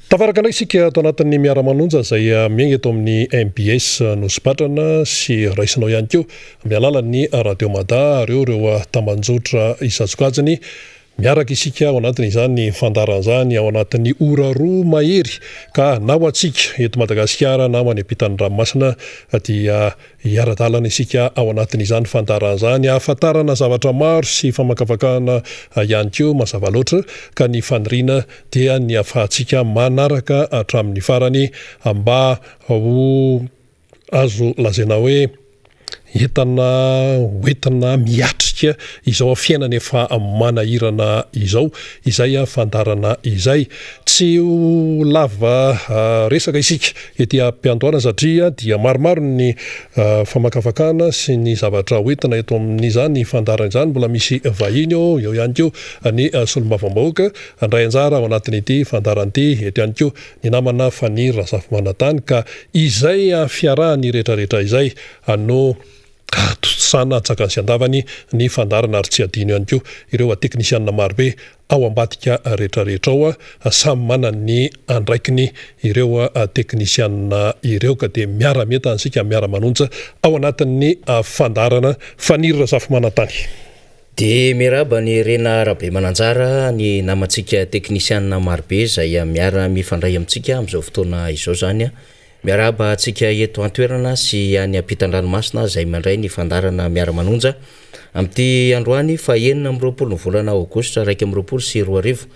Tafaraka anay sika ato anatin'ny miara-manonja izay miaigna eto amin'ny MBS Nosbatrana sy raisinao ihany koa amin'ny alalan'ny Radio Mada ireo tamanjotra isasokajiny miaraka isika ao anatin'izany fandaran'izany ao anatin'ny ora roa mahery ka na ho antsika eto Madagasikara na ho any ampitan'ny ranomasina dia hiara-dalana isika ao anatin'izany fandaran'izany ahafantarana zavatra maro sy famakafakana ihany koa mazava loatra ka ny faniriana dia ny ahafahantsika manaraka hatramin'ny farany mba ho azo lazaina hoe hoentina miatrika izao fiainana efa manahirana izao izay fandarana izay tsy ho lava resaka isika ety am-piandohana satria dia maromaro ny famakafakana sy ny zavatra hoentina eto amin'izany fandarana izany mbola misy vahiny eo ihany koa ny solombavambahoaka andray anjara ao anatin'ity fandaran'ity eto ihany koa ny namana Fany Razafy Manantany ka izay fiarahany rehetrarehetra izay ano sana tsakany sy andavany ny fandarana ary tsy adino ihany koa ireo teknisianina marobe ao ambadika rehetrarehetra ao samy mana ny andraikiny ireo teknisianina ireo ka dia miara-meta ansika miara-manonja ao anatin'ny fandarana Fany Razafy Manantany. Dia miaraba ny Rena Rabe Mananjara ny namantsika teknisianina marobe izay miara mifandray amintsika amin'izao fotoana izao zany miaraba atsika eto antoerana sy any ampitan-dranomasina izay mandray ny fandarana miara-manonja amin'ity androany fa 9 ny volana Aogositra 2024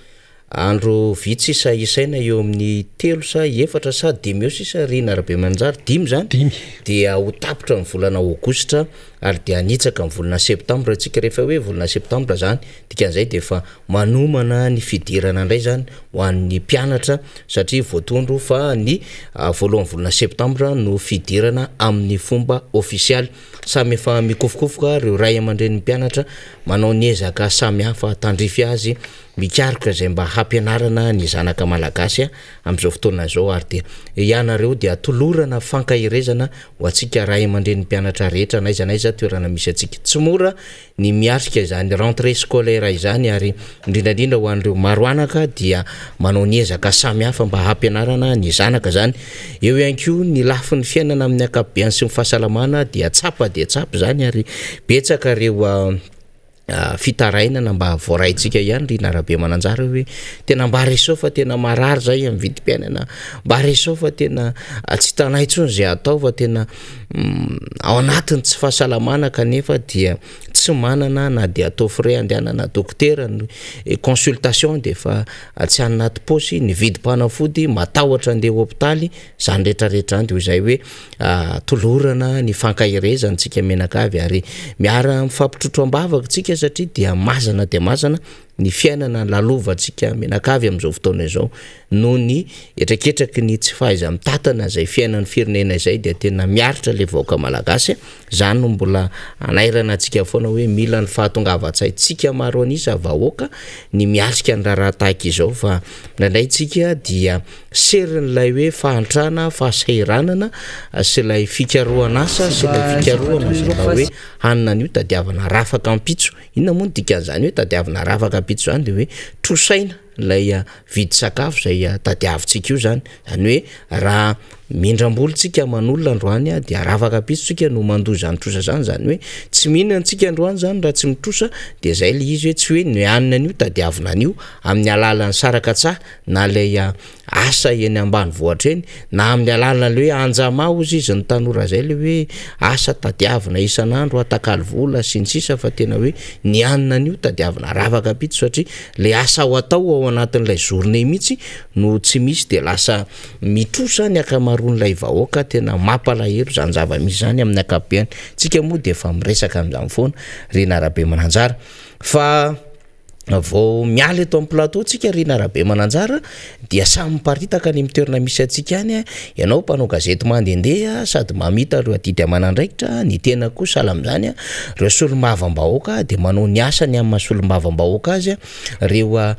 andro vitsy isa isaina eo amin'ny 3 sa 4 sa 5 eo sisa Rena Rabe Mananjara 5 zany dia ho tapitra ny volana Aogositra ary dia anitsaka ny volana Septambra tsika rehefa hoe volana Septambra zany dikan'izay dia efa manomana ny fidirana indray zany ho an'ny mpianatra satria voatondro fa ny voalohan'ny volana Septambra no fidirana amin'ny fomba ofisialy samy efa mikofokofoka ireo ray aman-dren'ny mpianatra manao ny ezaka samy hafa tandrify azy mikaroka izay mba hampianarana ny zanaka malagasy amin'izao fotoana izao ary dia ianareo dia tolorana fankahirezana ho antsika ray aman-dren'ny mpianatra rehetra naiza naiza toerana misy antsika tsy mora ny miatrika izany rentrée scolaire izany ary indrindrandrindra ho an'ireo maro anaka dia manao ny ezaka samy hafa mba hampianarana ny zanaka zany eo ihany koa ny lafin'ny fiainana amin'ny ankapobeny sy ny fahasalamana dia tsapa zany ary betsaka ireo fitarainana mba voaraintsika ihany Rena Rabe Mananjara hoe tena mba resao fa tena marary zay amin'ny vidim-piainana mba resao fa tena tsy tanay intsony izay atao fa tena ao anatiny tsy fahasalamana kanefa dia tsy manana na dia atao frais andehanana dokotera consultation dia fa tsy anaty paosy ny vidim-panafody matahotra andeha hôpitaly zany rehetrarehetra any dia izay hoe tolorana ny fankahirezantsika menakavy ary miara mifampitrotro ambavaka tsika satria dia mazana ny fiainana lalovantsika menakavy amin'izao fotoana izao noho ny etraketraky ny tsy fahaiza mitatana izay fiainan'ny firenena izay dia tena miaritra le vahoaka malagasy zany no mbola anairana antsika foana hoe mila ny fahatongavan-tsaintsika maro anisa vahoaka ny miatrika ny raha tahaka izao fa indraindray tsika dia serin'ilay hoe fahantrana fahasairanana sy ilay fikarohana asa sy ilay fikarohana rehefa hoe hanina an'io tadiavana rafaka ampitso inona moa ny dikan'izany hoe tadiavana rafaka ampitso zany dia hoe trosaina ilay vidy sakafo izay tadiavintsika io zany hoe raha mindram-boly tsika manolona androany dia rafaka ampitsotsika no mandoza nytrosa zany hoe tsy mihinana tsika androany zany raha tsy mitrosa dia zay le izy hoe tsy hoe ny hanina an'io tadiavina an'io amin'ny alalan'ny saraka tsah na lay asa eny ambany vohatra eny na amin'ny alalan'le hoe anjamao izy ny tanora zay le hoe asa tadiavina isan'andro atakalo vola sy ny sisa fa tena hoe ny hanina an'io tadiavina rafaka ampitso satria le asa ho atao ao anatin'ilay journée mihitsy no tsy misy dia lasa mitrosa ny akamaroan'ilay vahoaka tena mampalahelo zany zava-misy zany amin'ny ankapobeny tsika moa dia efa miresaka amin'izany foana Rena Rabe Mananjara fa vao miala eto amin'ny plateau tsika Rena Rabe Mananjara dia samy miparitaka any amin'ny toerana misy antsika any ianao mpanao gazety mandendeha sady mamita ireo adidy aman'andraikitra ny tena koa sahala amin'izany ireo solombavambahoaka dia manao ny asany amin'ny solombavambahoaka azy ireo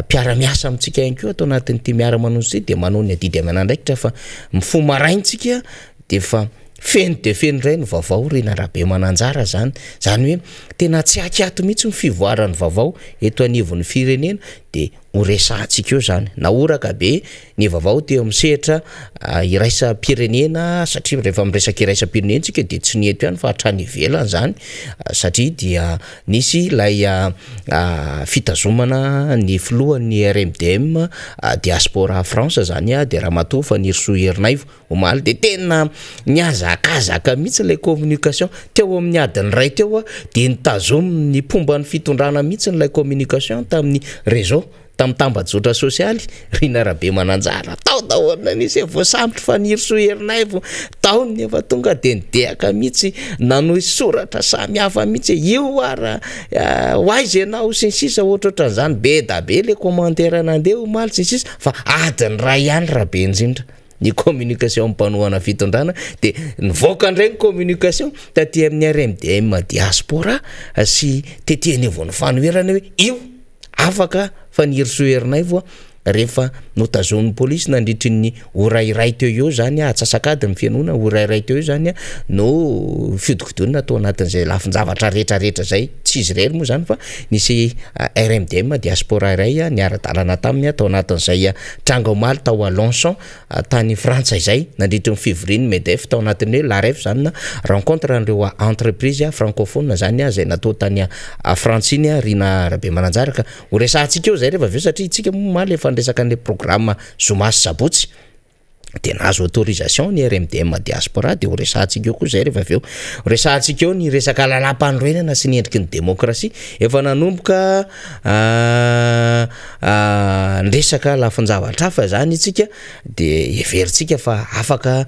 mpiara-miasa amintsika ihany koa atao anatin'ity miara-manonjy dia manao ny adidy aman'andraikitra fa mifo maraintsika dia fa feno de feno ray ny vaovao Rena Rabe Mananjara zany hoe tena tsy akiato mihitsy ny fivoaran'ny vaovao eto anivon'ny firenena de horesantsika eo zany na oraka be ny vavao teo misehatra iraisa pirenena satria rehefa miresaka iraisa pirenentsika de tsy nieto ihany fa hatrany ivelany zany satria dia nisy ilay fitazomana ny filohan'ny RMDM diaspora France zany de raha matofa ny Irso Herinaivo omaly de tena niazakazaka mihitsy ilay communication teo amin'ny adiny ray teo de nitazominy pomba ny fitondrana mihitsy nylay communication tamin'ny réseau tamtambajotra sosialy Rina Rabemananjara tao dahoana nisy voasambotra fa ny Irso Herinaivo taony efa tonga de nideaka mihitsy nanohy soratra samy hafa mihitsy io ara hoaizy ianao sinsisa ohatrohatran'izany be da be le commentaire nandeha omaly sinsisa fa adiny ray ihany rabe indrindra ny communication mpanohana fitondrana de nivoaka andray ny communication taty amin'ny RMDM diaspora sy tetehany avao ny fanoherana hoe io afaka fa ny Irso Herinaivo rehefa notazon'ny polisy nandritry ny orairay teo eo zany atsasakady ny fianona orairay teo eo zany no fiodikodionina atao anatin'izay lafin-javatra rehetrarehetra zay tsy izy rery moa zany fa nisy RMDM diaspora iray niara-dalana taminy atao anatin'izay tranga omaly tao Alençon tany Frantsay zay nandritry ny février MEDEF tao anatin'ny hoe LAREF zany na rencontre an'ireo entreprise francophone zany zay natao tany Francine Rina Rabemananjara ka horesantsika eo zay rehefa aveo satria itsika momaly efa ndresaka an'le programme Zomasy Sabotsy de nazo autorisation ny RMDM diaspora de horesantsika eo koa zay rehefa aveo horesantsika eo ny resaka lalam-panorenana sy ny endriky ny demokrasia efa nanomboka ndresaka lafin-javatra hafa zany itsika de everitsika fa afaka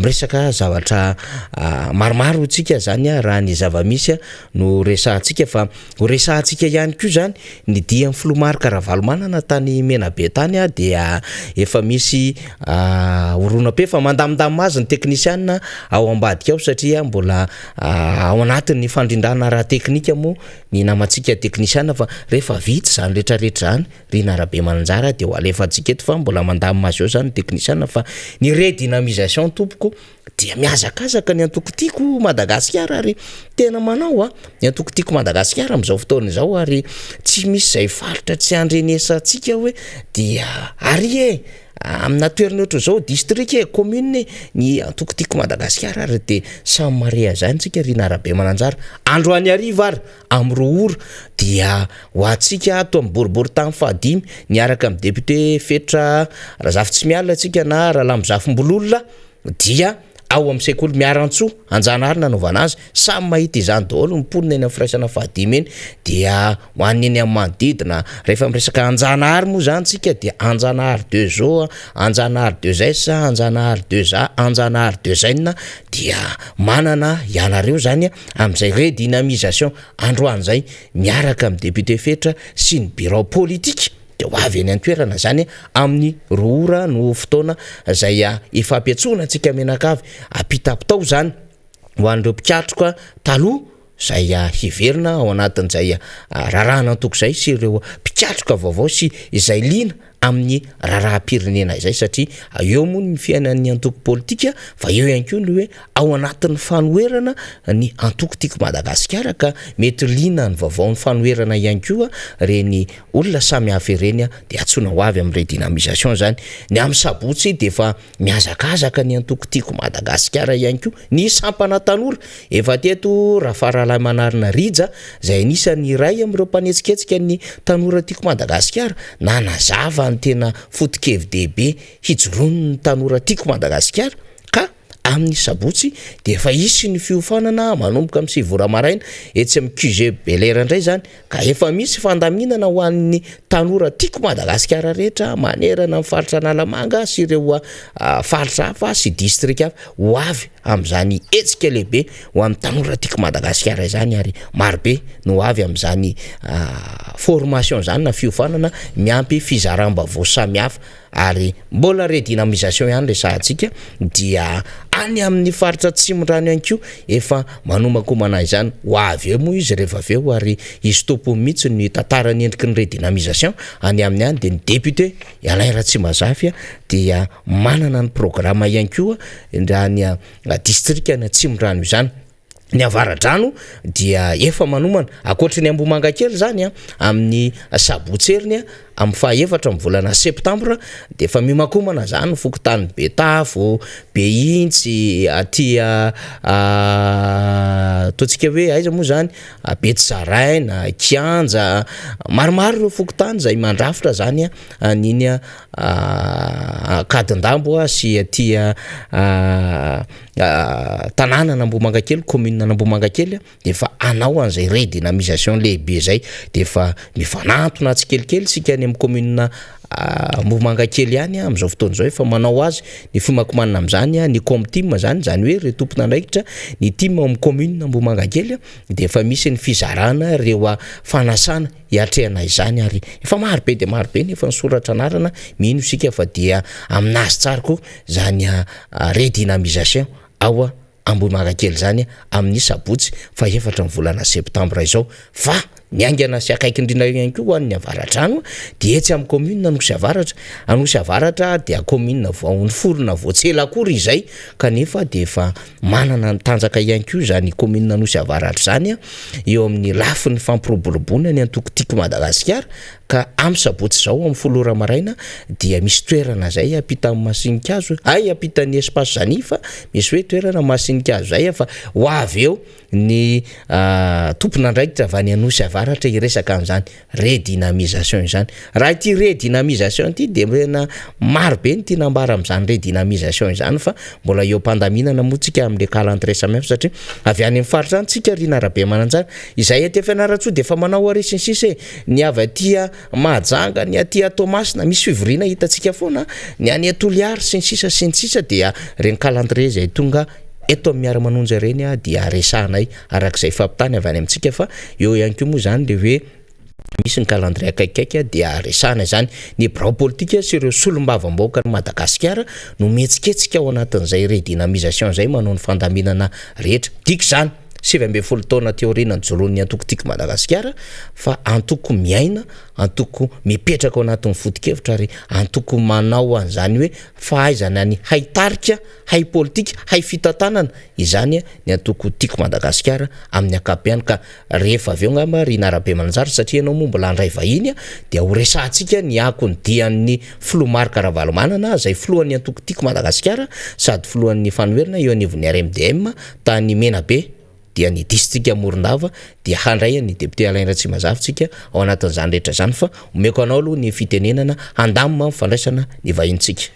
miresaka zavatra maromaro itsika zany raha ny zava-misy no resantsika fa horesantsika ihany koa zany ny dia Filomary Karavalomana tany Menabe tany de efa misy oronabe fa mandamindamy azy ny teknisianina ao ambadika ao satria mbola ao anatin'ny fandrindrana raha teknika moa ny namatsika teknisianina fa rehefa vitsy zany rehetrarehetra zany Rina Rabemananjara de ho alefantsika eto fa mbola mandamy azy eo zany teknisianina fa ny redynamisation tompoko dia miazakazaka ny antokotiko Madagasikara ary tena manao ny antokotiko Madagasikara am'izao fotoana izao ary tsy misy zay faritra tsy andrenesantsika hoe dia ary amina toerana ohatro zao district commune ny antokotiko Madagasikara ary de samy marea zany tsika Rina Rabemananjara androany ariva ary am'roa ora dia ho atsika ato amin'ny boribory tany fahadimy niaraka amin'ny député Fetra Razafy Tsimialina atsika na Ralamozafimbololona dia ao amin'ny sekoly miarantsoa Anjanahary nanaovana azy samy mahita izany daholo mimponina eny amin'ny firaisana fahadimy eny dia hoan'ny eny amin'ny manodidina rehefa miresaka Anjanahary moa zany tsika dia Anjanahary 2 Anjanahary 2S Anjanahary 2A Anjanahary 2N dia manana ianareo zany amin'izay redynamisation androany zay miaraka amin'ny député Fetra sy ny bureau politique de ho avy any an-toerana zany amin'ny roa ora no fotoana zay ifampiatsoana antsika menakavy apitapitao zany ho an'ireo mpikatroka taloha zay hiverina ao anatin'izay rarahana antoko zay sy ireo mpikatroka vaovao sy izay lina amin'ny raraha-pirenena izay satria eo moa ny fiainan'ny antoko politika fa eo ihany koa ny hoe ao anatin'ny fanoherana ny antokotiko Madagasikara ka mety lina ny vaovao ny fanoherana ihany koa reny olona samy hafa ireny de atsoina ho avy amin'ny redynamisation zany ny amin'ny Sabotsy de fa miazakazaka ny antokotiko Madagasikara ihany koa ny sampana tanora efa teto Rafarala Manarina Rija zay anisan'ny iray amin'ireo mpanetsiketsika ny tanora tiako Madagasikara na nazava ny tena foto-kevy dehibe hijoroany ny tanora tiako Madagasikara ka amin'ny Sabotsy de efa isy ny fiofanana manomboka amin'ny 7 ora maraina etsy amin'ny QG Belair indray zany ka efa misy fandaminana ho an'ny tanora tiako Madagasikara rehetra manerana amin'ny faritra Analamanga sy ireo faritra hafa sy district hafa ho avy amin'izany etsika lehibe ho amin'ny tanora tiako Madagasikara zany ary marobe no avy amin'izany formation zany na fiofanana miampy fizaram-bavao samy hafa ary mbola redynamisation ihany resantsika dia any amin'ny faritra Tsimorano ihany koa efa manomako manay zany ho avy eo moa izy rehefa aveo ary izy topo mihitsy ny tantarany endriky ny redynamisation any amin'ny any de ny député Alain Ratsimazafy dia manana ny programme ihany koa ndra ny district ny Tsimorano izany ny avaradrano dia efa manomana akoatra ny Ambomanga kely zany amin'ny sabotseriny amin'ny fahaefatra amin'ny volana septambra de efa mimakomana zany fokotany Betafo, Beintsy, aty totsika hoe aiza moa zany Betsaraina, Kianja, maromaro ireo fokotany zay mandrafitra zany niny Kadindambo sy aty tanàna n'Ambomanga kely, commune n'Ambomanga kely de efa anao an'izay redynamisation lehibe zay de efa mifanantona tsikelikely sika ny amin'ny commune Ambomanga kely ihany amin'izao fotoana zao efa manao azy ny fimakomanana amin'izany ny comteam zany hoe re tompona andraikitra ny team amin'ny commune Ambomanga kely de efa misy ny fizarana reo fanasana hiatrehana izany ary efa marobe de marobe nefa nisoratra anarana mino sika fa dia aminazy tsara koa zany redynamisation ao Ambomanga kely zany amin'ny sabotsy fa efatra ny volana septambra izao fa niangana sy akaiky indrindra ihany koa ho an'ny avaratrano dia etsy amin'ny commune Anosy Avaratra dia commune vao forona Voatsela akory izay kanefa de efa manana ny tanjaka ihany koa zany commune Anosy Avaratra zany eo amin'ny lafin'ny fampiroboroboana ny Antokotiko Madagasikara ka amin'ny sabotsy zao amin'ny folora maraina dia misy toerana zay apita amin'ny Masinikazo apitan'ny espace zany fa misy hoe toerana Masinikazo zay fa ho avy eo ny tompona andraikitra avy any Anosy Avaratra iresaka amin'izany redynamisation zany raha ity redynamisation ity de mena marobe ny tia nambara amin'izany redynamisation zany fa mbola eo pandaminana moa tsika amin'le calendrier samihafa satria avy any amin'ny faritra any tsika Rina Rabemananjara izay aty Fianaratsoa de efa manao aresinysisy ny avy aty Mahajanga ny aty Tomasina misy fivorina hitantsika foana ny any Toliara sy ny sisa dia reny calendrier zay tonga eto amin'ny miara-manonja reny dia resahanay arak'izay fampitany avy any amintsika fa eo ihany koa moa zany le hoe misy ny calendrier akaikaiky dia resahana zany ny birao politika sy ireo solombavam-bahoaka ny Madagasikara no mihetsiketsika ao anatin'izay redynamisation zay manao ny fandaminana rehetra diky zany 70 taona teoriana njoroan'ny Antokotiko Madagasikara fa antoko miaina antoko mipetraka ao anatin'ny foto-kevitra ary antoko manao an'izany hoe fahaizana ny haitarika hay politika hay fitantanana izany ny Antokotiko Madagasikara amin'ny akapiany ka rehefa avy eo ngamba Rina Rabemananjara satria ianao moa mbola handray vahiny dia ho resahantsika ny akony dian'ny Filomary Karavalomanana zay filohan'ny Antokotiko Madagasikara sady filohan'ny fanoherina eo anivon'ny RMDM tany Menabe dia ny district Morondava dia handray ny député Alain Ratsimazavitsika ao anatin'izany rehetra zany fa omeko anao aloha ny fitenenana handamina fandraisana ny vahintsika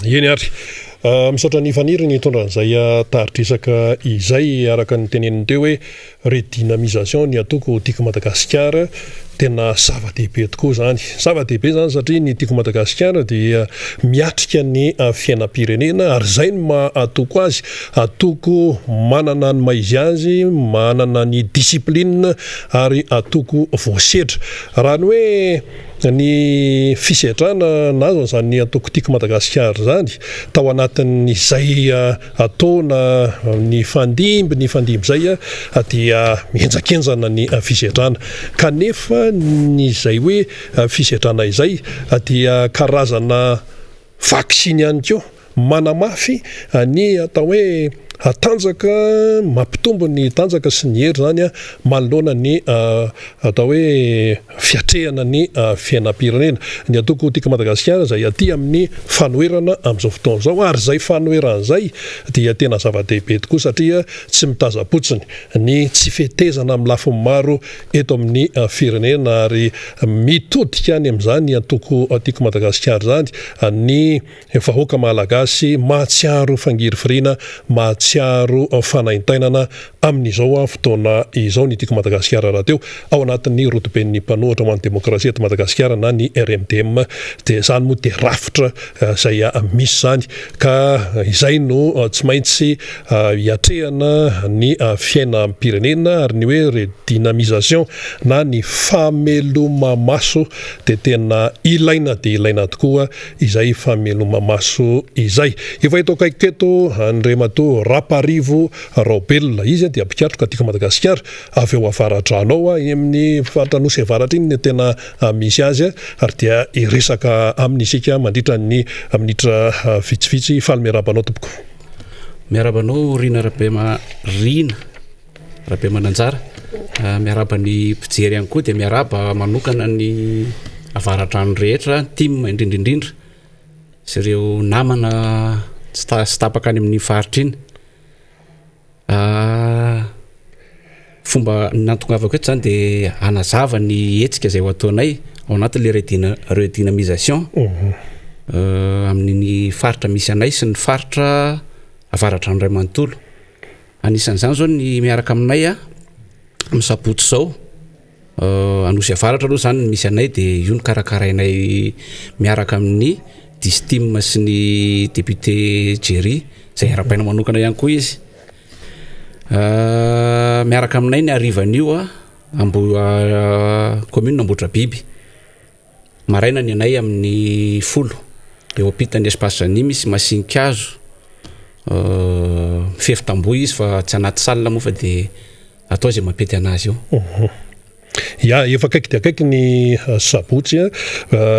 eny ary misaotra ny faniry ny tondran'izay taritrisaka izay araka ny teneniny teo hoe redynamisation ny atoko tiako Madagasikara tena zava-dehibe tokoa zany zava-dehibe zany satria ny tiako Madagasikara dia miatrika ny fiainam-pirenena ary zay ny mahatoko azy atoko manana ny maizy azy manana ny discipline ary atoko voasedra raha ny hoe ny fisedrana nazo zany atoko tiako Madagasikara zany tao anatin'izay ataona ny fandimby zay dia mienjakenjana ny fisedrana kanefa ny zay hoe fisedrana izay dia karazana vaksiny ihany koa manamafy ny atao hoe tanjaka mampitombo ny tanjaka sy ny hery zany manoloana ny atao hoe fiatrehana ny fiainam-pirenena ny atoko tiako Madagasikara zay aty amin'ny fanoherana amin'izao fotoana zao ary zay fanoherana zay dia tena zava-dehibe tokoa satria tsy mitazapotsiny ny tsy fetezana amin'ny lafiny maro eto amin'ny firenena ary mitodika any amin'izany ny atoko tiako Madagasikara zany ny vahoaka malagasy mahatsiaro fangirifirina mahatsiaro fanaintainana amin'izao fotoana izao ny tiako Madagasikara raha teo ao anatin'ny rotoben'ny mpanohatra ho an'ny demokrasia eto Madagasikara na ny RMDM dia zany moa dia rafitra zay misy zany ka izay no tsy maintsy hiatrehana ny fiainam-pirenena ary ny hoe redynamisation na ny fameloma maso dia tena ilaina tokoa izay fameloma maso izay efa eto akaiketo Andriamato Raparivo Robel izy dia mpikatroka tiako Madagasikara avy eo avaradrano amin'ny faritra Anosy Avaratra iny tena misy azy ary dia iresaka amin'ny isika mandritra ny minitra vitsivitsy faly miarabanao tompoko miarabanao Rina Rina Rabe Mananjara, miaraba ny mpijery ihany koa dia miaraba manokana ny avaratrano rehetra team indrindrindrindra sy ireo namana sy tapaka any amin'ny faritra iny. Fomba nantongavako eto zany dia hanazava ny hetsika izay ho ataonay ao anatin'le redynamisation amin'ny faritra misy anay sy ny faritra avaratra ny Ray Manontolo. Anisan'izany zao ny miaraka aminay amin'ny sabotsy zao anosy avaratra aloha zany misy anay dia io ny karakarainay miaraka amin'ny distim sy ny député Jerry izay arapaina manokana ihany koa izy. Miaraka aminay ny arivan'io commune Ambohidrabiby. Maraina ny anay amin'ny 10 eo ampitany espace any misy masinkazo fefy tambohy izy fa tsy anaty salle moa fa dia atao izay mampety anazy eo. Ya efa akaiky dia akaiky ny sabotsy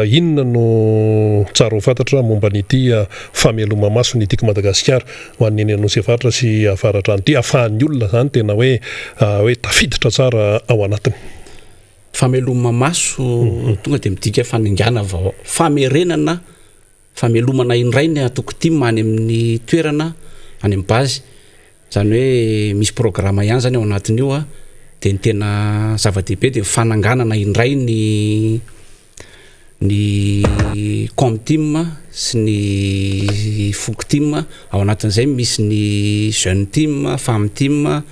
inona no tsara ho fantatra momba n'ity fameloma maso ny tiako Madagasikara ho an'ny anosy avaratra sy avaratra an'ity ahafahan'ny olona zany tena hoe tafiditra tsara ao anatiny. Fameloma maso tonga dia midika faningana famerenana famelomana indray ny atoko team any amin'ny toerana any amin'ny base zany hoe misy programme ihany zany ao anatin'io dia ny tena zava-dehibe dia fananganana indray ny com team sy ny fok team ao anatin'izay misy ny jeune team, femme team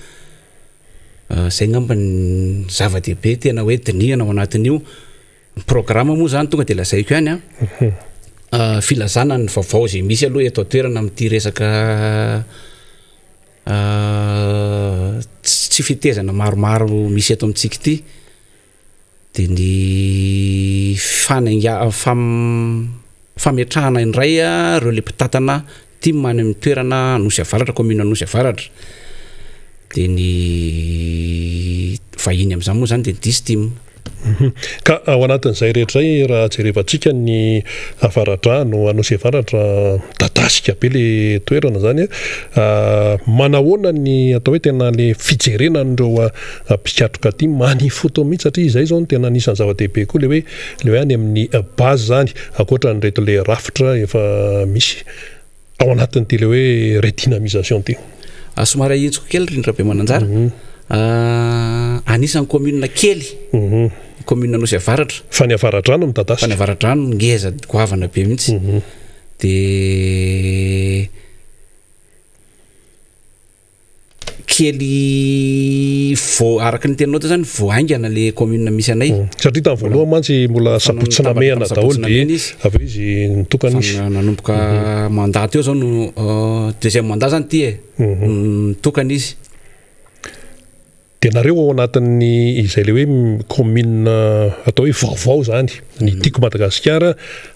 zay ngamba ny zava-dehibe tena hoe dinihana ao anatin'io. Ny programme moa zany tonga dia lazaiko ihany filazana ny vaovao izay misy aloha eto toerana amin'ity resaka tsy fitezana maromaro misy eto amintsika ity dia ny fametrahana indray ireo le mpitatana team any amin'ny toerana anosy avaratra commune anosy avaratra dia ny vahiny amin'izany moa zany dia 10 team. Ka ao anatin'izay rehetra izay raha jerevantsika ny avaratrano anosy avaratra dadasika be le toerana zany manahoana ny atao hoe tena le fijerenan'ireo mpikatroka ty many foto mihitsy satria izay zao no tena anisan'ny zava-dehibe koa le hoe any amin'ny base zany akoatra ny reto le rafitra efa misy ao anatin'ity le hoe redynamisation ty. Somary ahitsiko kely Rindra Be Mananjara. Anisan'ny commune kely commune anosy avaratra fa ny avaratrano midadasika fa ny avaratrano ngeza goavana be mihitsy dia kely araka ny teninao ta zany voaingana le commune misy anay satria tamin'ny voalohany mantsy mbola sapotsinamehana daholo dia avy izy nitokana izy nanomboka mandat eo zao no deuxième mandat zany ty nitokana izy. Dia nareo ao anatin'ny izay le hoe commune atao hoe vaovao zany ny tiako Madagasikara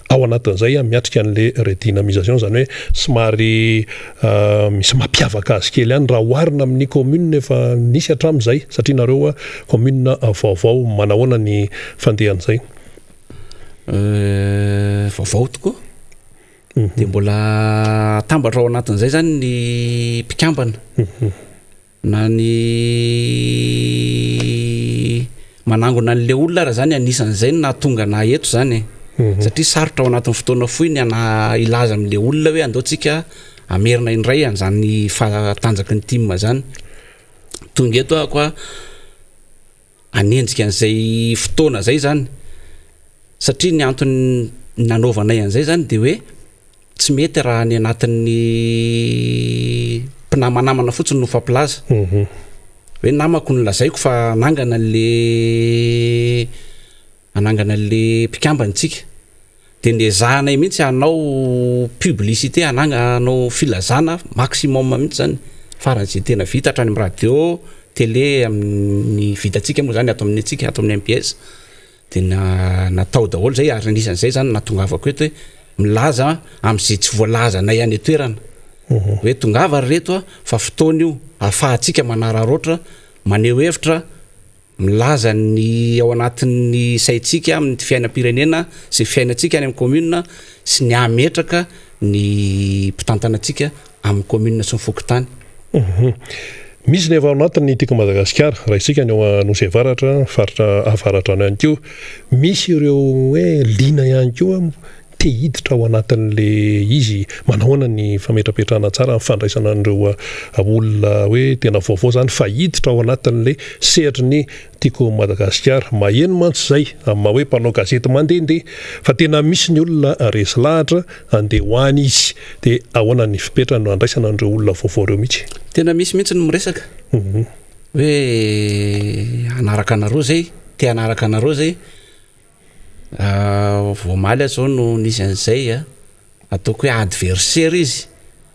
ao anatin'izay miatrika an'le redynamisation zany hoe somary misy mampiavaka azy kely ihany raha oharina amin'ny commune efa nisy hatramin'izay satria nareo commune vaovao manahoana ny fandehan'izay. Vaovao tokoa dia mbola tambatra ao anatin'izay zany ny mpikambana na ny manangona an'le olona raha zany anisan'izay na tonga na eto zany satria sarotra ao anatin'ny fotoana fohy ny ilaza amin'le olona hoe andao tsika amerina indray an'izany fatanjaka ny team zany tonga eto koa anenjika an'izay fotoana zay zany satria ny antony nanaovanay an'izay zany dia hoe tsy mety raha ny anatin'ny mpinamanamana fotsiny no fampilaza hoe namako ny lazaiko fa anangana le mpikambanytsika dia ny ezahanay mihitsy hanao publicité hanao filazana maximum mihitsy zany faran'izay tena vita hatrany amin'ny radio télé amin'ny vitantsika moa zany ato amin'ny atsika ato amin'ny MPS dia natao daholo zay ary anisan'izay zany natongavako eto hoe milaza amin'izay tsy voalaza nay any toerana hoe tongava reto fa fotoana io ahafahantsika manararoatra maneho hevitra milaza ny ao anatin'ny saitsika amin'ny fiainam-pirenena sy fiainantsika any amin'ny commune sy ny ametraka ny mpitantanantsika amin'ny commune sy mifokotany. Misy ny avao anatiny tika Madagasikara raha isika ny ao Nosy Avaratra faritra avaratra any koa misy ireo hoe lina ihany koa te hiditra ao anatin'le izy manahoana ny fametrapetrahana tsara fandraisana an'ireo olona hoe tena vaovao zany fa hiditra ao anatin'le sehatry ny tiko Madagasikara maheno mantsy zay amin'ny hoe mpanao gazety mandehandeha fa tena misy ny olona resy lahatra andeha ho any izy dia ahoana ny fipetrany no andraisana an'ireo olona vaovao reo mihitsy. Tena misy mihitsy no miresaka hoe anaraka anareo zay te anaraka anareo zay voamaly zao no nisy an'izay ataoko hoe adversaire izy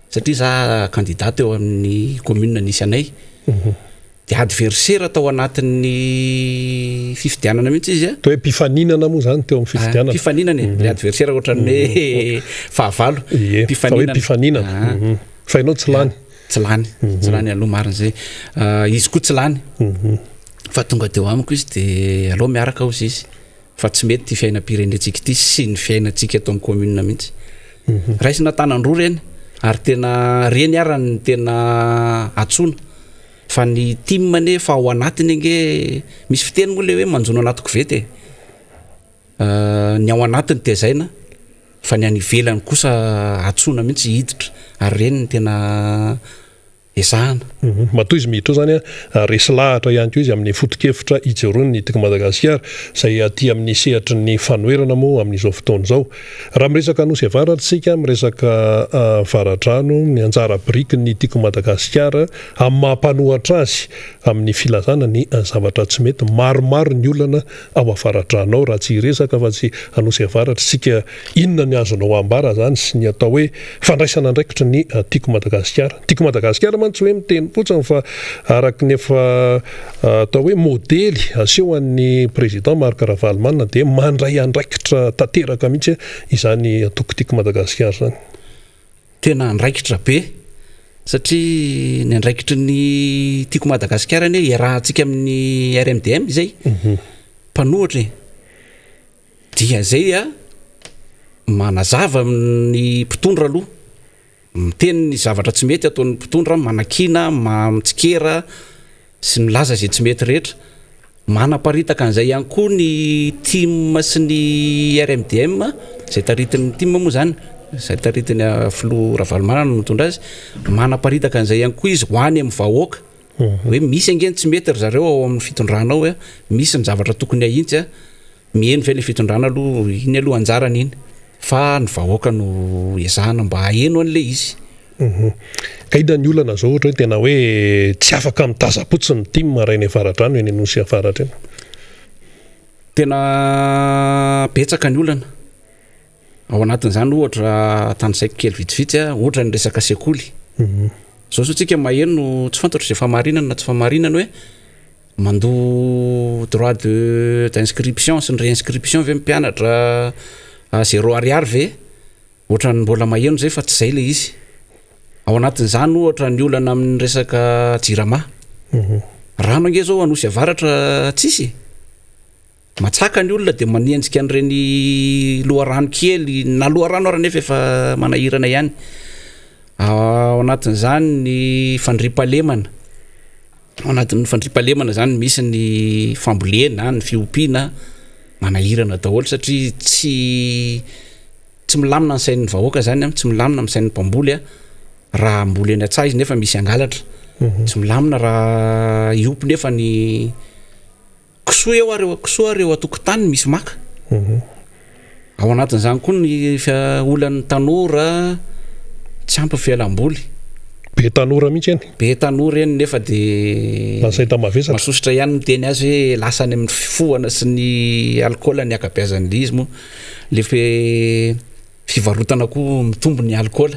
satria za candidat eo amin'ny commune nisy anay dia adversaire atao anatin'ny fifidianana mihitsy izy to hoe mpifaninana moa zany teo amin'ny fifidianana mpifaninana le adversaire ohatran'ny hoe fahavalo mpifaninana fa ianao tsy lany tsy lany aloha marina zay izy koa tsy lany fa tonga teo amiko izy dia aloha miaraka ao izy fa tsy mety ty fiainam-pirenentsika ity sy ny fiainantsika eto amin'ny commune mihitsy raisina tanandroa reny ary tena reny arany tena atsona fa ny team nefa ao anatiny ange misy fiteny moa le hoe manjono anaty kovety ny ao anatiny tezaina fa ny any ivelany kosa atsona mihitsy hiditra ary reny ny tena esahana matoa izy miditra zany resy lahatra ihany koa izy amin'ny foto-kevitra ijeron'ny tika Madagasikara izay aty amin'ny sehatry ny fanoherana moa amin'izao fotoana izao raha miresaka Nosy Avaratra sika miresaka varadrano ny anjara biriky ny tika Madagasikara amin'ny mampanohatra azy amin'ny filazana ny zavatra tsy mety maromaro ny olana ao avaradrano ao raha tsy resaka fa tsy Nosy Avaratra sika inona ny azonao ambara zany sy ny atao hoe fandraisana andraikitra ny tika Madagasikara tsy hoe miteny fotsiny fa araka nefa atao hoe modely aseho an'ny président Marc Ravalomanana dia mandray andraikitra tanteraka mihitsy izany atokotika Madagasikara zany tena andraikitra be satria ny andraikitry ny tiako Madagasikara ny iarahantsika amin'ny RMDM zay mpanohatra dia zay manazava amin'ny mpitondra aloha miteny ny zavatra tsy mety ataon'ny mpitondra manakina mitsikera sy milaza zay tsy mety rehetra manaparitaka an'izay ihany koa ny team sy ny RMDM zay taritin'ny team moa zany zay taritin'ny Filoha Ravalomanana no mitondra azy manaparitaka an'izay ihany koa izy ho any amin'ny vahoaka hoe misy angeny tsy mety ry zareo ao amin'ny fitondrana ao misy ny zavatra tokony ahintsy mieny ve le fitondrana aloha iny aloha anjarany iny fa ny vahoaka no ezahana mba aheno an'le izy ka hida ny olana zao ohatra hoe tena hoe tsy afaka mitazapotsy ny team rainy avaradrano eny Nosy Avaratra eny tena betsaka ny olana ao anatin'izany ohatra tanysaiko kely vitsivitsy ohatra ny resaka sekoly zao sotsika maheno tsy fantatro zay famarinana na tsy famarinana hoe mandoa droit d'inscription sy ny réinscription ve mpianatra 0 ariary ve ohatra ny mbola maheno zay fa tsy zay le izy ao anatin'izany ohatra ny olana amin'ny resaka jirama rano ange zao Nosy Avaratra tsisy matsaka ny olona dia manenjika an'ireny loharano kely na loharano ary nefa efa manahirana ihany ao anatin'izany ny fandriampahalemana ao anatin'ny fandriampahalemana zany misy ny fambolena ny fiompiana manahirana daholo satria tsy milamina ny sain'ny vahoaka zany tsy milamina amin'ny sain'ny mpamboly raha mboly eny an-tsaha izy nefa misy angalatra tsy milamina raha iompy nefa ny kisoa areo atokotany misy maka ao anatin'izany koa ny olan'ny tanora tsy ampy fialam-boly be tanora mihitsy eny be tanora eny nefa dia masosotra ihany miteny azy hoe lasany amin'ny fifohana sy ny alcool ny akabeazan'le izy moa le fivarotana koa mitombo ny alcool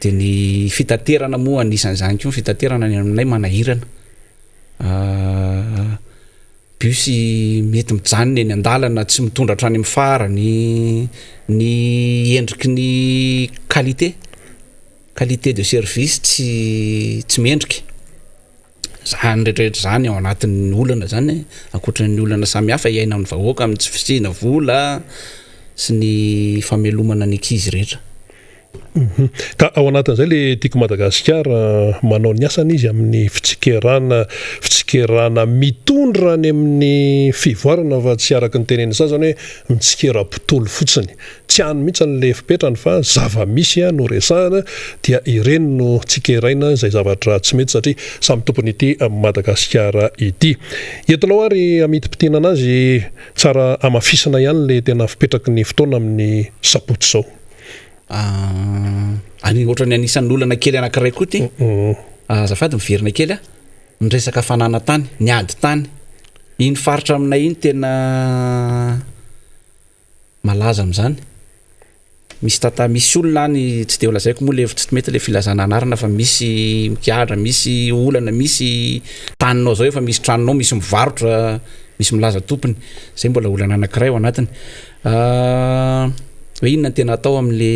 dia ny fitaterana moa anisan'izany koa fitaterana ny aminay manahirana bus mety mijanona eny an-dalana tsy mitondra hatrany amin'ny farany ny endriky ny qualité de service tsy mendrika zany rehetrarehetra zany ao anatin'ny olana zany ankoatran'ny olana samihafa iaina amin'ny vahoaka amin'ny tsy fisina vola sy ny famelomana ny ankizy rehetra Ka ao anatin'izay le tiako Madagasikara manao ny asany izy amin'ny fitsikerana mitondra any amin'ny fivoarana fa tsy araka ny teneny sasany hoe mitsikera-pitolo fotsiny tsy hany mihitsy an'le fipetrany fa zava-misy no resahana dia ireny no tsikeraina izay zavatra tsy mety satria samy tompony ity Madagasikara ity. Entinao ary amidi-pitiana anazy tsara amafisana ihany le tena fipetraky ny fotoana amin'ny sapotsy zao. Any ohatrany anisan'ny olana kely anankiray koa ty azafady miverina kely ny resaka fanana tany ny ady tany iny faritra aminay iny tena malaza amin'izany misy olona any tsy de olazaiko moa le tsy mety le filazana anarana fa misy mikiadra misy olana misy taninao zao efa misy tranonao misy mivarotra misy milaza tompony zay mbola olana anankiray ao anatiny hoe inona tena atao amin'ny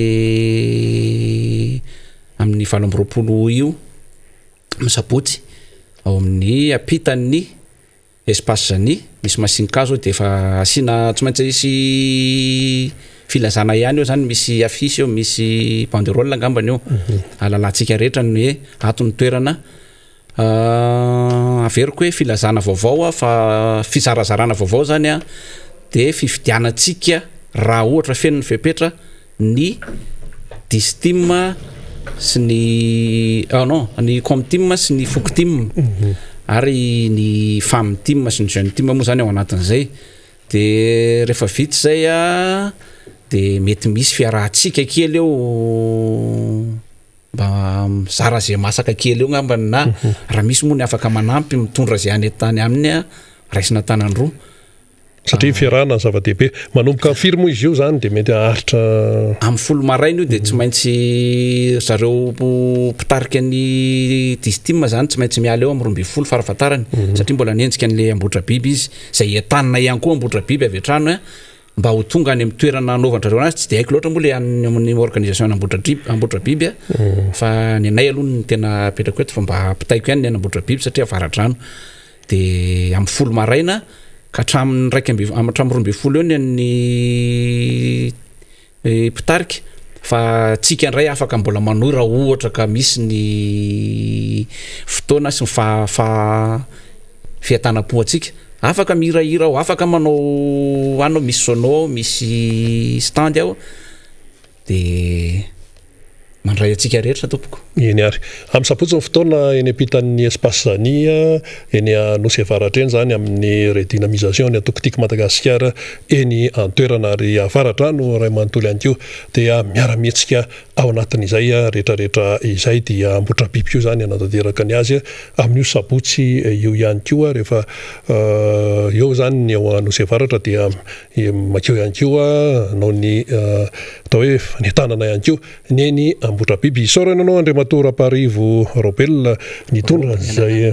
20 io misapotsy ao amin'ny ampitan'ny espace zany misy masinkazo de efa asina tsy maintsy isy filazana ihany eo zany misy afisy eo misy banderole angambany eo alalantsika rehetra ny hoe ato ny toerana averiko hoe filazana vaovao fa fizarazarana vaovao zany de fifidianantsika raha ohatra feno ny fepetra ny distim sy ny comtim sy ny foktim ary ny famtim sy ny jeune tim moa zany ao anatin'izay de rehefa vitsy zay de mety misy fiarahantsika kely eo mba mizara zay masaka kely eo ngambany na raha misy moa ny afaka manampy mitondra zay any tany aminy raisina tanandroa satria fiarahana zava-dehibe manomboka firmo izy io zany de mety aharitra amin'ny folo maraina io de tsy maintsy zareo mpitarika ny distim zany tsy maintsy miala eo amin'ny 12 farafatarany satria mbola nenjika an'le ambotra biby izy zay etanina ihany koa ambotra biby avy atrano mba ho tonga any amin'ny toerana anaovandrareo anazy tsy de haiko loatra moa le amin'ny organisation ambotra biby fa ny anay aloha ny tena apetrako eto fa mba pitaiko ihany ny ambotra biby satria avaradrano de amin'ny folo maraina ka hatramin'ny hatramin'ny 12 eo ny pitarika fa tsika ndray afaka mbola manohy raha ohatra ka misy ny fotoana sy ny fiatanam-po atsika afaka mihirahira ao afaka manao misy sono misy stand ao de mandray atsika rehetra tompoko eny ary amin'ny sapotsy ny fotoana eny ampitan'ny espace zany eny anosy avaratra eny zany amin'ny redynamisation ny atokotiky Madagasikara eny antoerana ary avaratra no ray manontolo ihany koa dia miara-mietsika ao anatin'izay rehetrarehetra izay dia ambotra biby io zany anatanteraka ny azy amin'io sapotsy io ihany koa rehefa eo zany ny ao anosy avaratra dia makeo ihany koa anao ny atao hoe ny tanana ihany koa ny eny ambotra biby isaorana anao Andriamatora Parivo Robel nitondra zay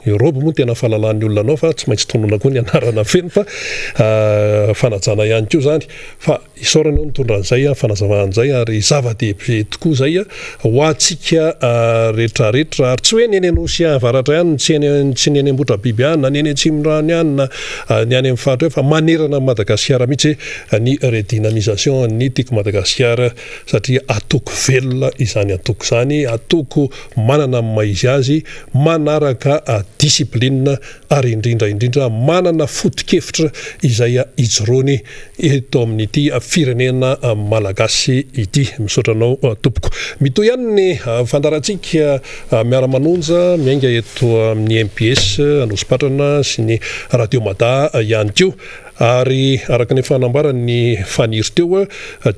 roby moa tena fahalalan'ny olona anao fa tsy maintsy tonona koa ny anarana feno fa fanajana ihany koa zany fa isaorana nitondra an'izay fanazavahan'izay ary zava-dehibe tokoa zay ho antsika rehetrarehetra ary tsy hoe ny eny anosy avaratra ihany tsy ny eny ambotra biby ihany na ny eny antsimorano ihany na ny any amin'ny faritra fa manerana Madagasikara mihitsy ny redynamisation ny tiako Madagasikara satria atoko velona izany atoko zany atoko manana maizy azy manaraka discipline ary indrindra manana foto-kevitra izay ijoroany eto amin'ity firenena malagasy ity misotranao tompoko mitoy ihany ny fandarantsika miara-manonja miainga eto amin'ny MPS Anosipatrana sy ny Radio Mada ihany koa ary araka ny fanambarany faniry teo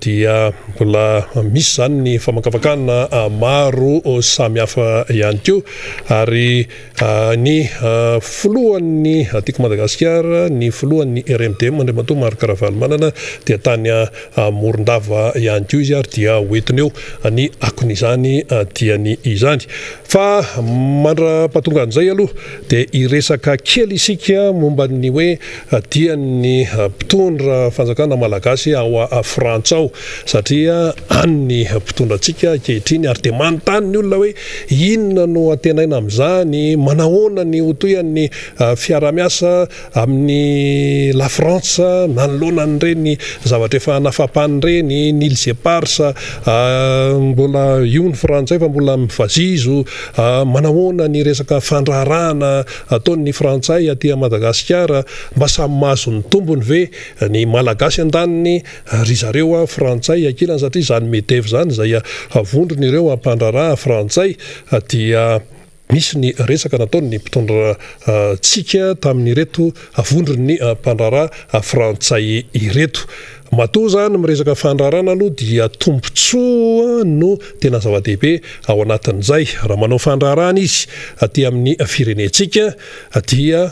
dia mbola misy zany ny famakafakana maro samihafa ihany koa ary ny filohan'ny tiako Madagasikara ny filohan'ny RMDM Andriamatomar Marc Ravalomanana dia tany Morondava ihany koa izy ary dia hoentiny eo ny akon'izany dia ny izany fa mandra-pahatongan'izay aloha dia iresaka kely isika momba ny hoe dia ny ny mpitondra fanjakana malagasy ao Frantsa ao satria any mpitondrantsika kehitriny ary dia manontany ny olona hoe inona no atenaina amin'izany, manahoana ny otohan'ny fiara-miasa amin'ny la France nanoloana an'ireny zavatra efa nafapany reny ny Ilse Parsa mbola io ny frantsay fa mbola mivazizo manahoana ny resaka fandrarana ataon'ny frantsay aty Madagasikara mba samy mahazo ny tombony ve ny malagasy andaniny ry zareo frantsay ankilany satria zany medevy zany zay avondrony ireo ampandraraha frantsay dia misy ny resaka nataony ny mpitondra tsika tamin'ireto avondrony mpandraraha frantsay ireto. Matoa zany miresaka fandrarana aloha dia tombontsoa no tena zava-dehibe ao anatin'izay raha manao fandrarana izy aty amin'ny firenentsika dia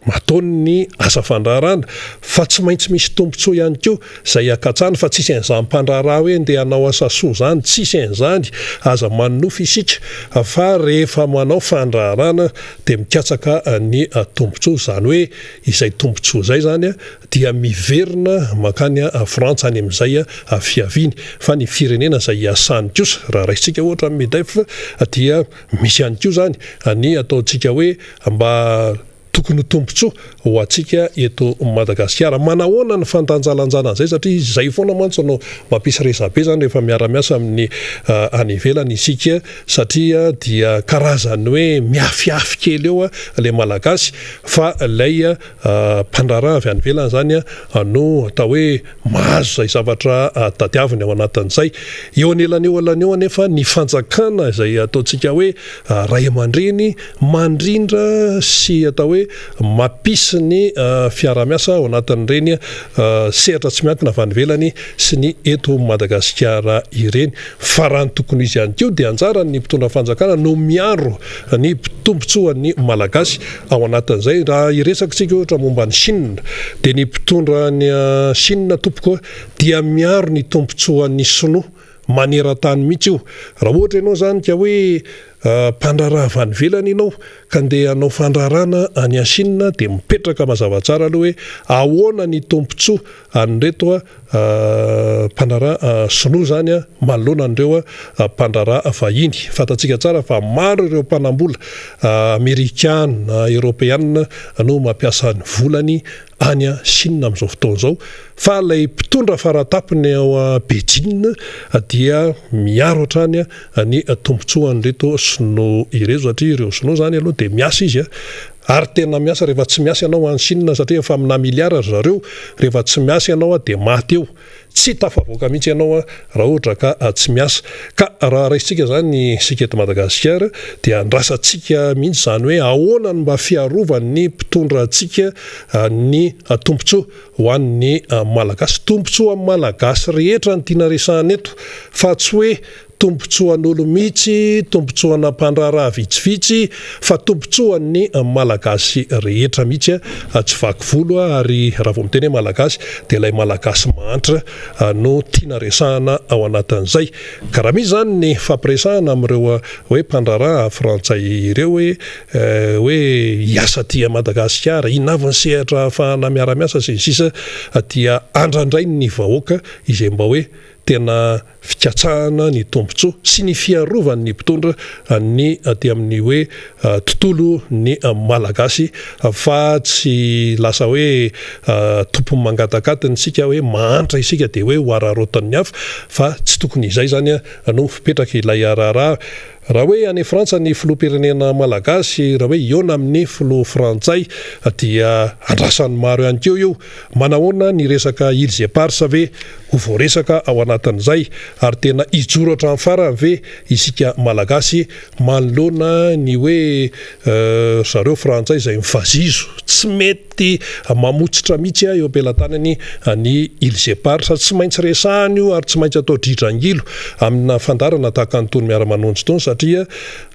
mataony ny asa fandrarana fa tsy maintsy misy tombontsoa ihany koa zay akatsany fa tsisy an'izany mpandraraha hoe ndeha hanao asa soa zany tsisy an'izany aza manofy isika fa rehefa manao fandrarana dia mikatsaka ny tombontsoa zany hoe izay tombontsoa zay zany dia miverina makany Frantsa any amin'izay fiaviany fa ny firenena zay iasany kosa raha raisitsika ohatra amin'ny medef dia misy ihany koa zany ny ataontsika hoe mba tokony tombontsoa ho atsika eto Madagasikara. Manahoana ny fandanjalanjana zay satria zay foana mantsy no mampisy resabe zany rehefa miara-miasa amin'ny any ivelany isika satria dia karazany hoe miafiafy kely eo le malagasy fa lay mpandraraha avy any ivelany zany no atao hoe mahazo zay zavatra tadiaviny ao anatin'izay. Eo anelanyeo anefa ny fanjakana zay ataontsika hoe ray aman-dreny mandrindra sy atao hoe mampisy ny fiara-miasa ao anatin'ireny sehatra tsy miankina avy any ivelany sy ny eto Madagasikara ireny. Fa raha ny tokony izy ihany koa dia anjara ny mpitondra fanjakana no miaro ny tombontsoan'ny malagasy ao anatin'izay. Raha iresaka tsika ohatra momba ny Chine dia ny mpitondra ny Chine tompoko dia miaro ny tombontsoan'ny sinoa maneran-tany mihitsy io. Raha ohatra ianao zany ka hoe mpandraraha avy any ivelany ianao ka ndeha hanao fandrarana any Chine dia mipetraka mazava tsara aloha hoe ahoana ny tombontsoa an'ireto mpandraraha sinoa zany manoloana an'ireo mpandraraha vahiny. Fantatsika tsara fa maro ireo mpanambola Amerikana, Europeana no mampiasa ny volany any Chine amin'izao fotoana izao fa ilay mpitondra faratapony ao Beijing dia miaro hatrany ny tombontsoa an'ireto sinoa ireto satria ireo sinoa zany aloha dia miasa izy ary tena miasa rehefa tsy miasa ianao any Chine satria efa amina miliara zareo rehefa tsy miasa ianao dia maty eo tsy tafavoaka mihitsy ianao raha ohatra ka tsy miasa. Ka raha raisitsika zany sika eto Madagasikara dia andrasantsika mihitsy zany hoe ahoana ny mba fiarovany mpitondra antsika ny tombontsoa ho an'ny malagasy. Tombontsoa amin'ny malagasy rehetra ny tiana resahana eto fa tsy hoe tombontsoan'olo mihitsy, tombontsoana mpandraraha vitsivitsy fa tombontsoan'ny malagasy rehetra mihitsy tsy vaky volo ary raha vao miteny malagasy dia ilay malagasy mantra no tiana resahana ao anatin'izay. Ka raha misy zany ny fampiresahana amin'ireo hoe mpandraraha frantsay ireo hoe hiasa aty Madagasikara inavy ny sehatra ahafahana miara-miasa sy ny sisa dia andrandrainy ny vahoaka izay mba hoe tena fikatsahana ny tombontsoa sy ny fiarovany ny mpitondra ny aty amin'ny hoe tontolo ny malagasy fa tsy lasa hoe tompony mangatakatiny isika hoe mahantra isika dia hoe ho ararotan'ny hafa fa tsy tokony izay zany no fipetraka ilay araraha. Raha hoe any Frantsa ny filoham-pirenena malagasy raha hoe iona amin'ny filoha frantsay dia andrasan'ny maro ihany keo io manahoana ny resaka Ilse Parsa ve ho voaresaka ao anatin'izay ary tena hijoro hatramin'ny farany ve isika malagasy manoloana ny hoe zareo frantsay izay mivazizo tsy mety mamotsitra mihitsy eo ampelantanany ny Ilse Parsa. Tsy maintsy resahany io ary tsy maintsy atao dridrangilo amina fandarana tahaka ny tony miara-manonjy tony satria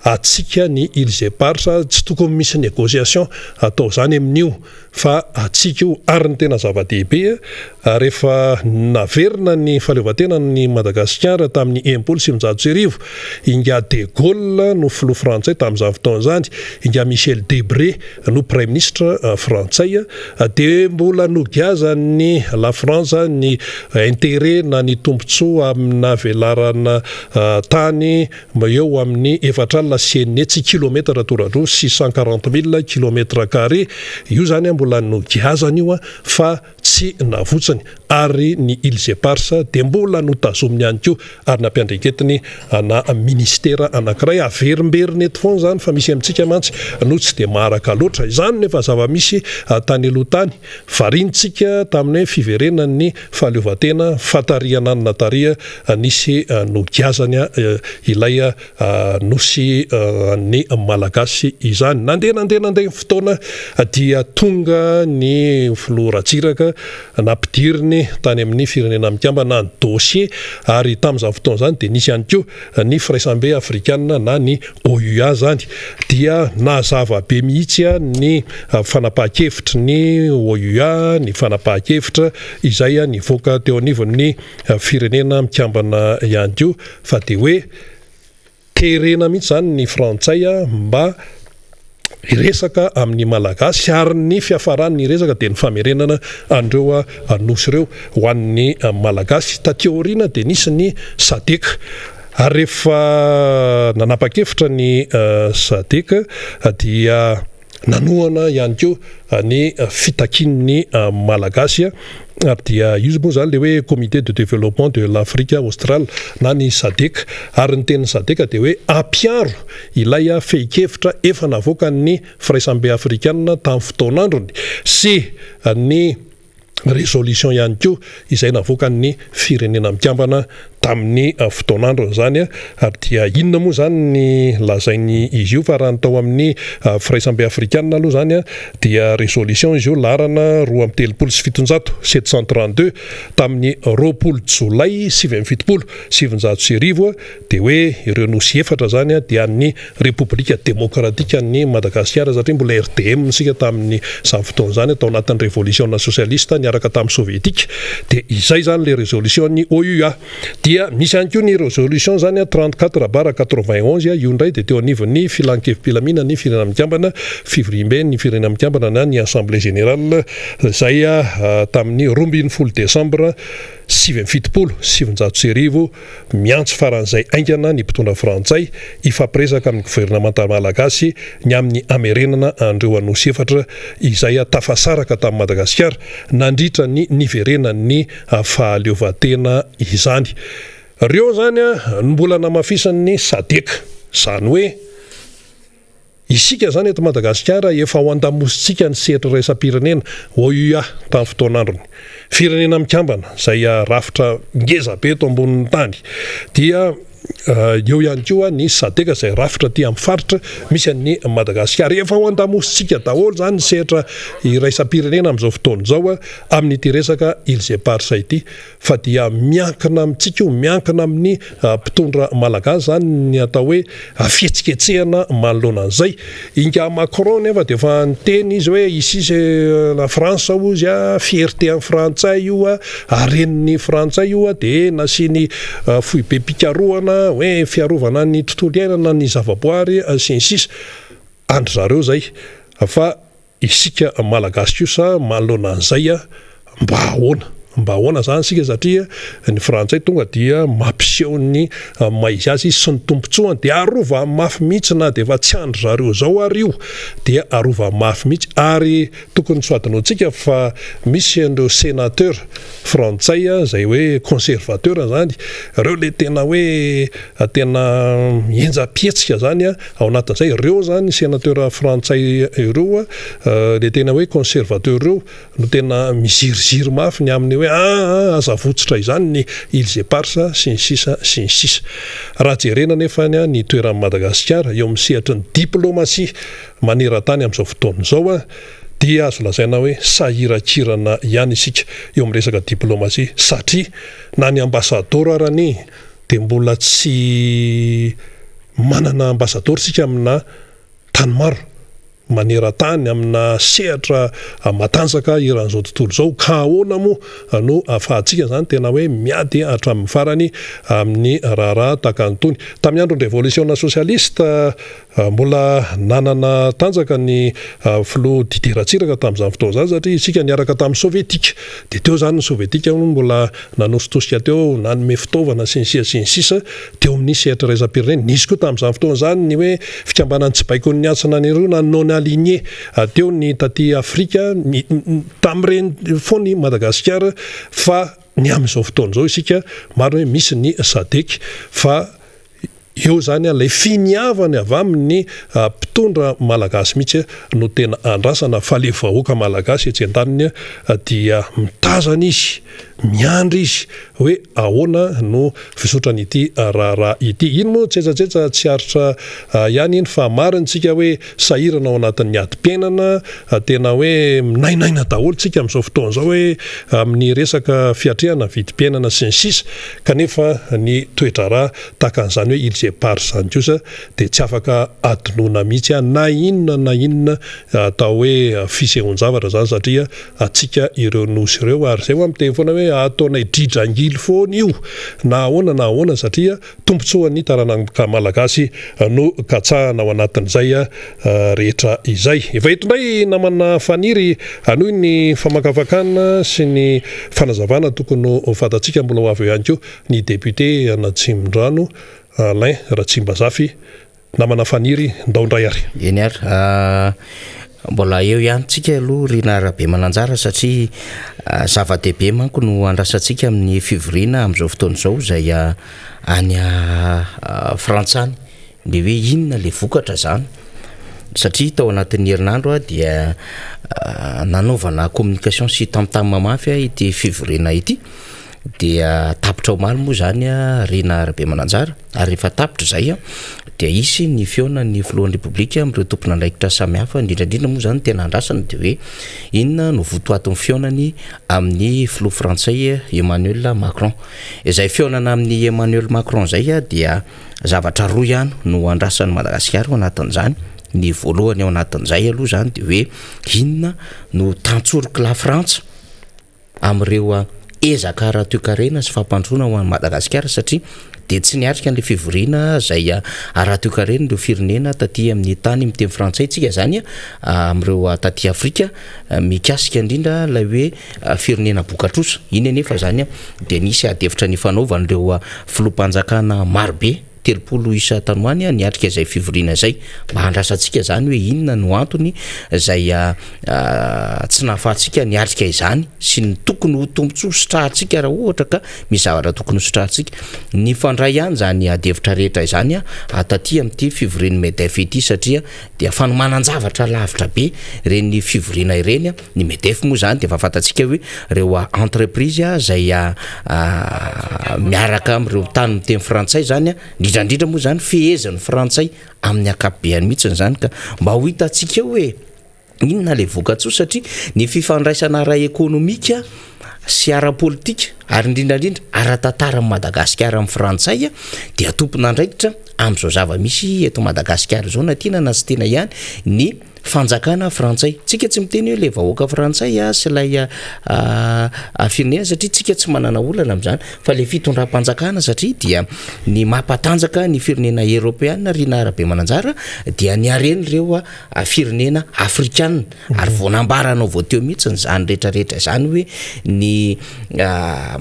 atsika ny Îles Éparses tsy tokony misy négociation atao zany amin'io fa atsika io ary ny tena zava-dehibe rehefa naverina ny fahaleovantena ny Madagasikara tamin'ny 1960 inga de Gaulle no filoha frantsay tamin'izany fotoana zany, inga Michel Debré no premier ministre frantsay de mbola nogiazany la France ny intérêt na ny tombontsoa amina velarana tany eo amin'ny 400 kilomètre tourandro 640 000 kilomètre carré. Io zany mbola nogiazany io fa tsy navotsany ary ny Îles Éparses de mbola notazominy ihany koa ary nampiandreketiny na ministera anankiray averimberiny eto foana zany fa misy amintsika mantsy no tsy de maharaka loatra izany nefa zava-misy tany aloha tany varintsika tamin'ny fiverenan'ny fahaleovantena fatarianana taria nisy nogiazany ilay nosy ny malagasy izany nandeha fotoana dia tonga ny filoha Ratsiraka nampidiriny tany amin'ny firenena mikambana ny dossier ary tamin'izany fotoana zany de nisy ihany koa ny firaisambe afrikanina na ny OUA zany dia nazava be mihitsy ny fanapahan-kevitra ny OUA ny fanapahan-kevitra izay nivoaka teo anivon'ny firenena mikambana ihany koa fa de hoe terena mihitsy zany ny frantsay mba iresaka amin'ny malagasy ary ny fiafarany resaka de ny famerenana andreo nosy ireo ho an'ny malagasy tateorina de nisy ny SADC ary rehefa nanapa-kevitra ny SADC dia nanoana ihany koa ny fitakin'ny malagasy ary dia io moa zany le hoe comité de développement de l'Afrique australe na ny SADC ary ny teny SADC de hoe ampiaro ilay fehi-kevitra efa navoaka ny firaisambe afrikanina tamin'ny fotoan'androny sy ny résolution ihany koa izay navoaka ny firenena mikambana tamin'ny fotoan'andro zany ary dia inona moa zany ny lazainy izy io fa raha natao amin'ny firaisambe afrikanina aloha zany dia résolution izy io larana 732 tamin'ny 20 jolay 770 de hoe ireo nosy efatra zany dia ny République démocratique ny Madagasikara satria mbola RDM sika tamin'ny zany fotoana zany tao anatin'ny révolution socialiste niaraka tamin'ny soviétique de izay zany le résolution ny OUA dia misy ihany koa ny résolution zany 34/91 io ndray de teo anivon'ny filankevim-pilamina ny firenena mikambana février ny firenena mikambana na ny assemblée générale zay tamin'ny 12 décembre 770 miantso faran'izay aingana ny mpitondra frantsay ifampiresaka amin'ny gouvernemanta malagasy ny amin'ny amerenana andreo anosy efatra izay tafasaraka tamin'ny Madagasikara nandritra ny niverenan'ny fahaleovantena izany. Reo zany mbola namafisan'ny SADC zany hoe isika zany eto Madagasikara efa ho andamositsika ny sehatra raisam-pirenena OUA tamin'ny fotoan'androny firenena mikambana zay rafitra ngeza be eto ambonin'ny tany dia eo ihany koa ny SADC zay rafitra ty amin'ny faritra misy an'ny Madagasikara efa ho andamositsika daholo zany ny sehatra iraisam-pirenena amin'izao fotoana zao amin'ny ity resaka Îles Éparses ity fa dia miankina amintsika miankina amin'ny mpitondra malagasy zany ny atao hoe fihetsiketsehana manoloana an'izay inga Macron nefa de efa niteny izy hoe ici c'est la France ozy fierté amin'ny frantsay io arenin'ny frantsay io de nasiany fohy be pikaroana hoe fiarovana ny tontolo iainana ny zavaboary sy ny sisa andry zareo zay fa isika malagasy kosa manoloana an'izay mba ahoana zany sika satria ny frantsay tonga dia mampiseho ny maizy azy sy ny tombontsoany de arova mafy mihitsy na de efa tsy andry zareo zao ary io dia arova mafy mihitsy ary tokony soadinontsika fa misy andreo sénateur frantsay zay hoe conservateur zany reo le tena hoe tena enja-pietsika zany ao anatin'izay reo zany sénateur frantsay ireo le tena hoe conservateur reo no tena miziriziry mafy ny amin'ny hoe aza votsitra izany ny Îles Éparses sy ny sisa raha jerena nefa ny toeran'ny Madagasikara eo amin'ny sehatry ny diplomatie maneran-tany amin'izao fotoana zao dia azo lazaina hoe sahirakirana ihany isika eo amin'ny resaka diplomatie satria na ny ambassadeur arany de mbola tsy manana ambassadeur sika amina tany maro maneran-tany amina sehatra matanjaka iran'izao tontolo zao ka ahoana moa no ahafahantsika zany tena hoe miady hatramin'ny farany amin'ny raharaha tahaka antony tamin'ny andron'ny révolution socialiste mbola nanana tanjaka ny filoha Didier Ratsiraka tamin'izany fotoana zany satria isika niaraka tamin'ny sovietika de teo zany ny sovietika mbola nanositosika teo nanome fitaovana sy ny sisa teo amin'ny sehatra raisam-pirenena nisy koa tamin'izany fotoana zany ny hoe fikambanany tsy baiko ny atsana an'ireo na non aligné teo ny taty Afrika tamin'ireny foany Madagasikara fa ny amin'izao fotoana zao isika maro hoe misy ny SADC fa eo zany ilay finiavany avy amin'ny mpitondra malagasy mihitsy no tena andrasana fa le vahoaka malagasy etsy an-taniny dia mitazana izy miandry izy hoe ahoana no fisotran'ity raharaha ity ino moa tsetsatetsa tsy haritra ihany iny fa marintsika hoe sahirana ao anatin'ny adi-piainana tena hoe minainaina daholo tsika amin'izao fotoana zao hoe amin'ny resaka fiatrehana vidim-piainana sy ny sisa kanefa ny toetra raha tahaka an'izany hoe ilzepar zany kosa de tsy afaka adinoana mihitsy na inona atao hoe fisehon-javatra zany satria atsika ireo nosy ireo ary zay ho amin'ny teny foana hoe ataonay dridrangily foana io na ahoana satria tombontsoan'ny taranaka malagasy no katsahana ao anatin'izay rehetra izay efa eto ndray namana faniry anohy ny famakafakana sy ny fanazavana tokony ho fatatsika mbola ho avy eo ihany koa ny député Natsimbandrano Alain Ratsimbazafy namana faniry ndaondray ary eny ary mbola eo ihany tsika aloha Rina Rabe Mananjara satria zava-dehibe manko no andrasantsika amin'ny fivoriana amin'izao fotoana izao izay any Frantsany le hoe inona le vokatra zany satria tao anatin'ny herinandro dia nanaovana communication sy tamtam mafy ity fivoriana ity dia tapitra omaly moa zany Rina Rabe Mananjara ary rehefa tapitra zay dia isy ny feonan'ny filohan'ny Repoblika amin'ireo tompona andraikitra samihafa indrindrandrindra moa zany tena andrasana de hoe inona no votoatin'ny feonany amin'ny filoha frantsay Emmanuel Macron izay feonana amin'ny Emmanuel Macron zay dia zavatra roa ihany no andrasan'ny Madagasikara ao anatin'izany ny voalohany ao anatin'izay aloha zany de hoe inona no tantsorika la Frantsa amin'ireo ezaka ara-toekarena sy fampandroana ho an'ny Madagasikara satria de tsy niatrika an'le fivoriana zay ara-toekarena ireo firenena taty amin'ny tany miteny frantsay tsika zany amin'ireo taty Afrika mikasika indrindra ilay hoe firenena bokatrosa iny anefa zany de nisy adevitra ny fanaovan'ireo filoham-panjakana marobe 30 isa tanoany niatrika izay fivoriana zay mba handrasantsika zany hoe inona no antony zay tsy nahafahantsika niatrika izany sy ny tokony ho tombontsoa sotrahantsika raha ohatra ka misy zavatra tokony ho sotrahantsika ny fandray ihany zany adevitra rehetra izany taty amin'ity fivoriana MEDEF ity satria dia fanomanan-javatra lavitra be reny fivoriana ireny ny MEDEF moa zany de efa fantatsika hoe reo entreprise zay miaraka amin'ireo tany miteny frantsay zany indrindra moa zany fehezan'ny frantsay amin'ny akapobeany mihitsy zany ka mba ho hitantsika hoe inona le vokatsoa satria ny fifandraisana ara-ekônomika sy ara-politika ary indrindrandrindra ara-tantara amin'ny Madagasikara amin'ny frantsay dia tompona andraikitra amin'izao zava-misy eto Madagasikara zao na tiana na sy tena ihany ny fanjakana frantsay tsika tsy miteny hoe le vahoaka frantsay sy lay firenena satria tsika tsy manana olana amin'izany fa le fitondram-panjakana satria dia ny mampatanjaka ny firenena Europeana Rina Rabe Mananjara dia ny areny ireo firenena Afrikana ary voanambaranao vao teo mihitsy zany rehetrarehetra zany hoe ny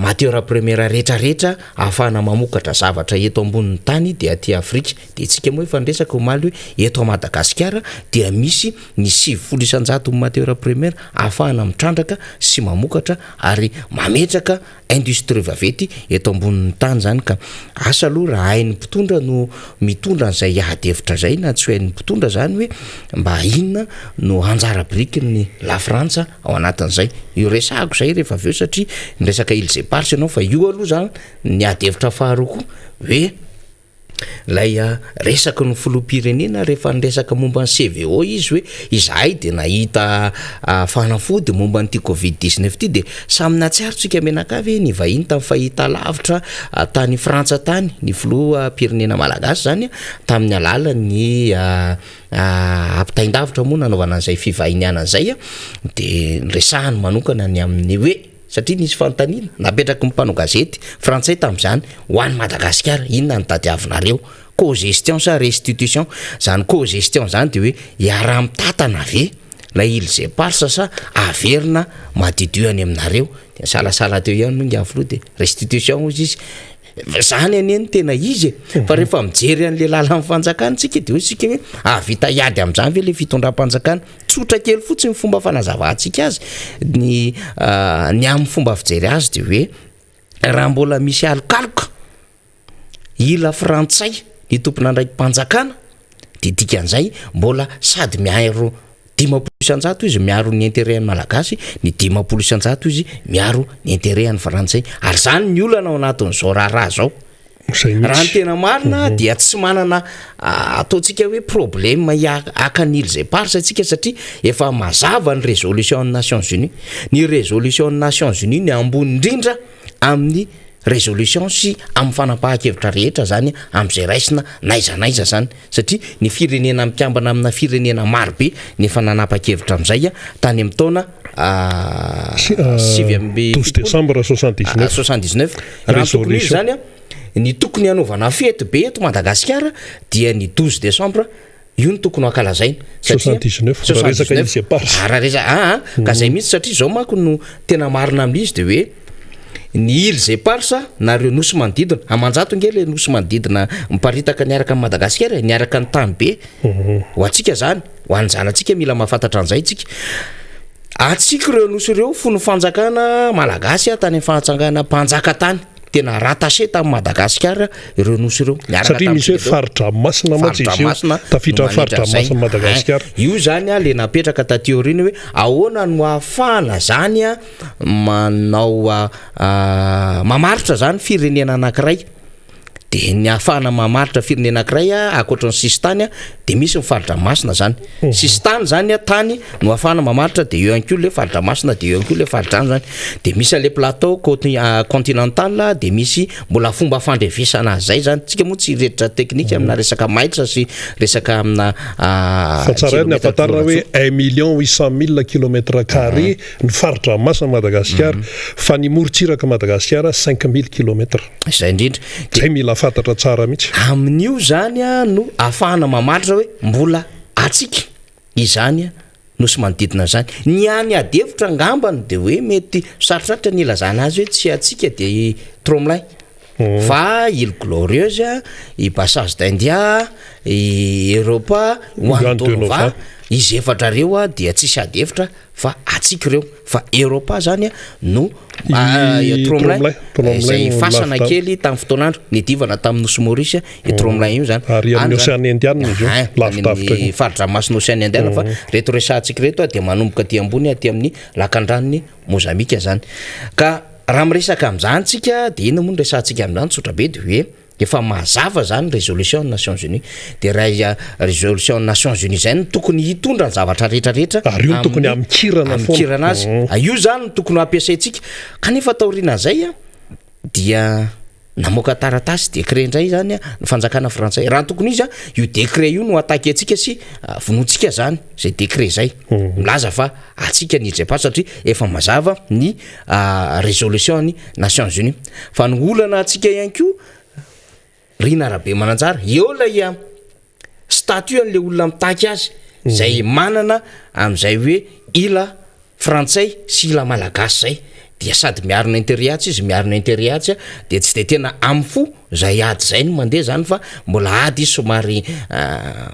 matiera première rehetrarehetra ahafahana mamokatra zavatra eto ambonin'ny tany dia aty Afrika de tsika moa efa ndresaka omaly hoe eto Madagasikara dia misy ny 700 matiera première ahafahana mitrandraka sy mamokatra ary mametraka industrie vavety eto ambonin'ny tany zany ka asa aloha raha hain'ny mpitondra no mitondra an'izay adevitra zay na tsy hain'ny mpitondra zany hoe mba inona no anjara birikiny la Frantsa ao anatin'izay io resahako zay rehefa aveo satria ny resaka ilzepars ianao fa io aloha zany ny adevitra faharoa koa hoe lay resaka ny filoham-pirenena rehefa nyresaka momba ny CVO izy hoe izahay de nahita fanafody momba nyity COVID-19 ty de samy natsiarotsika menakavy ny vahiny tamin'ny fahita lavitra tany Frantsa tany ny filoham-pirenena malagasy zany tamin'ny alalan'ny ampitaindavitra moa nanaovana an'izay fivahiniana an'izay de resahany manokana ny amin'ny hoe satria nisy fanontaniana napetraky ny mpanao gazety frantsay tamin'izany ho an'ny Madagasikara inona ny tadiavinareo co-gestion sa restitution zany co-gestion zany de hoe iara-mitatana ave la Ilze Parsa sa averina madidioany aminareo de salasala teo ihany no ngiaflo de restitution izy zany aneny tena izy fa rehefa mijery an'le lalan'ny fanjakana tsika de hoe sika hoe avita iady amin'izany ve le fitondram-panjakana tsotra kely fotsiny fomba fanazavahantsika azy ny amin'ny fomba fijery azy de hoe raha mbola misy alkalika ila frantsay ny tompona andraiki-panjakana de dikan'izay mbola sady miaro 10% izy miaro ny intérêt malagasy ny 10% izy miaro ny intérêt frantsay ary zany ny olana ao anatin'izao raharaha zao raha ny tena marina dia tsy manana ataontsika hoe problème aka ny Ilze Parsa atsika satria efa mazava ny résolution des Nations Unies ny résolution des Nations Unies ny ambony indrindra amin'ny résolution sy amin'ny fanapahan-kevitra rehetra zany amin'izay raisina naizanaiza zany satria ny firenena mikambana amina firenena marobe ny efa nanapa-kevitra amin'izay tany amin'ny taona 12 décembre 79 raha tokony izy zany ny tokony hanaovana fety be eto Madagasikara dia ny 12 décembre io ny tokony hakalazaina 79 resaka Ilze Parsa ka zay mihitsy satria zao manko no tena marina amin'izy de hoe ny Ilze Parsa nareo nosy manodidina amanjato nge le nosy manodidina miparitaka niaraka amin'ny Madagasikara niaraka ny tany be ho atsika zany ho anjanantsika mila mahafantatra an'izay tsika atsika ireo nosy ireo fony fanjakana malagasy tany amin'ny fahatsangana mpanjaka tany tena rattaché tamin'ny Madagasikara ireo nosy ireo satria misy hoe faritra masina mantsy izy io tafiditra faritra masina Madagasikara io zany le napetraka taty aoriana hoe ahoana no ahafahana zany manao mamaritra zany firenena anankiray de ny ahafahana mamaritra firenena anankiray akoatra ny sistany de misy ny faritra masina zany sistany zany tany no ahafahana mamaritra de eo ihany koa le faritra masina de eo ihany koa le faritra any zany de misy le plateau continental de misy mbola fomba fandrevesana zay zany tsika moa tsy rehetra teknika amina resaka maitra sy resaka amina fatsarainy afatarana hoe 1,800,000 km² ny faritra masina Madagasikara fa ny morotsiraka Madagasikara 5,000 km zay indrindra zay mila fantatra tsara mihitsy amin'io zany no ahafahana mamaritra hoe mbola atsika izany no sy manodidina zany ny any adevitra ngambany de hoe mety sarotratra ny ilazana azy hoe tsy atsika de Tromlay fa Île Glorieuse i Passage d'India i Europa Ouadonova izy efatra reo dia tsisy adevitra fa atsika reo fa Europa zany no Tromlay zay fasana kely tamin'ny fotoanandro ny divana tamin'ny nosy Maurice i Tromlay io zany ary amin'ny Océan Indien izy lavitavitra ny faritra masina Océan Indien fa reto resantsika reto dia manomboka aty ambony aty amin'ny lakandranony Mozambique zany ka raha miresaka amin'izany tsika de ino moa ny resantsika amin'izany tsotra be de hoe efa mazava zany résolution des Nations Unies de raha résolution des Nations Unies zany tokony hitondra ny zavatra rehetrarehetra ary io tokony amikirana azy io zany tokony ampiasaintsika kanefa taoriana zay dia namoaka taratasy décret indray zany ny fanjakana frantsay raha tokony izy io décret io no ataky atsika sy vonotsika zany zay décret zay milaza fa atsika ny Ilze Parsa satria efa mazava ny résolution des Nations Unies fa ny olana atsika ihany koa Rina Rabe Mananjara eo lay statut an'le olona mitaky azy zay manana am'izay hoe ila frantsay sy ila malagasy zay dia sady miarona intérieur izy miarona intérieur de tsy de tena amfo zay ady zay no mandeha zany fa mbola ady somary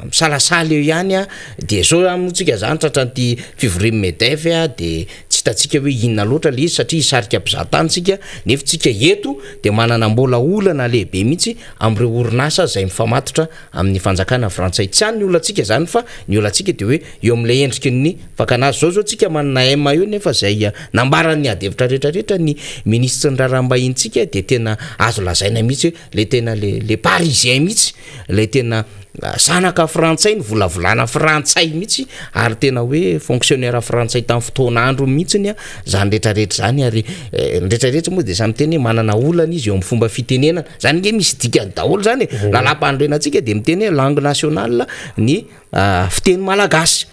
misalasala eo ihany de zao amotsika zany tratran'ty fivorim Medef de tsy hitantsika hoe inona loatra le izy satria isarika mpizahatanytsika nefa tsika eto de manana mbola olana lehibe mihitsy am'ireo orinasa zay mifamatotra amin'ny fanjakana frantsay tsy any ny olantsika zany fa ny olantsika de hoe eo am'le endriky ny fakanazy zao tsika manana ema io nefa zay nambarany adevitra rehetrarehetra ny ministre ny raharaham-bahintsika de tena azo lazaina mihitsy le tena le parisien mihitsy le tena zanaka frantsay ny volavolana frantsay mihitsy ary tena hoe fonctionnaire frantsay tamin'ny fotoan'andro mihitsiny zany rehetrarehetra zany ary rehetrarehetra moa de samy teny manana olana izy eo amin'ny fomba fitenenana zany nge misy dikany daholo zany lalam-pandrenantsika de miteny hoe langue nationale ny fiteny malagasy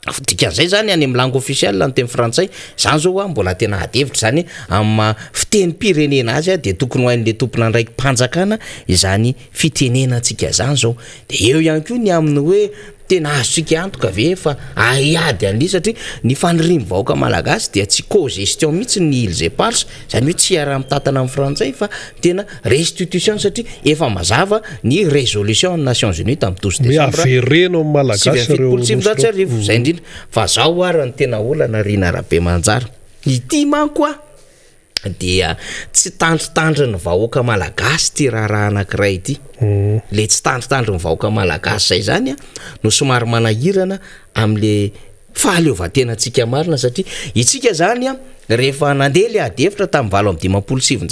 dikan'izay zany any amin'ny langue officielle ny teny frantsay zany zao mbola tena adevitra zany amin'ny fiteny pirenena azy de tokony ho an'le tompona ndraiky mpanjakana izany fitenenantsika zany zao de eo ihany koa ny amin'ny hoe tena azotsika antoka ve fa aiady an'li satria ny fanirimy vahoaka malagasy dia tsy co-gestion mihitsy ny îles et Pars zany hoe tsy ara-mitatana amin'ny frantsay fa tena restitution satria efa mazava ny résolution Nations Unies tamin'ny 12 décembre avereno amin'ny malagasy ireo zay indrindra fa zao ary ny tena olana Rina Rabemanjara ity manko dia tsy tandritandry ny vahoaka malagasy ty raharaha anankiray ity le tsy tandritandry ny vahoaka malagasy zay zany no somary manahirana am'le fahaleovantenantsika marina satria itsika zany rehefa nandeha le adevitra tamin'ny 7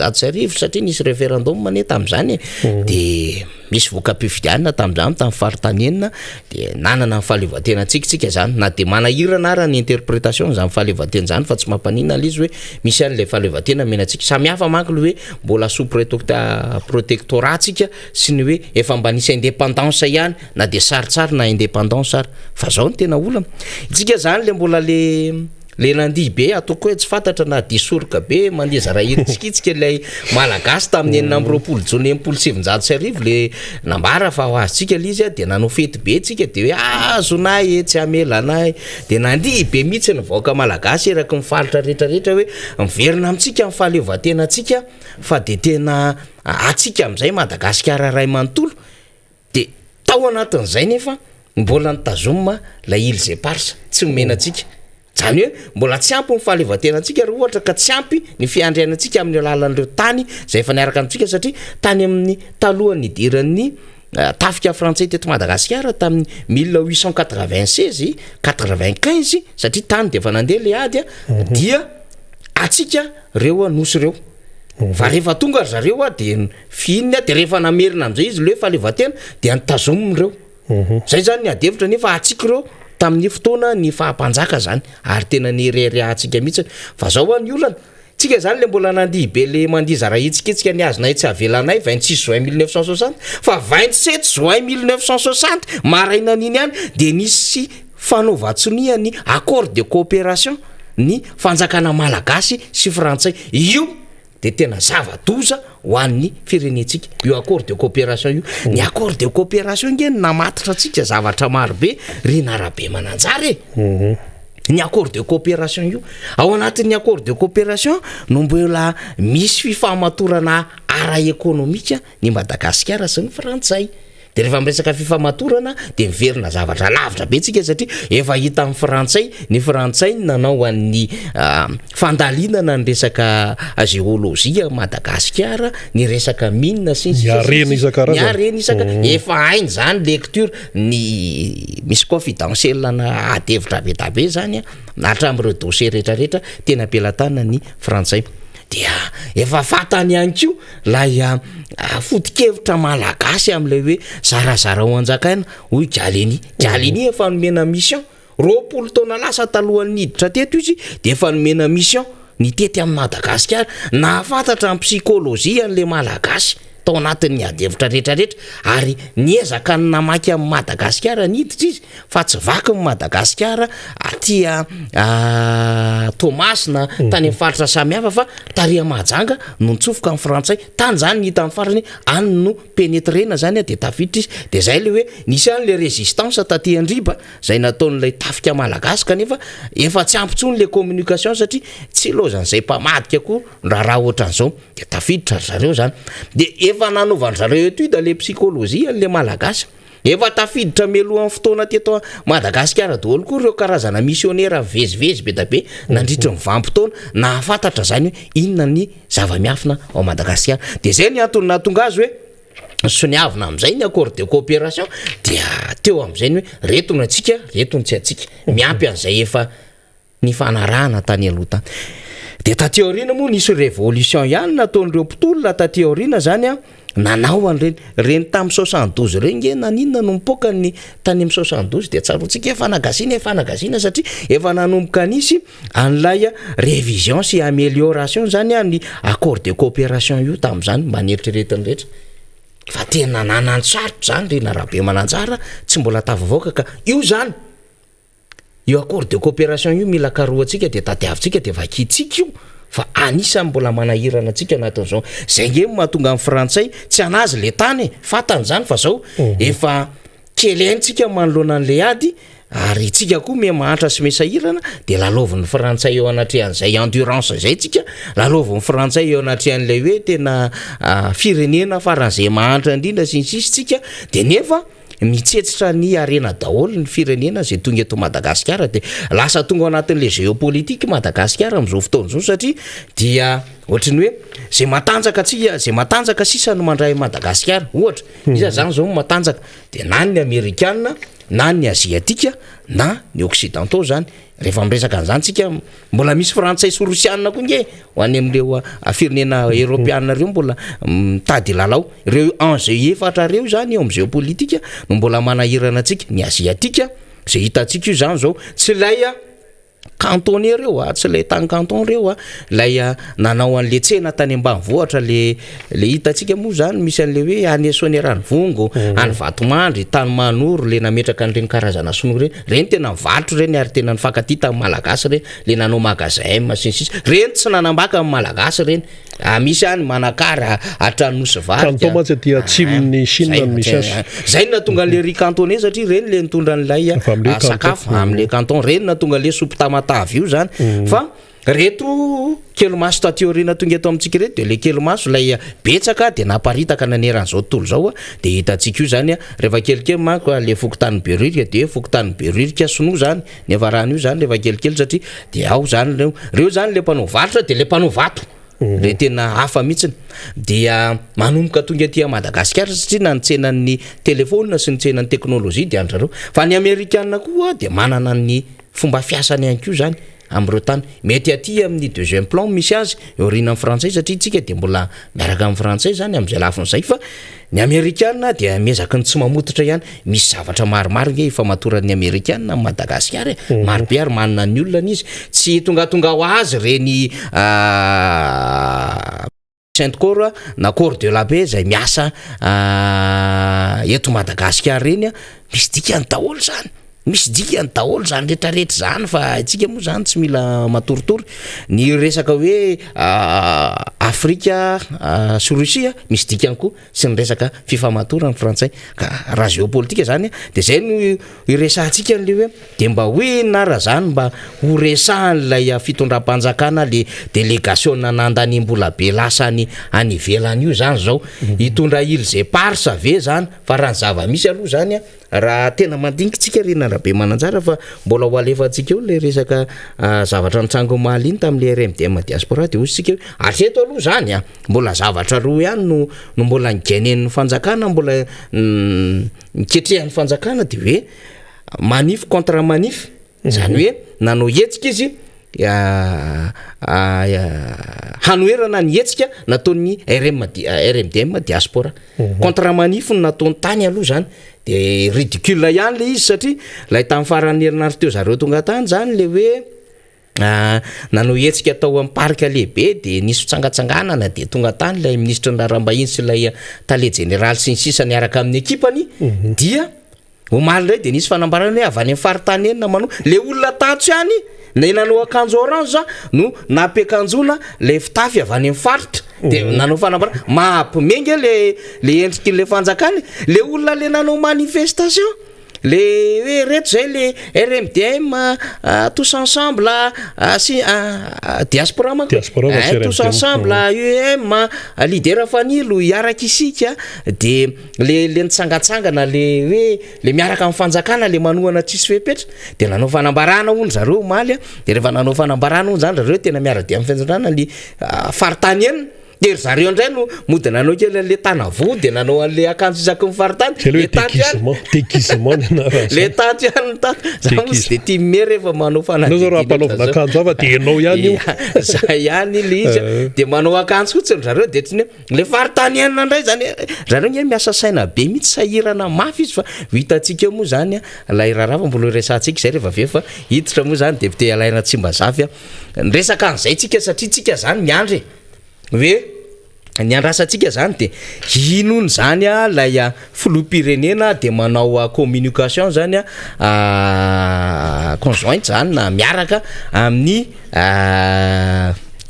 satria nisy référendum mane tamin'izany de misy voka-pifidianana tamin'izany tamin'ny faritanienina de nanana ny fahaleovantenantsika zany na de manahirana ara ny interprétation zany fahaleovantena zany fa tsy mampanina izy hoe misy an'le fahaleovantena menantsika samy hafa manko le hoe mbola sous protectorat tsika sy ny hoe efa mba nisy indépendance ihany na de saritsary na indépendance ary fa zao ny tena olana itsika zany le mbola le nandihy be atoko hoe tsy fantatra na disoroka be mandeza rahiritsikitsika lay malagasy tamin'ny 9 le nambara fa ho azitsika le izy de nanao fety be tsika de hoe azonay tsy amelanay de nandihy be mihitsy ny vahoaka malagasy eraky mifalitra rehetrarehetra hoe miverina amintsika amin'ny fahaleovantenantsika fa de tena atsika amin'izay Madagasikara ray manontolo de tao anatin'izay nefa mbola nitazoma la îles et Pars tsy omenantsika zany hoe mbola tsy ampy ny fahaleovantenantsika ry ohatra ka tsy ampy ny fiandrianantsika amin'ny alalan'ireo tany zay efa niaraka amintsika satria tany amin'ny talohan'ny idiran'ny tafika frantsay teto Madagasikara tamin'ny 1896 95 satria tany de efa nandeha le ady dia atsika reo nosy reo fa rehefa tonga ry zareo de fiinina de rehefa namerina am'izay izy le fahaleovantena de antazominy reo zay zany ny adevitra nefa atsika reo tamin'ny fotoana ny fahampanjaka zany ary tena nireriatsika mihitsy fa zao ny olana tsika zany le mbola nandihy be le mandiza rahitsikitsika ny azonay tsy avelanay 26 juin 1960 fa 27 juin 1960 maraina niny any de nisy fanaovatsonia ny accord de coopération ny fanjakana malagasy sy frantsay io de tena zava-doza ho an'ny firenetsika io accord de coopération io ny accord de coopération nge namatitra atsika zavatra marobe Rina Rabemanjara ny accord de coopération io ao anatin'ny accord de coopération no mbola misy fifamatorana ara-ekonomika ny Madagasikara sy ny frantsay de rehefa miresaka fifamatorana de miverina zavatra lavitra be tsika satria efa hita amin'ny frantsay ny frantsay nanao an'ny fandalinana ny resaka géologie Madagasikara ny resaka mine sy ny areny isaka efa hainy zany lecture ny misy confidentiel na adevitra be zany hatramin'ireo dossier rehetrarehetra tena ampelatana ny frantsay dia efa fatany ihany ko lay fotikevitra malagasy am'le hoe zarazara ho anjakaina hoy Jalini efa nomena mission 20 taona lasa talohan'ny hiditra teto izy de efa nomena mission ny tety amin'ny Madagasikara na fantatra amin'ny psikôlôzia an'le malagasy tao anatin'ny adevitra rehetrarehetra ary niezaka ny namaky amin'ny Madagasikara niditra izy fa tsy vaky ny Madagasikara atia Thomas na tany amin'ny faritra samihafa fa taria mahajanga no nitsofoka amin'ny frantsay tany zany ny hita amin'ny farany any no pénétrena zany de tafiditra izy de zay le hoe nisy any le résistance taty Andriba zay nataon'ilay tafika malagasy kanefa efa tsy ampitsony le communication satria tsy lozan'izay mpamadika koa raha ohatran'izao de tafiditra zareo zany de efa nanaovan'ny zareo étude le psychologie le malagasy efa tafiditra melohan'ny fotoana teto Madagasikara daholo koa ireo karazana missionnaire vezivezy be da be nandritra ny vanim-potoana na afantatra zany hoe inona ny zava-miafina ao Madagasikara. De zay ny antony nahatonga azy hoe soniavina amin'izay ny accord de coopération dia teo amin'izay ny hoe retona antsika retony tsy atsika miampy an'izay efa ny fanarahana tany aloha tany. De taty aoriana moa nisy révolution ihany nataon'ireo mpitolona taty aoriana zany a nanao an'reny tamin'ny 72 reny naninona no mipoaka ny tany amin'ny 72 de tsarotsika efa nagazina satria efa nanomboka nisy an'ilay révision sy amélioration zany a ny accord de coopération io tamin'izany mba nieritreretiny rehetra. Fa tena nanan-tsarotra zany Rena Rabemananjara tsy mbola tavavoaka ka io zany io accord de coopération io mila karoantsika de tadiavintsika de vakitsika io fa anisany mbola manahirana antsika anatin'izao. Zay nge mahatonga amin'ny frantsay tsy anazy le tany fatany zany fa zao efa keleantsika manoloana an'le ady ary tsika koa me mahantra sy mesahirana de lalovin'ny frantsay eo anatrehan'izay endurance zay tsika lalovin'ny frantsay eo anatrehan'lay hoe tena firenena faran'izay mahantra indrindra sy ny sisy tsika de nefa mitsetsitra ny arena daholo ny firenena zay tonga eto Madagasikara de lasa tonga ao anatin'le géopolitique Madagasikara am'izao fotoana zao satria dia ohatrany hoe zay matanjaka sisa no mandray Madagasikara ohatra iza zany zao matanjaka de na ny Amerikana na ny Aziatika na ny Occidentaux zany rehefa miresaka an'izany tsika mbola misy frantsay sy rosianina koa nge ho any amin'ireo firenena européenne reo mbola mitady lalao ireo enjeu efatra reo zany eo amin'ny géopolitique no mbola manahirana antsika ny Aziatika zay hitantsika io zany zao tsy lay cantonné reo tsy lay tany canton reo lay nanao an'le tsena tany ambanivohitra le hitantsika moa zany misy an'le hoe any Sonia Ranivongo any Vatomandry tany Manoro le nametraka an'ireny karazana sinoa reny tena mivalotro reny ary tena nifankaty tamin'ny malagasy reny le nanao magasin sy ny sisy reny tsy nanambaka amin'ny malagasy reny misy any Manakara Atranosy Vaty dia atsimon'ny Chine misy zay natonga an'le riz cantonné satria reny le nitondra an'ilay sakafo amin'le canton reny natonga le soupe tamatavy io zany fa reto kelomaso taty aoriana tonga eto amintsika reto de le kelomaso lay betsaka de naparitaka naneran'izao tontolo zao de hitantsika io zany rehefa kelikely manko le fokontany beririka de fokontany beririka sinoa zany ny avarana io zany rehefa kelikely satria de ao zany reo zany le mpanao varotra de le mpanao vato le tena hafa mihitsiny dia manomboka tonga aty Madagasikara satria na nitsenan'ny telefona sy nitsenan'ny teknôlôjia de andrareo fa ny Amerikana koa de manana ny fomba fiasany ihany koa zany am'ireo tany mety aty amin'ny deuxième plan misy azy eorina amin'ny frantsay satria tsika de mbola miaraka amin'ny frantsay zany am'izay lafin'izay fa ny Amerikana dia miezaka ny tsy mamototra ihany misy zavatra maromaro nge efa matoran'ny Amerikana amin'ny Madagasikara maro be ary manana ny olona n'izy tsy tongatonga ho azy reny Sainte-Cor na Cor de la Paix zay miasa eto Madagasikara reny misy dikany daholo zany misy dikany daholo zany rehetrarehetra zany fa itsika moa zany tsy mila matoritory ny resaka hoe Afrika sy Rusia misy dikany koa sy ny resaka fifamatorany frantsay ka raha géopolitique zany de zay no iresahantsika an'le hoe de mba hoe nara zany mba ho resahan'ilay fitondram-panjakana le délégation nandany mbola be lasa any ivelany io zany zao hitondra Îles Éparses ve zany fa raha ny zava misy aloha zany raha tena mandinitsika Rena Rabemananjara fa mbola ho alefantsika eo le resaka zavatra nitsango maliny tamin'le RMDM diaspora de ozy tsika atreto aloha zany mbola zavatra roa ihany no mbola nigainen'ny fanjakana mbola niketrehan'ny fanjakana de hoe manif contre manif zany hoe nanao hetsika izy hanoerana ny hetsika nataon'ny RMDM diaspora contre manif no nataony tany aloha zany de ridicule ihany le izy satria lay tamin'ny faran'ny herinandro teo zareo tonga tany zany le hoe nanao hetsika tao amin'ny parka lehibe de nisy fitsangatsanganana de tonga tany lay ministre ny raharambahiny sy lay tale général sy ny sisa niaraka amin'ny ekipany dia omaly ray de nisy fanambarana hoe avy any amin'ny faritany enina manao le olona tatso ihany na nanao akanjo orange no napekanjona le fitafy avy any amin'ny faritra de nanao fanambarana mahampimengy le endriky le fanjakany le olona le nanao manifestation le hoe reto zay le RMDM tous ensemble si diaspora manko tous ensemble UM leader fanilo iaraka isika de le nitsangatsangana le hoe le miaraka amin'ny fanjakana le manohana tsisy fepetra de nanao fanambarana hono zareo maly de rehefa nanao fanambarana hono zany zareo tena miara-dia amin'ny fanjandrana le faritany enina de ry zareo indray no mody nanao kely le tanavo de nanao an'le akanjo isaky ny faritany le taty ihany za mosy de tia me rehefa manao fanadinaovana akanjo ava de enao ihany io za ihany le izy de manao akanjo fotsiny zareo de tsy le faritany enina indray zany zareo ny miasa saina be mihitsy sahirana mafy izy fa vitantsika moa zany lay raharaha mbola resantsika zay rehefa avefa hiditra moa zany député Alaina Tsimbazafy resaka an'izay tsika satria tsika zany miandry hoe ny andrasantsika zany de inony zany lay filoham-pirenena de manao communication zany conjointe zany na miaraka amin'ny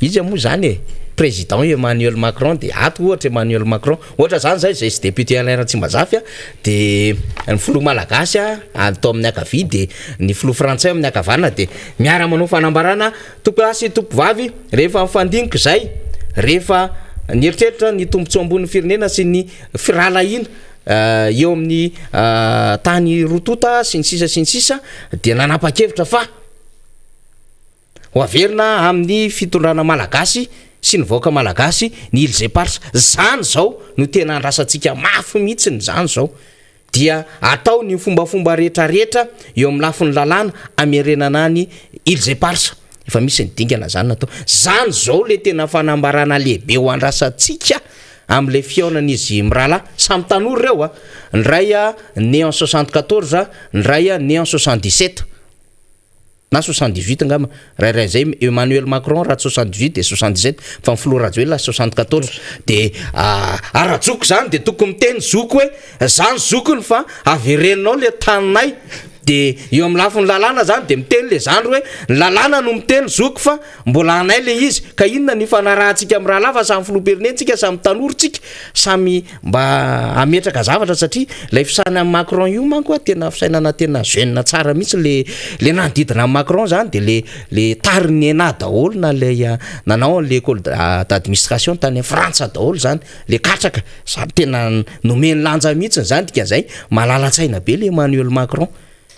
izy moa zany président Emmanuel Macron de ato ohatra Emmanuel Macron ohatra zany zay sy député Alaina Tsimbazafy de ny filoha malagasy atao amin'ny akavia de ny filoha frantsay amin'ny akavana de miara manao fanambarana tompolasy tompovavy rehefa mifandiniky zay rehefa nieritreritra ny tombontsoa ambony firenena sy ny firalahina eo amin'ny tany rotota sy ny sisa de nanapa-kevitra fa ho averina amin'ny fitondrana malagasy sy ny vahoaka malagasy ny Ilzé Parsa zany zao no tena andrasantsika mafy mihitsy ny zany zao dia atao ny fombafomba rehetrarehetra eo amin'ny lafiny lalàna amerenana ny Ilzé Parsa efa misy ny dingana zany natao zany zao le tena fanambarana lehibe ho andrasantsika am'le fiaonan'izy mirala samy tanora reo ny ray né en 74 ny ray né en 77 na 78 ngamba ray zay Emmanuel Macron raha 78 de 77 fa ny Flora Rajoelina 74 de arajoko zany de tokony miteny zoko hoe zany zokony fa avereninao le taninay de eo amin'ny lafiny lalàna zany de miteny le zandro hoe lalàna no miteny zoko fa mbola anay le izy ka inona ny fanarahantsika amin'ny raha lafa samy filoham-pirenentsika samy tanorintsika samy mba ametraka zavatra satria lay fisana amin'ny Macron io manko tena fisainana tena jeune tsara mihitsy le nanodidina amin'ny Macron zany de le tariny ena daholo na le nanao an'le école d'administration tany Frantsa daholo zany le katraka samy tena nomeny lanja mihitsy zany dikan'izay malala-tsaina be le Emmanuel Macron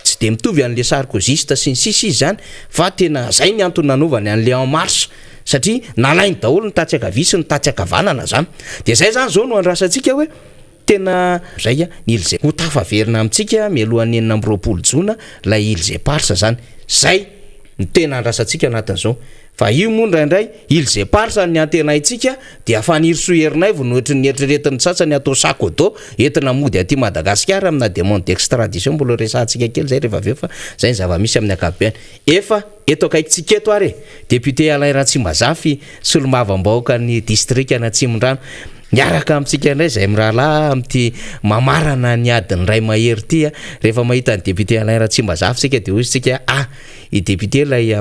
tsy de mitovy an'le sarkozista sy ny sisy izy zany fa tena zay ny antony nanaovany an'le En Marche satria nalainy daholo ny tatsy akavia sy ny tatsy akavanana zany de zay zany zao no andrasantsika hoe tena zay ny Ilzé ho tafaverina amintsika mialohan'ny 4 jona lay Ilzé Parsa zany zay ny tena andrasantsika anatin'izao fa io moa ndraindray Ilzé Parsa ny antenaitsika de afanirisoherinay vo nohatra ny eritreretin'ny sasany atao sakodo entina mody aty Madagasikara amina demande d'extradition mbola resantsika kely zay rehefa avefa zay ny zava-misy amin'ny ankapobeny efa eto akaikitsika eto ary député Alaina Tsimbazafy solombavam-bahoaka ny district ana Tsimondrano miaraka amintsika indray zay mirahalahy amty mamarana ny adiny ray mahery ty rehefa mahita ny député Alaina Tsimbazafy sika de ozy tsika i député lay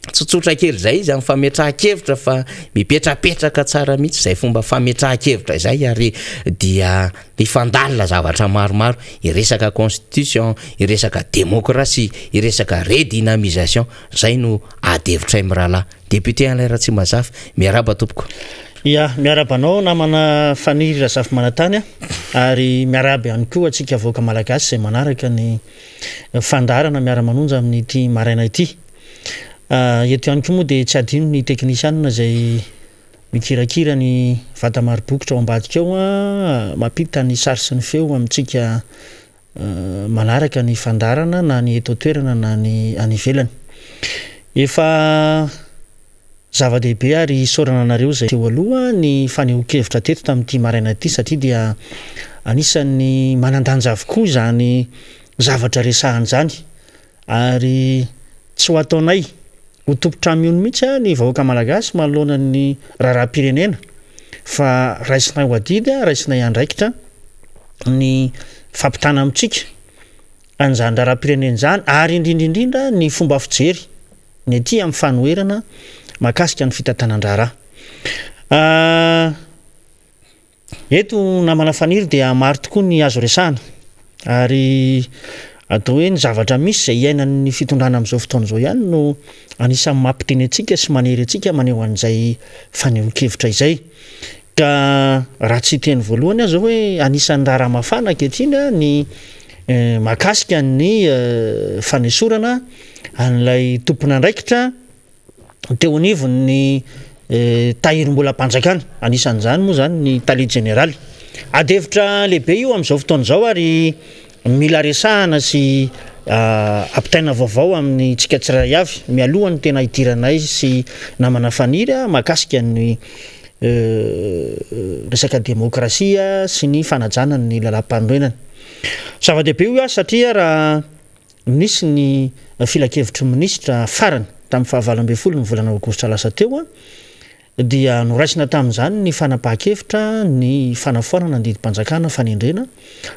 tsotsotra kely zay izy amin'ny fametrahan-kevitra fa mipetrapetraka tsara mihitsy zay fomba fametrahan-kevitra zay ary dia ifandalina zavatra maromaro iresaka constitution iresaka démocratie iresaka redynamisation zay no adevitray mirahalahy député Alaina Tsimbazafy miaraba tompoko ya miarabanao namana faniry Razafy Manantany ary miaraba ihany koa atsika vahoaka malagasy zay manaraka ny fandarana miara-manonja amin'ity maraina ity eto ihany koa moa de tsy adino ny teknisianina zay mikirakira ny vata maro-bokotra ao ambadika ao mampita ny sary sy ny feo amintsika manaraka ny fandarana na ny eto toerana na ny any ivelany efa zava-dehibe ary sorana anareo zay teo aloha ny faneho-kevitra teto tamin'ity maraina ity satria dia anisan'ny manandanja avokoa zany zavatra resahany zany ary tsy ho ataonay ho tompotra miony mihitsy ny vahoaka malagasy manoloana ny raharaha-pirenena fa raisinay ho adidy raisinay andraikitra ny fampitana amintsika an'izany raharaha-pirenena zany ary indrindraindrindra ny fomba fijery ny aty amin'ny fanoherana mahakasika ny fitantanan-draharaha eto namana faniry dia maro tokoa ny azo resahana ary atao hoe ny zavatra misy zay iainan'ny fitondrana amin'izao fotoana zao ihany no anisan'ny mampiteny antsika sy manery antsika maneho an'izay fanehoan-kevitra izay ka raha tsy teny voalohany aho zao hoe anisan'ny raha mafana ankehitriny ny mahakasika ny fanesorana an'ilay tompon'andraikitra teo anivon'ny tahirim-bolam-panjakana anisan'izany moa zany ny talie général adevitra lehibe io amin'izao fotoana izao ary mila resahana sy ampitaina vaovao amin'ny tsika tsiray avy mialohany tena hidiranay sy namana faniry mahakasika ny resaka demokrasia sy ny fanajana ny lalam-panorenana zava-dehibe io satria raha nisy ny filakevitry minisitra farany tamin'ny fahavalo-ambin'ny folo ny volana aogositra lasa teo dia noraisina tamin'izany ny fanapahan-kevitra ny fanafoanana andidim-panjakana fanendrena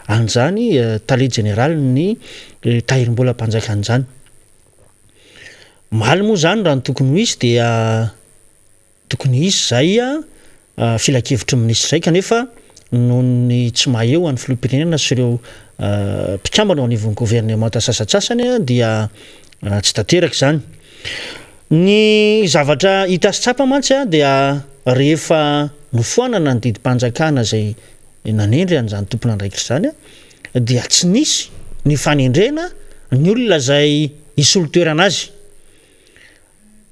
an'izany talie général ny tahirim-bolam-panjakana zany maly moa zany raha ny tokony ho izy dia tokony izy zay filakevitry minisitra zay kanefa noho ny tsy maheo an'ny filoham-pirenena sy ireo mpikambana ao anivon'ny gouvernemanta sasatsasany dia tsy tanteraka zany ny zavatra hita sy tsapa mantsy dia rehefa nofoanana ny didim-panjakana zay nanendry an'izany tompon'andraikitra zany dia tsy nisy ny fanendrena ny olona zay isolo-toerana azy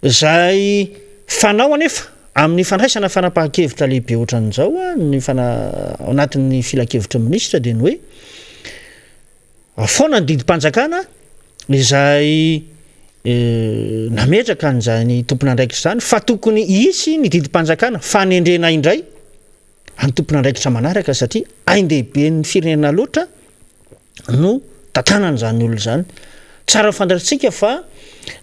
zay fanao anefa amin'ny fandraisana fanapahan-kevitra lehibe ohatran'izao ny ao anatin'ny filakevitra minisitra dia ny hoe foana ny didim-panjakana izay nametraka an'izany tompon'andraikitra zany fa tokony isy ny didim-panjakana fanendrena indray any tompon'andraikitra manaraka satria ain-dehibe ny firenena loatra no tantanan'izany olona zany tsara fantatritsika fa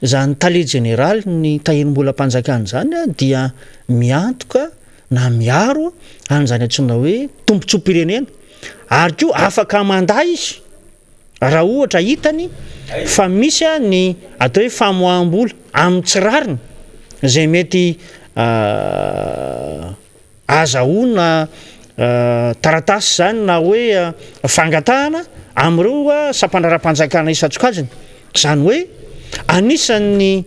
zany talie général ny tahirim-bolam-panjakana zany dia miantoka na miaro an'izany antsoina hoe tompontsom-pirenena ary koa afaka manday izy raha ohatra hitany fa misy ny atao hoe famoaham-bola amin'ny tsirariny zay mety azahoana taratasy zany na hoe fangatahana amin'ireo sampandraram-panjakana isatsokajiny zany hoe anisan'ny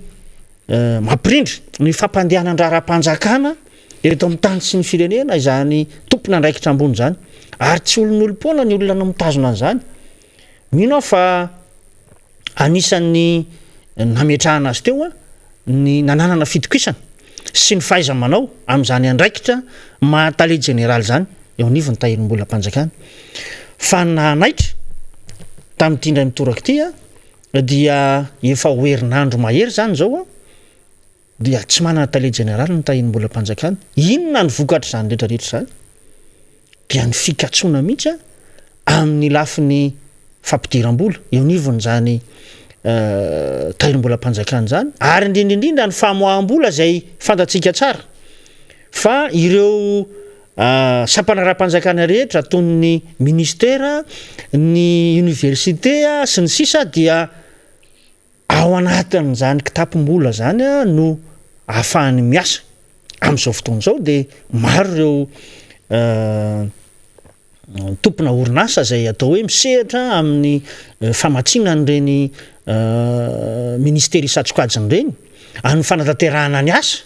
mampirindry ny fampandehanan-draram-panjakana ereto amin'ny tany sy ny firenena izany tompon'andraikitra ambony zany ary tsy olon'olom-poana ny olona no mitazona an'izany mino aho fa anisan'ny nametrahana azy teo ny nananana fitokisana sy ny fahaizana manao amin'izany andraikitra mahatalie général zany eo anivony tahirim-bolam-panjakana fa nanaitra tamin'ity indray mitoraka ity dia efa hoerinandro mahery zany zao dia tsy manana talie général ny tahirim-bolam-panjakana inona ny vokatra zany rehetrarehetra zany dia ny fikatsoana mihitsy amin'ny lafiny fampidiram-bola eo anivony zany tahirim-bolam-panjakana zany ary indrindraindrindra ny famoaham-bola zay fantatsika tsara fa ireo sampanaraha-panjakana rehetra toy ny ministera ny université sy ny sisa dia ao anatin'izany kitapom-bola zany no ahafahany miasa amin'izao fotoana izao dia maro ireo tompona orinasa zay atao hoe misehatra amin'ny famatsinany reny ministera isatsokajiny reny amin'ny fanatanterahana ny asa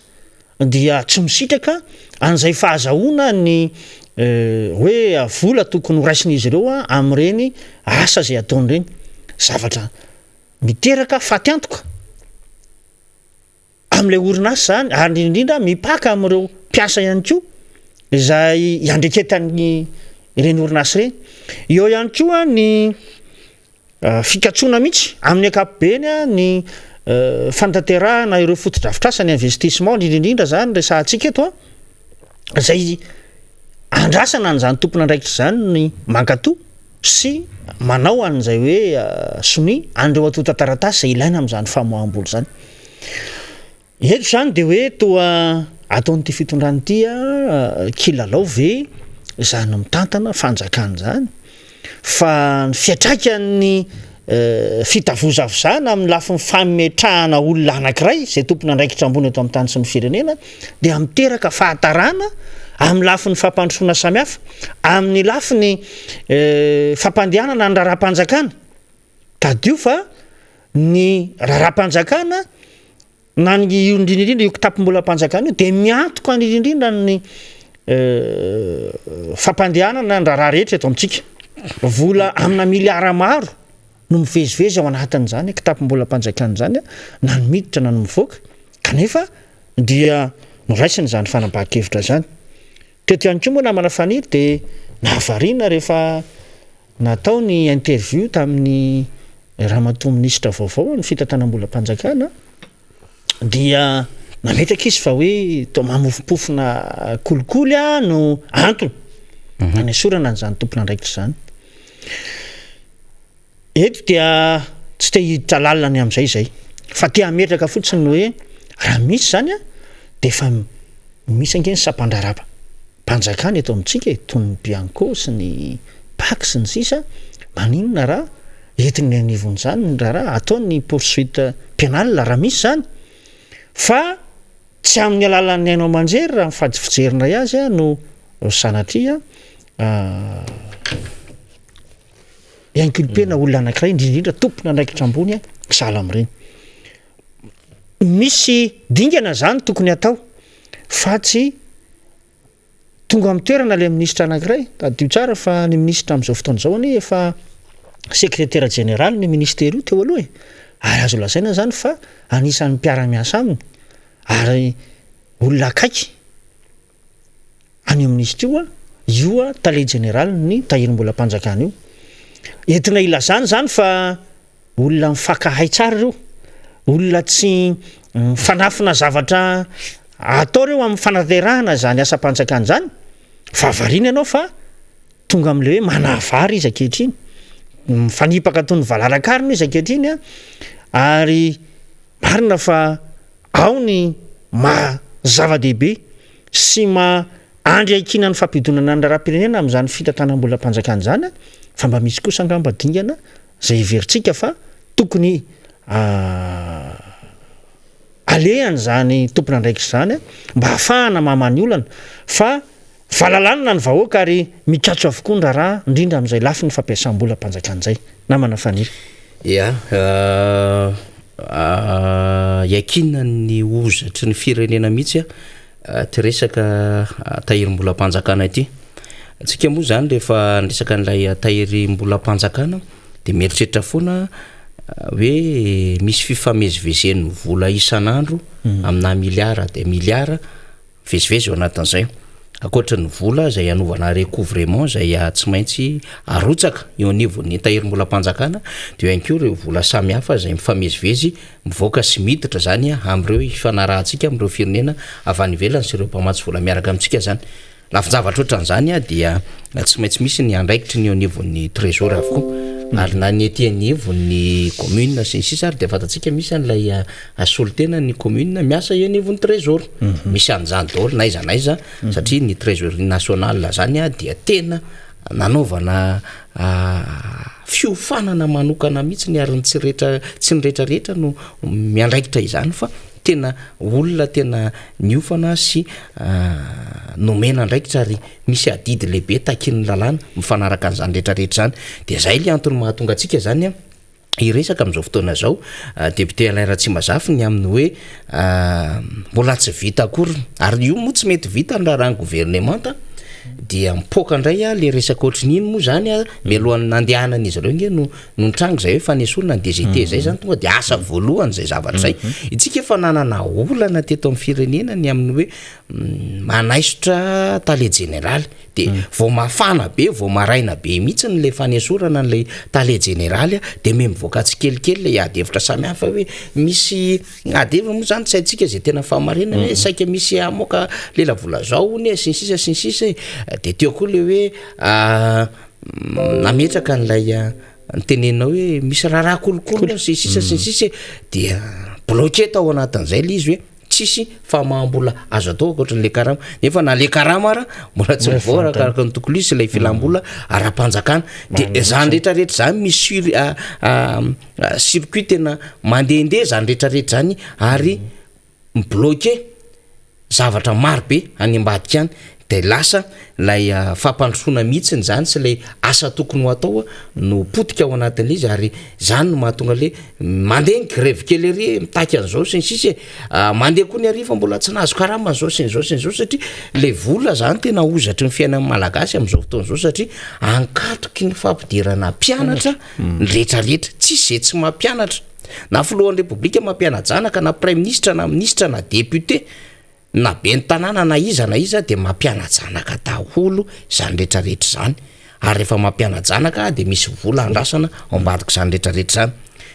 dia tsy misitraka an'izay fahazahoana ny hoe vola tokony horaisin'izy ireo amin'ireny asa zay ataony reny zavatra miteraka faty antoka amin'ilay orinasa zany ary indrindrindra mipaka amin'ireo mpiasa ihany koa izay iandreketan'ny ireny orinasa ireny eo ihany koa ny fikatsoana mihitsy amin'ny ankapobeny ny fanatanterahana ireo fotodrafitrasa ny investissement indrindrindra zany resahantsika eto zay andrasana an'izany tompon'andraikitra zany ny mankatoa sy manao an'izay hoe soni an'ireo atota-taratasy zay ilaina amin'izany famoaham-bola zany eto zany dia hoe toa ataonyity fitondranyity kilalao ve zany mitantana fanjakana zany fa ny fiatraikany fitavozavozana amin'ny lafin'ny fametrahana olona anankiray zay tompon'andraikitra ambony eto amin'ny tany sy ny firenena dia miteraka fahatarana amin'ny lafin'ny fampandrosoana samihafa amin'ny lafin'ny fampandehanana ny raha-panjakana tadio fa ny raharam-panjakana na ny indrindrindrindra io kitapom-bola mpanjakana io de miantoka ny indrindrindra ny fampandehanana ny raharaha rehetra eto amintsika vola amina miliara maro no mivezivezy ao anatin'izany kitapom-bola mpanjakana zany na ny miditra na ny mivoaka kanefa dia noraisiny zany fanambahakevitra zany teto ihany koa moa namana faniry de nahavariana rehefa natao ny interview tamin'ny ramatoa minisitra vaovao ny fitantanam-bola mpanjakana dia nametraka izy fa hoe to mamofopofona kolikoly no antony any sorana an'izany tompona andraikitra zany eto dia tsy te hiditra lalina ny am'izay zay fa tia ametraka fotsiny hoe raha misy zany de fa misy angeny sampandraraba mpanjakana eto amintsika toy ny bianco sy ny pak sy ny sisa maninona raha entiny anivon'izany ny raha ataony poursuite pénale raha misy zany fa tsy amin'ny alalan'ny ainao aman-jery raha mifady fijerina azy no sanatria inculpena olona anankiray indrindrindra tompona andraikitra ambony misala amin'ireny misy dingana zany tokony atao fa tsy tonga amin'ny toerana le ministra anankiray tadio tsara fa ny ministra amin'izao fotoana izao any efa secrétaire général ny ministère io teo aloha ary azo lazaina zany fa anisan'ny mpiara-miasa aminy ary olona akaiky any ministra io tale général ny tahirim-bola mpanjakana io entina ilazany zany fa olona mifakahay tsara reo olona tsy fanafina zavatra atao reo amin'ny fanaterahana zany asa mpanjakana zany fa varina ianao fa tonga am'le hoe manavary izy akehitriny mifanipaka toy ny valarakariny izy akehitriny ary marina fa ao ny zava-dehibe sy andry aikina ny fampidonana ny raharam-pirenena amin'izany fitantanam-bola mpanjakana zany fa mba misy kosa angamba dingana zay veritsika fa tokony aleany zany tompona andraikitra zany mba hahafahana mamany olana fa valalanina ny vahoaka ary mikatso avokoa ny raharaha indrindra amin'izay lafi ny fampiasam-bola mpanjakana zay namana faniry iakina ny ozatry ny firenena mihitsy ty resaka tahirim-bola mpanjakana ity atsika moa zany rehefa andresaka n'ilay tahirim-bola mpanjakana de mieritreritra foana hoe misy fifamezivezen'ny vola isan'andro amina miliara de miliara vezivezy eo anatin'izay akoatra ny vola zay anovana recouvrement zay tsy maintsy arotsaka eo anivon'ny tahirim-bola mpanjakana de ihany koa reo vola samy hafa zay mifamezivezy mivoaka sy miditra zany am'ireo ifanarahantsika am'ireo firenena avy any ivelany sy ireo mpamatsy vola miaraka amintsika zany lafin-javatra ohatran'izany dia tsy maintsy misy ny andraikitry ny eo anivon'ny trésor avokoa ary na ny ety anivon'ny commune sy ny sisa ary de fantatsika misy an'ilay asolotena ny commune miasa eo anivon'ny trésor misy an'izany daholo na iza na iza satria ny trésorerie nationale zany dia tena nanaovana fiofanana manokana mihitsy ny ary tsy ny rehetrarehetra no miandraikitra izany fa tena olona tena niofana sy nomena andraikitra ary misy adidy lehibe takin'ny lalàna mifanaraka an'izany rehetrarehetra zany de zay le antony mahatonga atsika zany iresaka am'izao fotoana zao député Alain Ratsimazafy ny amin'ny hoe mbola tsy vita akory ary io moa tsy mety vita ny raha gouvernemanta dia mipoka indray le resaka ohatrin'iny moa zany mialohan'ny nandehanana izy ireo nge no nitrango zay hoe fanesorana ny DGT zay zany tonga de asa voalohany zay zavatra zay itsika efa nanana olana teto amin'ny firenena ny amin'ny hoe manaisotra tale général de vao mafana be vao maraina be mihitsy ny le fanesorana n'lay tale général de me mivoaka tsikelikely le adevitra samy hafa hoe misy adevitra moa zany tsy haitsika zay tena fahamarinana hoe saika misy amoka lela vola zao ny sy ny sisa de teo koa le hoe nametraka n'lay nytenenao hoe misy raha kolokolo sy ny sisa dia bloqué tao anatin'izay le izy hoe tsisy fa mahambola azo atao akoatran'le karama nefa na le karama ara mbola tsy mivoara karaka ny tokolo izy lay filambola ara-panjakana de zany rehetrarehetra zany misy circuit tena mandehandeha zany rehetrarehetra zany ary mibloqué zavatra maro be any ambadika any de lasa lay fampandrosoana mihitsiny zany sy le asa tokony ho atao no potika ao anatin'izy ary zany no mahatonga le mandeha ny grève kely ery mitaky an'izao sy ny sisy mandeha koa ny ariva mbola tsy nahazo karama an'izao sy n'izao sy n'izao satria le vola zany tena ozatry ny fiainan'ny malagasy am'izao fotoan'izao satria ankatroky ny fampidirana mpianatra ny rehetrarehetra tsisy tsy mampianatra na filohan'ny repoblika mampiana-janaka na prime ministre na ministre na député na be ny tanàna na iza de mampiana-janaka daholo zany rehetrarehetra zany ary rehefa mampiana-janaka de misy vola andrasana ao ambadika zany rehetrarehetra zany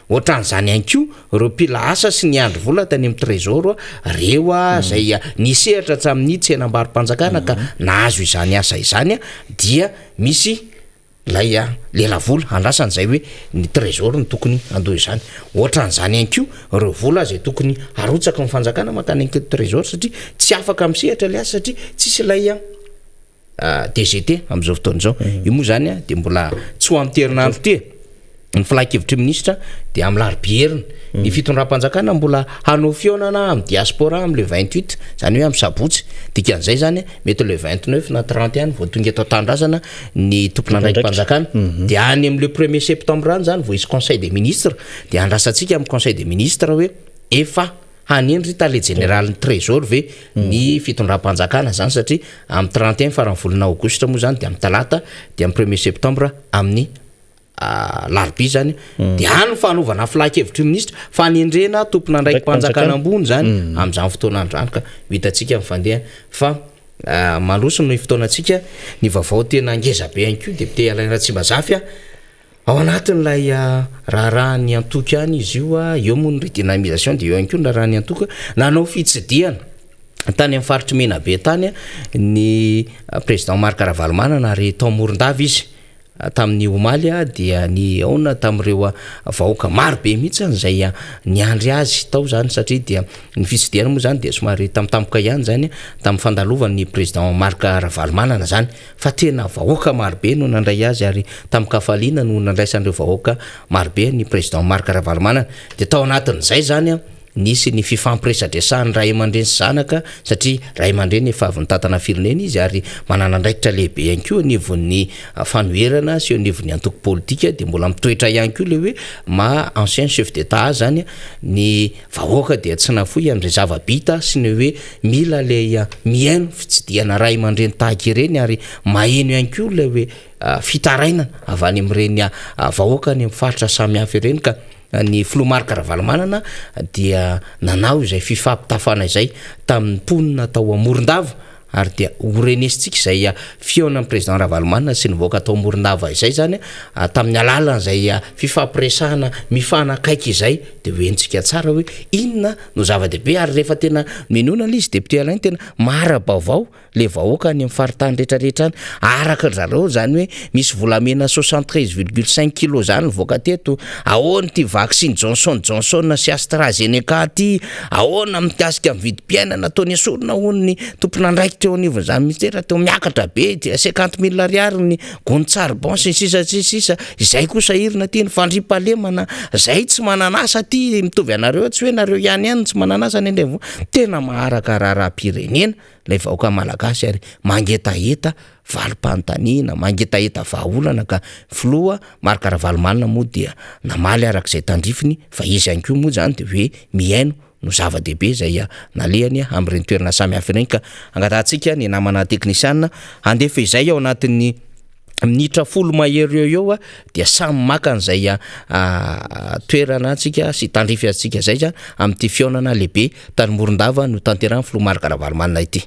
ohatran'izany ihany koa reo mpila asa sy ny andro vola tany amin'ny trésor reo zay nisehatra hatramin'ny tsenam-baro-panjakana ka nahazo izany asa izany dia misy lay lela vola andrasan'izay hoe ny trésor ny tokony andoha izany ohatran'izany ihany koa reo vola zay tokony arotsaka ny fanjakana makany an'ky trésor satria tsy afaka misehatra le asa satria tsisy lay DGT am'izao fotoan'izao io moa zany de mbola tsy ho am'terinandro ty ny filakevitry ministra de amin'ny larobierina ny fitondram-panjakana mbola hanao fionana amin'ny diaspora am'le 28 zany hoe amin'ny sabotsy dikan'izay zany mety le 29 na 31 vao tonga eto an-tanindrazana ny tompon'andraiki-panjakana de any am'le 1er septembre any zany vao isy conseil des ministres de andrasantsika amin'ny conseil des ministres hoe efa hanendry tale général ny trésor ve ny fitondram-panjakana zany satria amin'ny 31 farany volana aogostra moa zany de amin'ny talata de amin'ny 1er septembre amin'ny larbi zany de any fanovana filakevitry ministra fanendrena tompona andraiki-panjakana ambony zany am'izany fotoana androany ka hitatsika mifandeha fa mandroso no fotoanatsika ny vaovao tena ngeza be ihany koa député Alain Ratsimazafy ao anatin'lay raha ny antoky any izy io eo moa ny redynamisation de eo ihany koa ny raha ny antoka nanao fitsidiana tany amin'ny faritry mena be tany ny président Marc Ravalomanana ary tao Morondava izy tamin'ny omaly dia ny aona tamin'ireo vahoaka maro be mihitsy zay niandry azy tao zany satria dia ny fitsidiana moa zany de somary tamtampoka ihany zany tamin'ny fandalovan'ny président Marc Ravalomanana zany fa tena vahoaka maro be no nandray azy ary tamin'ny kafaliana no nandraisan'ireo vahoaka maro be ny président Marc Ravalomanana de tao anatin'izay zany nisy ny fifampiresadresahany ray aman-dreny sy zanaka satria ray aman-dreny efa avy nytantana firenena izy ary manana andraikitra lehibe ihany koa anivon'ny fanoherana sy eo anivon'ny antoko politika de mbola mitoetra ihany koa le hoe ma ancien chef d'état zany ny vahoaka de tsy nafoy am'izay zava-bita sy ny hoe mila le miaino fitsidiana ray aman-dreny tahaka ireny ary maheno ihany koa le hoe fitarainana avy any am'ireny vahoaka ny amin'ny faritra samihafa ireny ka ny filoha Marc Ravalomanana dia nanao izay fifampitafana izay tamin'ny mponina tao Morondava ary dia orenesitsika izay fiona président Ravalomanana sy ny vahoaka tao Morondava izay zany tamin'ny alalana izay fifampiresahana mifanakaiky izay de hoentsika tsara hoe inona no zava-dehibe ary rehefa tena minona izy député Alain tena mara-baovao le vahoaka any amin'ny faritany rehetrarehetra any araka zareo zany hoe misy volamena 73,5 kilo zany voaka teto ahoana ty vaccine Johnson sy AstraZeneca ty ahoana mikasika amin'ny vidim-piainana ataony esorina hono ny tompona andraikitra eo anivony zany ministera teo miakatra be dia 50,000 ariary ny gontsarbon sy sisa izay kosa irina ty ny fandripalemana zay tsy mananasa ty mitovy anareo tsy hoe nareo ihany tsy mananasa ny andrevo tena maharaka raha-pirenena lay vahoaka malagasy ary mangetaheta valim-panontaniana mangetaheta vahaolana ka filoha Marc Ravalomanana moa dia namaly arak'izay tandrifiny fa izy ihany koa moa zany de hoe miaino no zava-dehibe zay nalehany amin'ireny toerana samihafa ireny ka angatantsika ny namana teknisiana handefa izay ao anatin'ny minitra 10 mahery eo dia samy maka an'izay toerana antsika sy tandrify antsika zay zany amin'ity fionana lehibe tany Morondava no tanterahany filoha Marc Ravalomanana ity.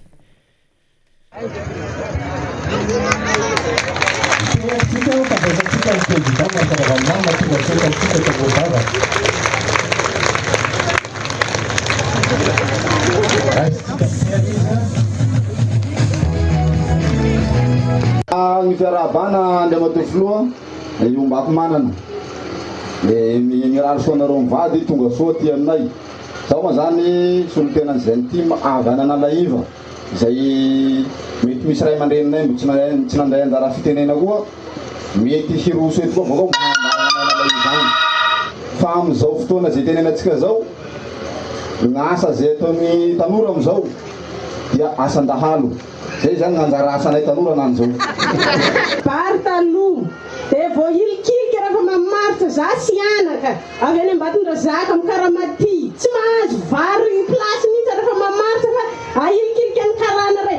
Ny fiarabana andriamatoa filoha iombako manana mirary soanareo mivady tonga soa ty aminay zao ma zany solotenan'izay ty avanana laiva izay mety misy ray aman-dreninay mbo tsy nandray anjara fitenena koa mety hiroso eto koa avao zany fa am'izao fotoana zay tenenantsika zao gn'asa zay ataon'ny tanora am'izao dia asan-dahalo. Zay zany gn'anjara asanay tanora nan'izao. Bary taloha dia vao ilikilika rehefa mamaritsa za sy anaka avy any ambatondra zaka amin'ny Karamati tsy mahazo vary plasy mihitsy rehefa mamaritsa fa ailikilika ny karana re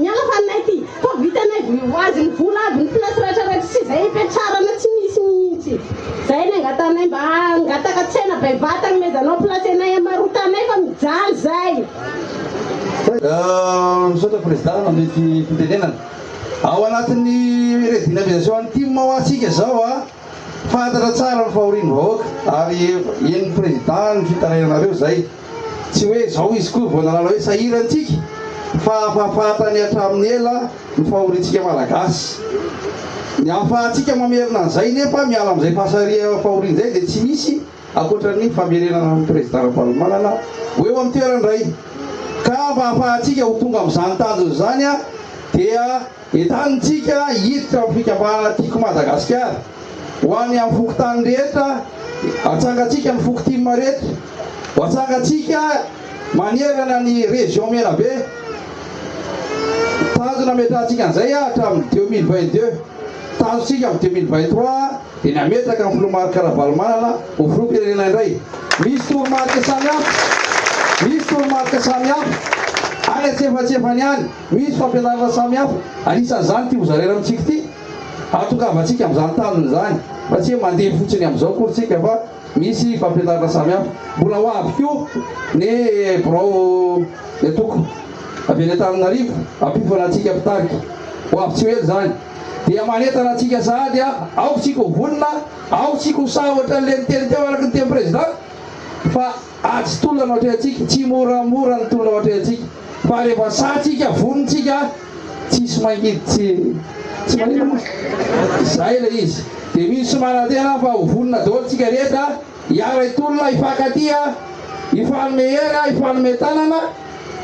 miala fa anay ty fa vitanay azy ny vola aby ny plasy rehetrarehetra sy zay ipetrarana tsy misy mihitsy zay ny angatanay mba angataka tsena bevata ny mezanao plasy anay amarotanay fa mijaly zay. Misaotra président amin'ny fitenenana ao anatin'ny redynamisation ty mahoatsika zao a fantatra tsara ny fahorian'ny vahoaka ary en'ny président ny fitarainanareo zay tsy hoe zao izy koa vao nalala hoe sahirantsika fa fahafatany hatramin'ny ela ny fahorintsika malagasy ny ahafahantsika mamerina an'izay nefa miala amin'izay fahasaria fahorian zay dia tsy misy akoatran'ny famerenana amin'ny président rapalumanana hoe eo amin'ny toerandray ka mba ahafahantsika ho tonga amin'izany tanjona zany a dia entanitsika hiditra amin'ny fikambanana tiako Madagasikara ho any amin'ny fokotany rehetra atsangatsika ny fokotima rehetra ho atsangatsika manerana ny région Menabe tanjona metrahantsika an'izay hatramin'ny 2022 tanjonsika amin'ny 2023 dia ny ametraka amin'ny filomarika Ravalomanana ho filoham-pirenena indray misy toromarika samihafa misy toromarika samihafa any atsefatsefany any misy fampianarana samihafa anisan'izany ty hozarera amintsika ty ahatongavatsika amin'izany tanjona zany fa tsy hoe mandeha fotsiny amin'izao korytsika fa misy fampianarana samihafa mbola ho avy koa ny birao etoko avy any Antananarivo ampifanantsika mpitarika ho avy tsy hoe zany dia manentana antsika sahady ao tsika ho vonina ao tsika ho sahotra n'le niteny teo araky ny teny président fa atsy tolona ohatry antsika tsy moramora ny tolona ohatry antsika fa rehefa satsika vonintsika tsisy mangidy tsy manino zay le izy dia misy somanatena fa ho vonina daolontsika rehetra hiara itolona hifankatia hifanome-era hifanome tanana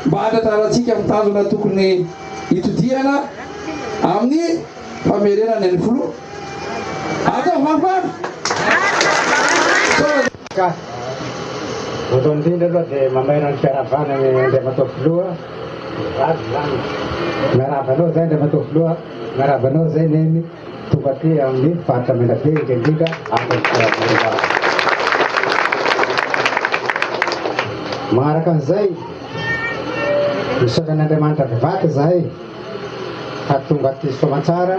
mba hatratrarantsika amin'ny tanjona tokony hitodiana amin'ny famerenana ny filoha atao fanfary voalohany indrindra aloha dia mamerana ny fiaravana indray matao filoha azy zany miarabanao zay indray matao filoha miarabanao zay neny tonga ty amin'ny faritra Menabe indrindrindra atao magnaraka an'izay misaotra an'Andriamanitra bevata zahay fa tonga ty soamantsara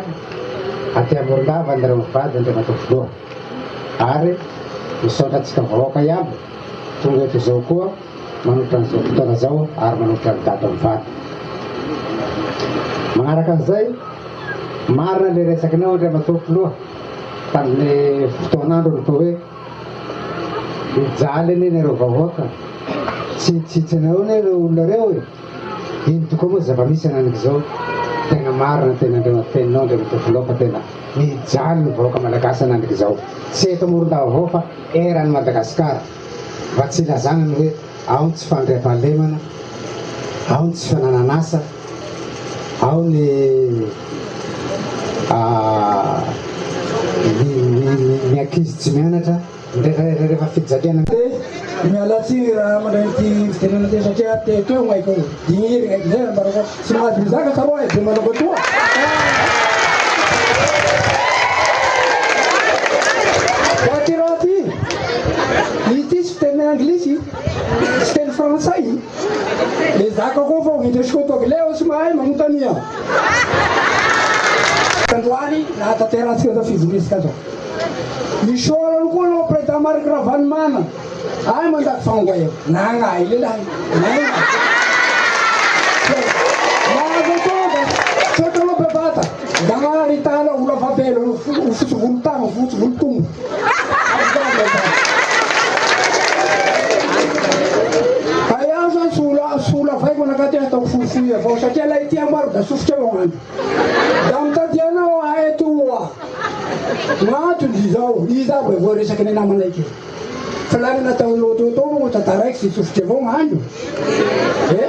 aty Morondava ny mivady indray matao filoha ary misaotra antsika vahoaka ihany tonga eto zao koa manotra an'izao fotoana zao ary manotra ny daty mivady magnaraka an'izay marina le resakinao indray matao filoha tamin'ny fotoanandro ny atao hoe mijaly anie nareo vahoaka tsy tsitsinao ne reo olona reo e iny tokoa moa zava-misy ananiky zao tena marina tena teninao indray matao filoha fa tena mijaly ny vahoaka malagasy ananiky zao tsy eto Morondava avao fa eran'ny Madagasikara mba tsy ilazana ny hoe ao ny tsy fandriam-pahalemana ao ny tsy fanananasa ao ny miankizy tsy mianatra rehefa fijaliana mialatsy raha mandray ty fitenena ty satria teo maiko digniry aiky zay ambarako tsy mahazo mizaka saroa e de manako toa fa ty raha ty ity sy fiteny anglisy sy teny fransay le zaka koa fa indesiko to anglais sy mahay magnotania androany nahatanterantsika zao fivorisika zao misolano koa anao président Marc Ravalomanana ay mandaky fangoa eo nangay le lahy mahazotoga sotra alo bevata dagnaritana olo fabelo fotsy volotagna fotsy volotombo fa iaho zany sola vaiko anakaty ataoko fohifohy avao satria la ity amaro da sofotra eo agny da mitadianao aetoa gn'antony zao iza bo avao resaky ny namanaiky fa lany natao lototo tataraiky sy sofotry avao gn'andro e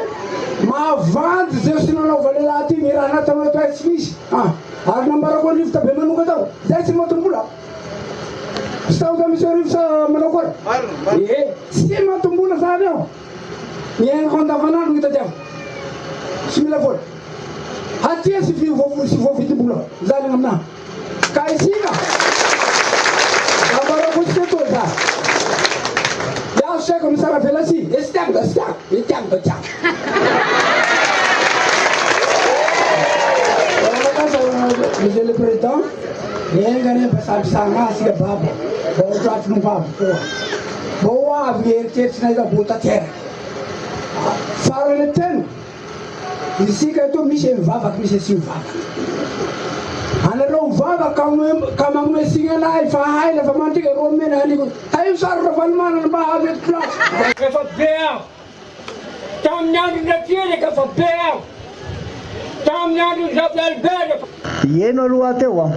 mahavandy zay sy nanaova lehilahy ty ny raha natao ato ay tsy misy ary nambarako rivotra be manoka tao zay tsy matombola sy tao za misy rivotra manao kory e tsy matombola zany ao miainako andavanandro hitadiako sy mila vola hatia sy voafitim-bola zany aminahy ka isika ambarafosika to za iaho saiko misara velasy esy tiako da sy tiako tiako da tiako Monsieur le Président, miaingana mbasambisanà asika baba mba hotratrino baba koa mba ho avy eritreritrinay zabo tanteraka farany tena isika eto misy mivavaky misy sy mivavaky anareo mivavaky ka magnome signy anahy fa hay lafa mandrika ro mena aniko hay sary ravalimanana mba avy eto plasy efa be aho tamin'ny andro natiraka fa be aho tamin'ny andro zavy albert Ieno aloha teo a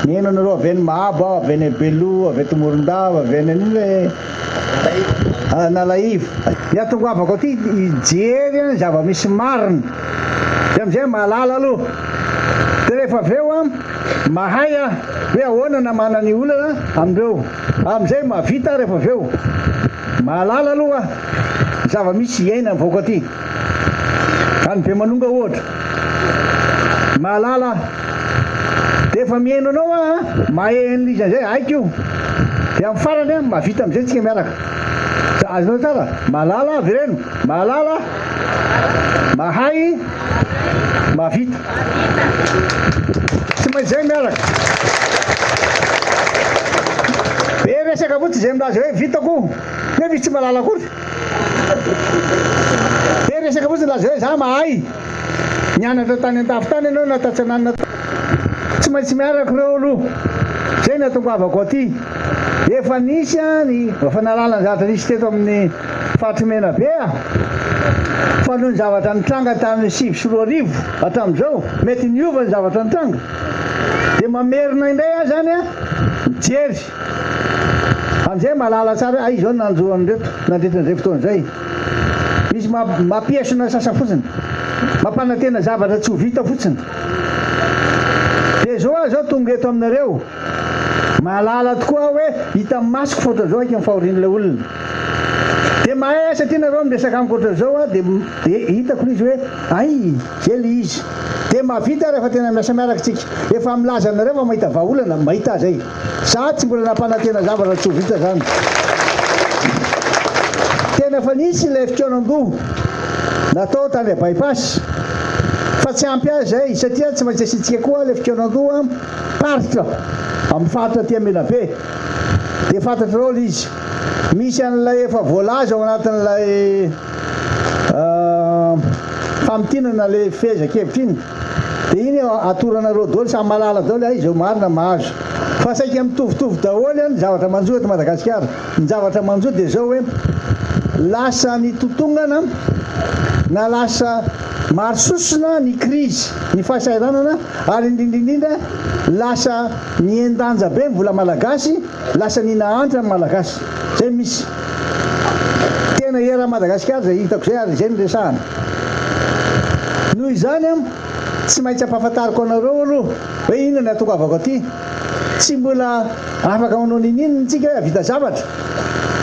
mieno anareo aveny mahabo aho aveny belo avy eto morondava aveny an'iny hoe nalaivo ny atongavako aty ijery any zava-misy marina de amizay mahalala aloha de rehefa aveo a mahay a hoe ahoana namana ny olana amindreo amizay mahavita rehefa aveo mahalala aloha zava-misy iaina mivoko aty any be manonga ohatra mahalala de efa miaino anao a mahay an'liza zay haiko io de amin'ny farany a mahavita amizay tsika miaraka azonao tsara mahalala avy reno mahalala mahay mahavita tsy maintsy zay miaraka be resaka fotsy zay milaza hoe vitako ne misy tsy mahalala kory be resaka fotsy laza hoe za mahay nianatra tany an-tafy tany ianao natatsananina tsy maintsy miaraka reo aloha zay ny atongavako aty efa nisy a ny efa nalalany zavatra nisy teto amin'ny fahatromena be a fa noho ny zavatra nitranga tamin'ny 7 hatramin'izao mety niova ny zavatra nitranga de mamerina indray a zany a mijery amizay malala tsara ay zao nanjoany reto nandritran'izay fotoana zay misy mampiesona sasa fotsiny mampanantena zavatra tsy ho vita fotsiny de zao a zao tonga eto aminareo mahalala tokoa hoe hita masiko fotra zao aiky mifahorian'ilay olona de mahay satria nareo miresaka amiko oatra zao a de hitako izy hoe ay zay le izy de mahavita rehefa tena miasa miaraka tsika efa milaza nareo fa mahita vahaolana mahita zay sa tsy mbola nampanantena zavatra tsy ho vita zany tena fa nisy ilay fitronandoha natao tany a bypass fa tsy ampy azy zay satria tsy maintsy asitsika koa le fitronandoha paritra amin'ny faritra ty Menabe de fantatrareo le izy misy an'ilay efa voalaza ao anatin'ilay famitinana le fehezakevitra iny de iny atoranareo daholo samy malala daholo ay zao marina mahazo fa saika mitovitovy daholo any zavatra manjoa eto Madagasikara ny zavatra manjoa de zao hoe lasa ny totongana na lasa marisosona ny krizy ny fahasairanana ary indrindrindrindra lasa ny endanja be ny vola malagasy lasa ny nahantra ny malagasy zay misy tena era Madagasikara zay hitako zay ary zay ny resahana noho izany a tsy maintsy ampahafantariko anareo aloha hoe inona ny atongavako aty tsy mbola afaka manao ninino tsika hoe avita zavatra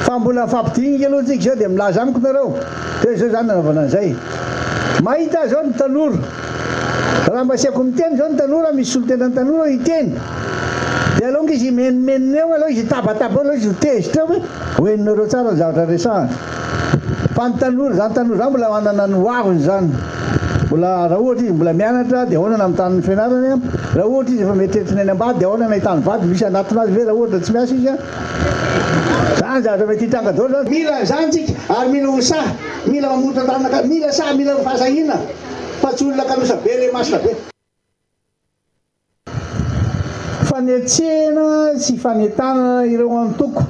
fa mbola mifampidinika aloha tsika zao de milaza amiko nareo de zao zany nanaovana an'izay mahita zao ny tanora raha mba asiako miteny zao ny tanora misy solotenany tanora hiteny de alonga izy menimenina eo aloha izy tabataba aloha izy hotezitra hoe hoeninareo tsara ny zavatra resahana fa ny tanora zany tanora zany mbola manana ny hoaviny zany mbola raha ohatra izy mbola mianatra de ahoana amin'ny fianarany raha ohatra izy efa mieritreritra ny ambady de ahoana nahitany vady misy anatinazy ve raha ohatra tsy miasa izy zany zavatra mety hitranga daholo zany mila zany tsika ary mila hosaha mila mamotra tanaka mila saha mila fahasahina fa tsy olona kalosa be le masina be fanetsena sy fanetana ireo antoko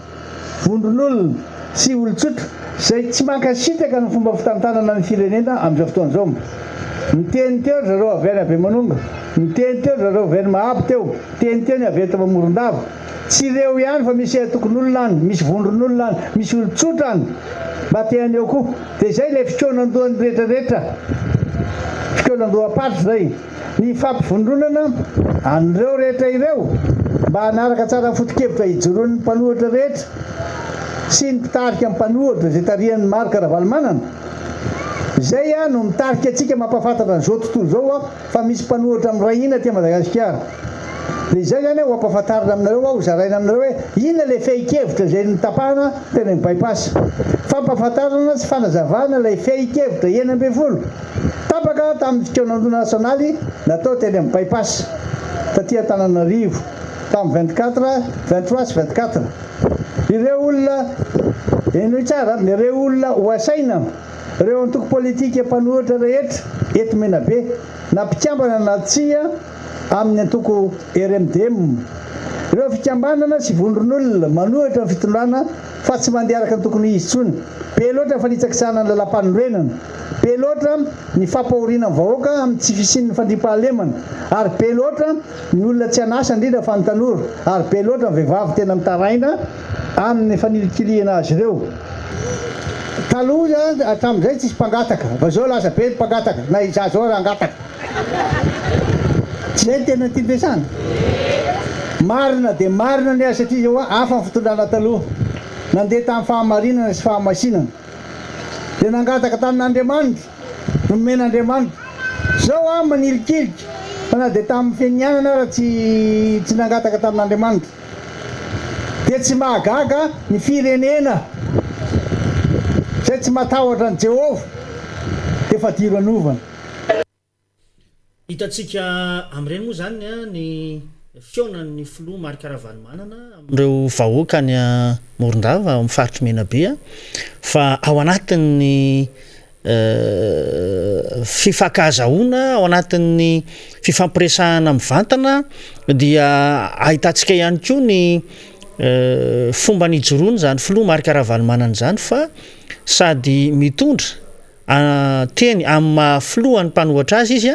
vondron'olona sy olon-tsotra zay tsy mankasitraka ny fomba fitantanana ny firenena amin'izao fotoana zao miteny teo zareo avy any Abe Manonga miteny teo zareo avy any Mahabo teo miteny teo ny avy eto Morondava tsy ireo ihany fa misy tokon'olona any misy vondron'olona any misy olon-tsotra any mba teany eo koa de zay le fitronandohany rehetrarehetra fitronandoha paritra zay ny fampivondronana an'ireo rehetra ireo mba hanaraka tsara foto-kevitra hijoroan'ny mpanohitra rehetra sy ny mpitarika amin'ny mpanohitra zay tarihan'ny maro karavalimanana zay a no mitarika atsika mampafantatra n'izao tontolo zao a fa misy mpanohitra amin'ny rahina ty Madagasikara le zay zany ho ampafantarina aminareo aho zaraina aminareo hoe inona le fehi-kevitra zay nitapahana tena ny bypass fampafantarana sy fanazavana lay fehi-kevitra enina ambin'ny folo tapaka tamin'ny fikaonandona nasionaly natao teny amin'ny bypass taty Antananarivo tamin'ny 24 23 sy 24 ireo olona eno tsara ireo olona ho asaina ireo antoko politika mpanohitra rehetra eto Menabe nampikambana natsia amin'ny antoko RMDM ireo fikambanana sy vondron'olona manohitra ny fitondrana fa tsy mandeha araka ny tokony izy tsony be loatra ny fanitsakisana ny lalam-panorenana be loatra ny fampahoriana ny vahoaka amin'ny tsy fisian'ny fandriam-pahalemana ary be loatra ny olona tsy anasa indrindra fa ny tanora ary be loatra ny vehivavy tena mitaraina amin'ny fanilikilihana azy ireo taloha hatramin'izay tsisy mpangataka fa zao lasa be mpangataka na iza zao raha angataka tsy zay tena tindresana marina dia marina ny azy satria zao hafa ny fitondrana taloha nandeha tamin'ny fahamarinana sy fahamasinana dia nangataka tamin'Andriamanitra nomen'Andriamanitra zao a manilikiliky fa na dia tamin'ny fianianana raha tsy nangataka tamin'Andriamanitra dia tsy mahagaga ny firenena zay tsy matahotra ny Jehova dia fa diro anovana hitatsika amin'ireny moa zany a ny fionan'ny filoha Marc Ravalomanana amin'ireo vahoaka ny Morondava amin'ny faritry Menabe fa ao anatin'ny fifankahazahoana ao anatin'ny fifampiresahana mivantana dia ahitatsika ihany koa ny fomba nijoroany zany filoha Marc Ravalomanana zany fa sady mitondra teny amin'ny mahafilohan'ny mpanohatra azy izy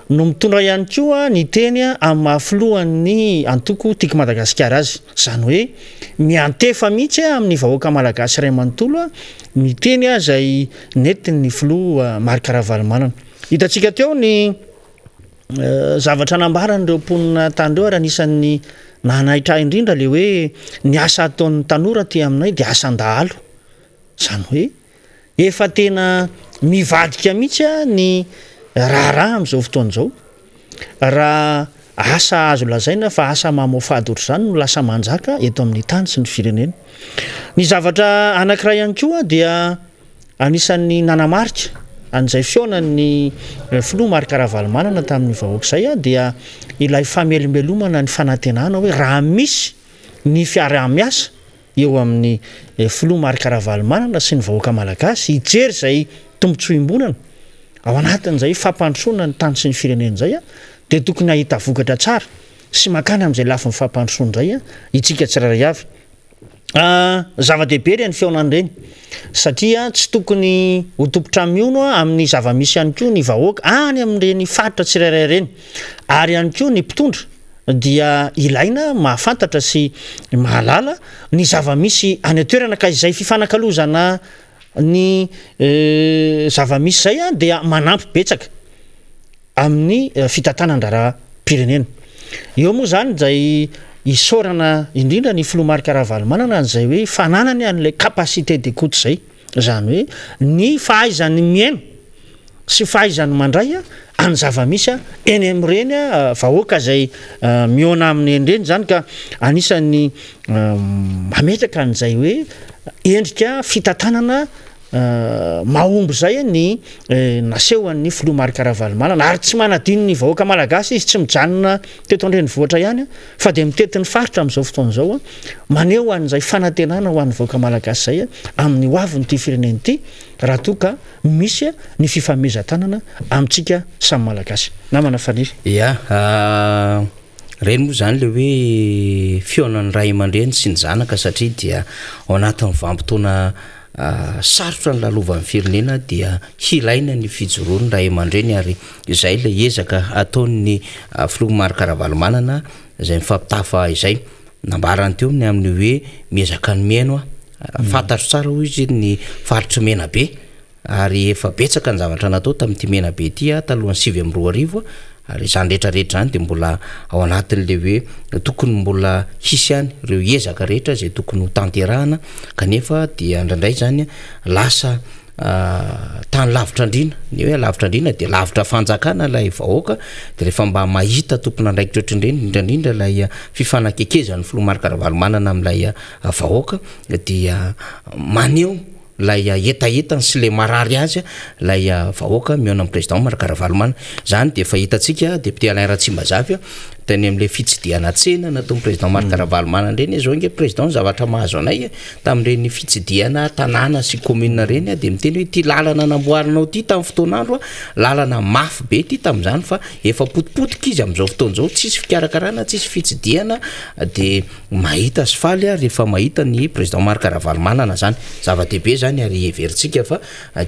no mitondra ihany koa ny teny amin'ny mahafilohan'ny antoko tiako Madagasikara azy zany hoe miantefa mihitsy amin'ny vahoaka malagasy iray manontolo ny teny zay nentin'ny filoha Marc Ravalomanana hitatsika teo ny zavatra nambaran'ireo mponina tandreo ary anisan'ny nanahitra indrindra le hoe ny asa ataon'ny tanora ty aminay dia asan-dahalo zany hoe efa tena mivadika mihitsy ny raharaha amin'izao fotoana izao raha asa azo lazaina fa asa mamofady ohatr'izany no lasa manjaka eto amin'ny tany sy ny firenena ny zavatra anankiray ihany koa dia anisan'ny nanamarika an'izay fionan'ny filoha Marc Ravalomanana tamin'ny vahoaka izay dia ilay famelombelomana ny fanantenana hoe raha misy ny fiarah-miasa eo amin'ny filoha Marc Ravalomanana sy ny vahoaka malagasy hijery izay tombotsoim-bonana ao anatin'izay fampandrosoana ny tany sy ny firenena izay dia tokony hahita vokatra tsara sy makany amin'izay lafin'ny fampandrosoana izay itsika tsiraray avy zava-dehibe ireny fionana ireny satria tsy tokony ho tompotra miono amin'ny zava-misy ihany koa ny vahoaka any amin'ireny faritra tsirairay ireny ary ihany koa ny mpitondra dia ilaina mahafantatra sy mahalala ny zava-misy any atoerana ka izay fifanakalozana ny zava-misy zay dia manampy betsaka amin'ny fitantanan-draharaha-pirenena eo moa zany zay isaorana indrindra ny filoha Marc Ravalomanana an'izay hoe fananany an'ilay capacité d'écoute zay zany hoe ny fahaizany miaina sy fahaizany mandray any zava-misy eny amin'ireny vahoaka zay miona amin'ny endreny zany ka anisan'ny mametraka an'izay hoe endrika fitantanana mahomby zay ny nasehoan'ny filoha Marc Ravalomanana ary tsy manadino ny vahoaka malagasy izy tsy mijanona teto an-drenivohitra ihany fa dia mitety ny faritra amin'izao fotoana izao maneho an'izay fanantenana ho an'ny vahoaka malagasy zay amin'ny hoavin'ity firenena ity raha toa ka misy ny fifamezan-tanana amintsika samy malagasy namana faniry ia reny moa zany le hoe fionan'ny ray aman-dreny sy ny zanaka satria dia ao anatin'ny vanim-potoana sarotra ny lalovan'ny firenena dia hilaina ny fijoroany ray aman-dreny ary izay le ezaka ataon'ny filoha Marc Ravalomanana izay mifampitafa izay nambarany teo amin'ny hoe miezaka ny miaino fantatro tsara hoy izy ny faritry Menabe ary efa betsaka ny zavatra natao tamin'ity Menabe ity talohan'ny 7 ary izany rehetrarehetra zany dia mbola ao anatin'le hoe tokony mbola hisy ihany ireo ezaka rehetra izay tokony ho tanterahana kanefa dia indraindray zany lasa tany lavitra andrina ny hoe lavitra andrina de lavitra fanjakana lay vahoaka de rehefa mba mahita tompona ndraiky toetrandreny indrandrindra lay fifanakekezan'ny filomarika Ravalomanana am'lay vahoaka dia maneho lay etaetany sy le marary azy lay vahoaka miona amin'ny président Marc Ravalomanana zany de efa hitantsika député Alain Ratsimbazavy tany am'le fitsidiana tsena nataon'ny président Marc Ravalomanana reny zao nge président zavatra mahazo anay tam'ireny fitsidiana tanàna sy commune reny de miteny hoe ty lalana namboarinao ty tamin'ny fotoanandro lalana mafy be ty tam'izany fa efa potipotika izy am'izao fotoan'izao tsisy fikarakarana tsisy fitsidiana de mahita sy faly rehefa mahita ny président Marc Ravalomanana zany zava-dehibe zany ary everitsika fa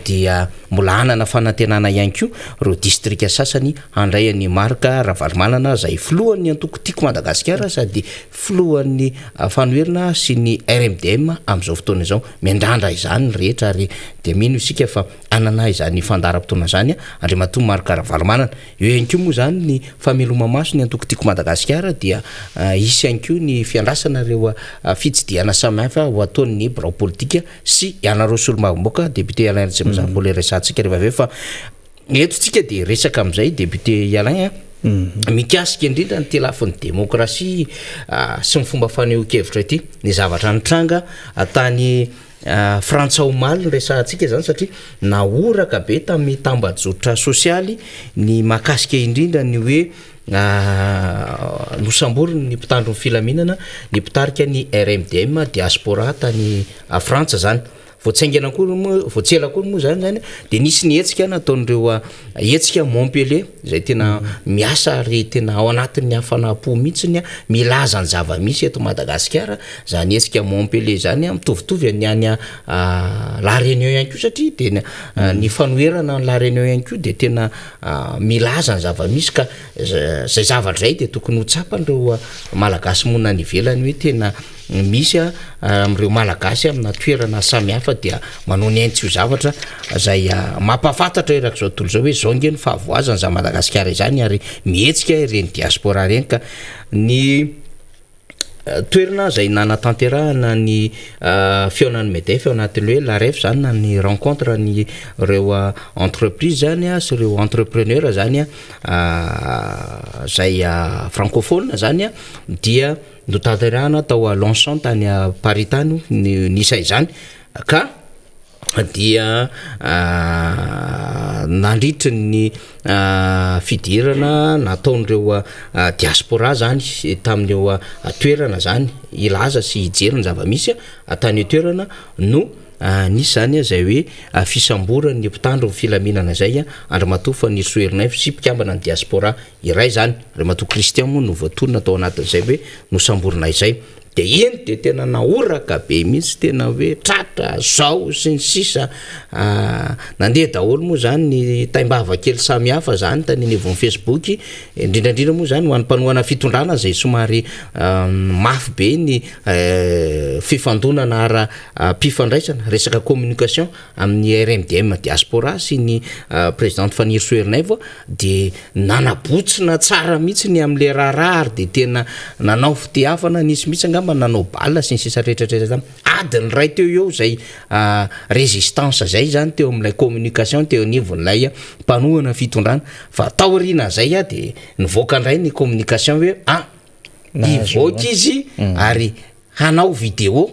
dia mbola anana fanantenana ihany koa ro distrika sasany handray ny Marc Ravalomanana zay ny antoko tiako Madagasikara sady filohan'ny fanoherina sy ny RMDM am'izao fotoana izao miandrandra izany rehetra ary de mino isika fa anana izany fandaram-potoana zany Andriamatoa Marc Ravalomanana eo ihany koa moa zany ny fameloma-maso ny antoko tiako Madagasikara dia isy ihany koa ny fiandrasana reo fitsidiana samihafa ho ataon'ny birao politika sy ianareo solomavomboka député Alain Ratsimbazavy mbola resantsika rehefa avy fa eto tsika de resaka am'izay député Alain mikasika indrindra ny telafin'ny demokrasia sy ny fomba fanehoan-kevitra ity ny zavatra nitranga tany Frantsa Omaly resantsika zany satria naoraka be tamin'ny tambajotra sosialy ny makasika indrindra ny hoe nosamboriny ny mpitandro ny filaminana ny mpitarika ny RMDM diaspora tany Frantsa zany voatsaingana voatsela koa moa zany de nisy ny hetsika nataon'ireo hetsika Montpellier zay tena miasa ary tena ao anatin'ny hafanapo mihitsy milaza ny zava-misy eto Madagasikara zany hetsika Montpellier zany mitovitovy ny any La Réunion ihany koa satria de ny fanoherana La Réunion ihany koa de tena milaza ny zava-misy ka zay zavatra zay de tokony ho tsapan'ireo malagasy monina ny ivelany hoe tena misy am'ireo malagasy amina toerana samihafa dia manao ny aintso zavatra zay mampafantatra erak zao tontolo zao hoe zao nge ny fahavoazany za Madagasikara izany ary mihetsika ireny diaspora reny ka ny toerana zay nanatanterahana ny fionan'ny MEDEF ao anatin'ny hoe la REF zany na ny rencontre ny reo entreprise zany sy reo entrepreneur zany zay francophone zany dia notanterahana tao Longchamp tany Paris tany nisay zany ka dia nandritry ny fidirana nataon'ireo diaspora zany tamin'ireo toerana zany ilaza sy hijeriny zava-misy tany toerana no nisy zany zay hoe fisamborany ny mpitandro ny filaminana zay Andriamatoa Fanirisoa sy mpikambana ny diaspora iray zany Andriamatoa Christian moa no voatonona tao anatin'izay hoe nosamborina izay de eny de tena naoraka be mihitsy tena hoe tratra zao sy ny sisa nandeha daholo moa zany ny taimbava kely samihafa zany tany nevon'ny Facebook indrindrandrindra moa zany ho an'ny mpanohana fitondrana zay somary mafy be ny fifandonana ara mpifandraisana resaka communication amin'ny RMDM diaspora sy ny présidente Fanirisoa de nanabotsina tsara mihitsy ny am'le raharaha de tena nanao fitiavana nisy mihitsy angamba nanao bala sy ny sisa rehetrarehetra adiny ray teo eo zay résistance zay zany teo am'ilay communication teo anivon'ilay mpanohana fitondrana fa taoriana zay de nivoaka indray ny communication hoe ivoaka izy ary hanao vidéo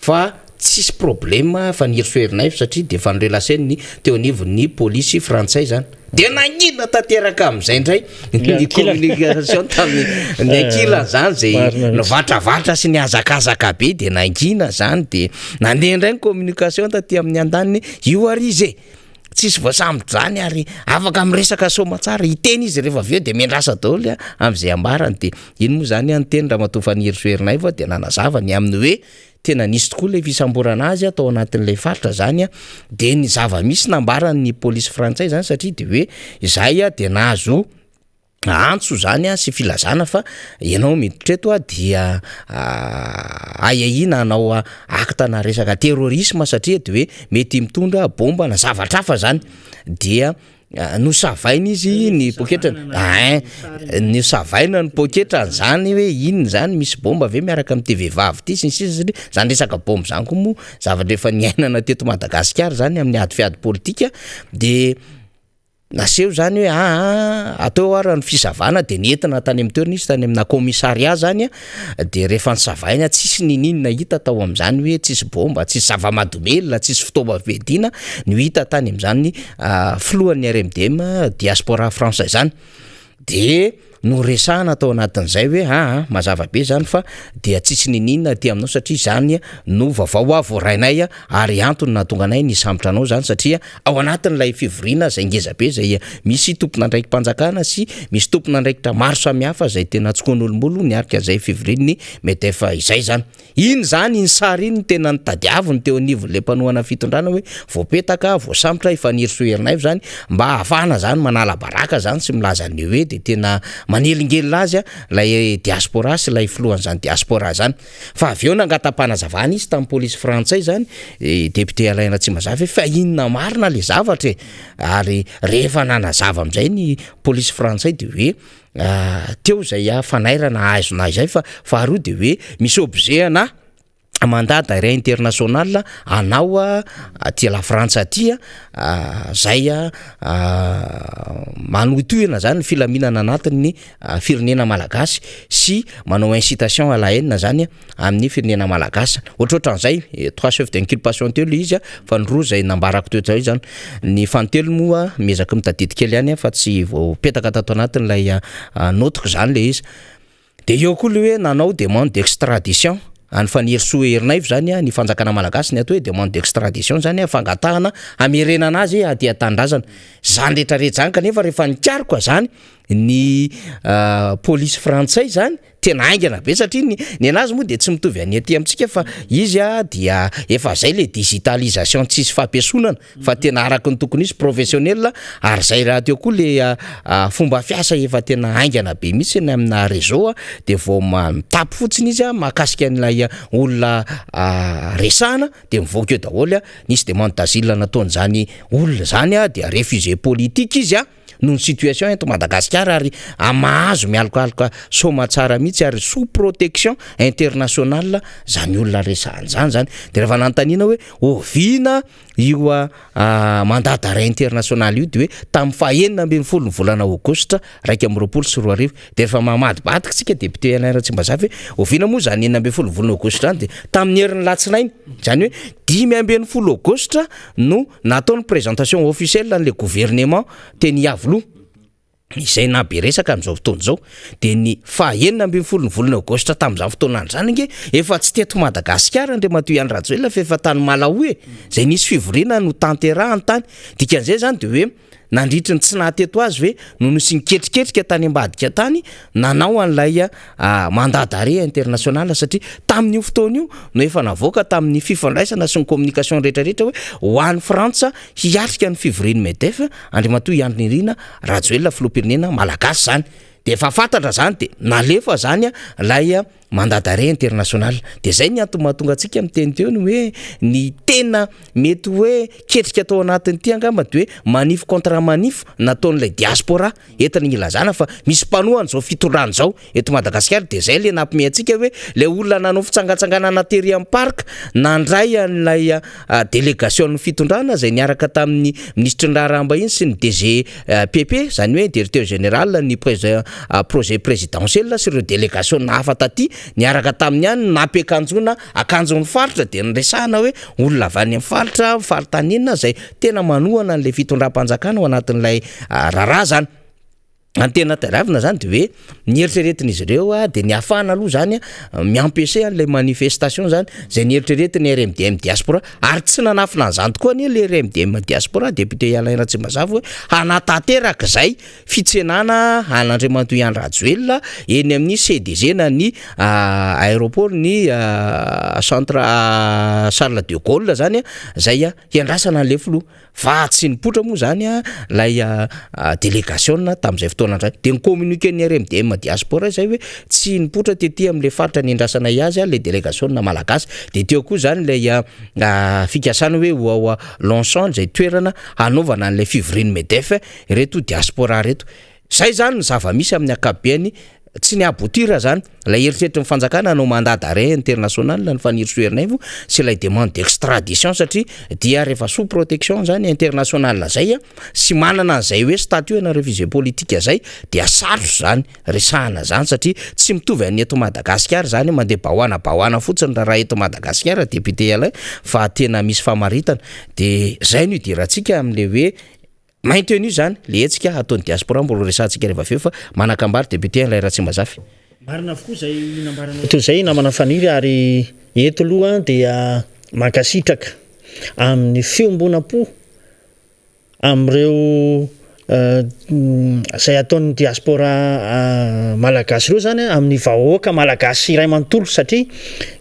fa tsisy problème Fanirisoa satria de fanirelasen'ny teo anivon'ny polisy frantsay zany de nagnina tanteraka am'izay ndray ny communication tamin'ny ankilany zany zay nivatravatra sy ny azakazaka be de nangina zany de nandeha indray ny communication taty amin'ny andaniny io ary izy tsisy voasambitra zany ary afaka miresaka soma tsara iteny izy rehefa aveo de miandrasa daholo am'izay ambarany de ino moa zany anteny Ramatoa Fanirisoa de nanazavany amin'ny hoe tena nisy tokoa le fisamborana azy atao anatin'ilay faritra zany de ny zava-misy nambaran'ny polisy frantsay zany satria de hoe izay de nahazo antso zany sy filazana fa ianao miditra eto dia ayaina anao acte na resaka terrorisme satria de hoe mety mitondra bomba na zavatra hafa zany dia no savaina izy ny poketrany ny savaina ny poketrany zany hoe inona zany misy bomba ave miaraka amin'ny vehivavy ty sy ny sisa satria zany resaka bomba zany koa moa zavatra efa niainana teto Madagasikara zany amin'ny adifiady politika de naseho zany hoe atao ara ny fisavana de nentina tany amin'ny toerana izy tany amina commissariat zany de rehefa nisavaina tsisy ninina hita tao am'zany hoe tsisy bomba tsisy zava-madomelona tsisy fitaovam-piadiana no hita tany am'zany filohan'ny RMDM diaspora français zany de no resahana tao anatin'izay hoe mazava be zany fa dia tsisy ninina ty aminao satria zany no vaovao avo rainay ary antony nahatonga anay nisambotra anao zany satria ao anatin'ilay fivoriana zay ngeza be zay misy tompona ndraiky mpanjakana sy misy tompona ndraikitra maro samihafa zay tena tsokon'olombolo niarika zay fivoriany mety efa izay zany iny zany iny sary iny tena nitadiaviny teo anivon'le mpanohana fitondrana hoe voapetaka voasambotra ifaniry soherinay zany mba ahafahana zany manala baraka zany sy milaza ny hoe de tena manelingely azy lay diaspora sy lay filohan'zany diaspora zany fa avy eo nangatapana-zavana izy tamin'ny polisy frantsay zany député Alain Tsimazava fa inona marina le zavatra ary rehefa nanazava am'izay ny polisy frantsay de hoe teo zay fanairana azona izay fa faharoa de hoe misy objet ana mandat d'arrêt international anao ty la Frantsa ty zay manotohana zany ny filaminana anatin'ny firenena malagasy sy manao incitation à la haine zany amin'ny firenena malagasy ohatrohatran'izay 3 chefs d'inculpation telo izy fa ny roa zay nambarako teo zay zany ny fantelo moa mezaka mitadidy kely ihany fa tsy voapetaka tato anatin'ilay notiko zany le izy de eo koa le hoe nanao demande d'extradition any faniry soherinay zany ny fanjakana malagasy ny atao hoe demande d'extradition zany fangatahana amerena anazy aty atandrazana zany rehetrarehetra zany kanefa rehefa nikariko zany ny polisy frantsay zany tena aingana be satria ny anazy moa de tsy mitovy any aty amitsika fa izy dia efa zay le digitalisation tsisy fampiasonana fa tena araka ny tokony izy professionnel ary zay raha teo koa le fomba fiasa efa tena aingana be mihitsy ny amina réseau de vao mitapy fotsiny izy mahakasika an'ilay olona resahana de mivoaka eo daholo nisy demande d'asile nataony zany olona zany de réfugié politique izy noho ny situation eto Madagasikara ary mahazo mialokaloka soma tsara mihitsy ary sous protection internationale zany olona resahany zany de rehefa nanontaniana hoe ovina io mandat d'arrêt international io de hoe tamin'ny fahaenina ambin'ny folo ny volana aogositra 2024 de rehefa mamadibadika tsika député Alain Tsimazava ovina moa zany enina ambin'ny folo ny volana aogositra zany de tamin'ny herin'ny latsinainy zany hoe 5 ambin'ny folo aogositra no nataony présentation officielle an'le gouvernement teny avlo izay na be resaka am'izao fotoana zao de ny fahaenina ambin'ny folo ny volana aogositra tamin'izany fotoana zany nge efa tsy teto Madagasikara andre matoy any Rajoelina fa efa tany Malawi zay nisy fivoriana no tanterahany tany dikan'izay zany de hoe nandritry ny tsy nahateto azy hoe no nisy niketriketrika tany ambadika tany nanao an'ilay mandat d'arrêt international satria tamin'io fotoana io no efa navoaka tamin'ny fifandraisana sy ny communication rehetrarehetra hoe ho an'ny Frantsa hiatrika ny fivoriany Medef Andriamatoa Andry Nirina Rajoelina filoham-pirenena malagasy zany de efa fantatra zany de nalefa zany lay mandat d'arrêt international de zay ny antony mahatonga antsika miteny teo ny hoe ny tena mety hoe ketrika tao anatiny ty angamba de hoe manif contre manif nataon'ilay diaspora entina ilazana fa misy mpanohany zao fitondrany zao eto Madagasikara de zay le nampime antsika hoe le olona nanao fitsangatsanganana tery amin'ny parc nandray an'ilay délégation ny fitondrana zay niaraka tamin'ny ministre Ndrarambahiny sy ny DG PP zany hoe directeur général ny projet présidentiel sy ireo délégation nahafa taty niaraka tamin'ny any nampiakanjona akanjon'ny faritra de niresahana hoe olona avy any amin'ny faritra faritanyinina zay tena manohana an'le fitondram-panjakana ao anatin'ilay raharaha zany antena taravina zany de hoe nieritreretin'izy ireo de ny afahana aloha zany miampese an'ilay manifestation zany zay nieritreretiny RMDM diaspora ary tsy nanafina an'izany tokoa ny le RMDM diaspora député Alain Tsimazava hoe hanatateraka zay fitsenana an'Andriamatoa Andry Rajoelina eny amin'ny CDG na ny aéroport ny centre Charles de Gaulle zany zay hiandrasana an'le filoha fa tsy nipotra moa zany lay délégation tam'izay fotoana ndray de communiquer ny RMDM diaspora zay hoe tsy nipotra tetỳ am'le faritra nindrasana azy le délégation malagasy de teo koa zany le fikasana hoe l'ensemble zay toerana hanaovana an'le fivoriny MEDEF reto diaspora reto zay zany ny zava-misy amin'ny akabeany tsy ny abotira zany la eritreritry ny fanjakana anao mandat d'arrêt international ny fanirisoerinaivo c'est la demande d'extradition satria dia rehefa sous protection zany international zay sy manana an'izay hoe statut na réfugié politique zay dia sarotra zany resahana zany satria tsy mitovy any eto Madagasikara zany mandeha bahoana fotsiny raha eto Madagasikara député Alain fa tena misy famaritana de zay no idirantsika am'le hoe maintenu zany le etsika ataon'ny diaspora mbola resantsika rehefa feo fa manakambary député Alain Ratsimbazafy. Marina avokoa zay nambaranao to zay namana faniry ary eto aloha dia mankasitraka amin'ny fiombonam-po am'ireo zay ataon'ny diaspora malagasy reo zany amin'ny vahoaka malagasy iray manontolo satria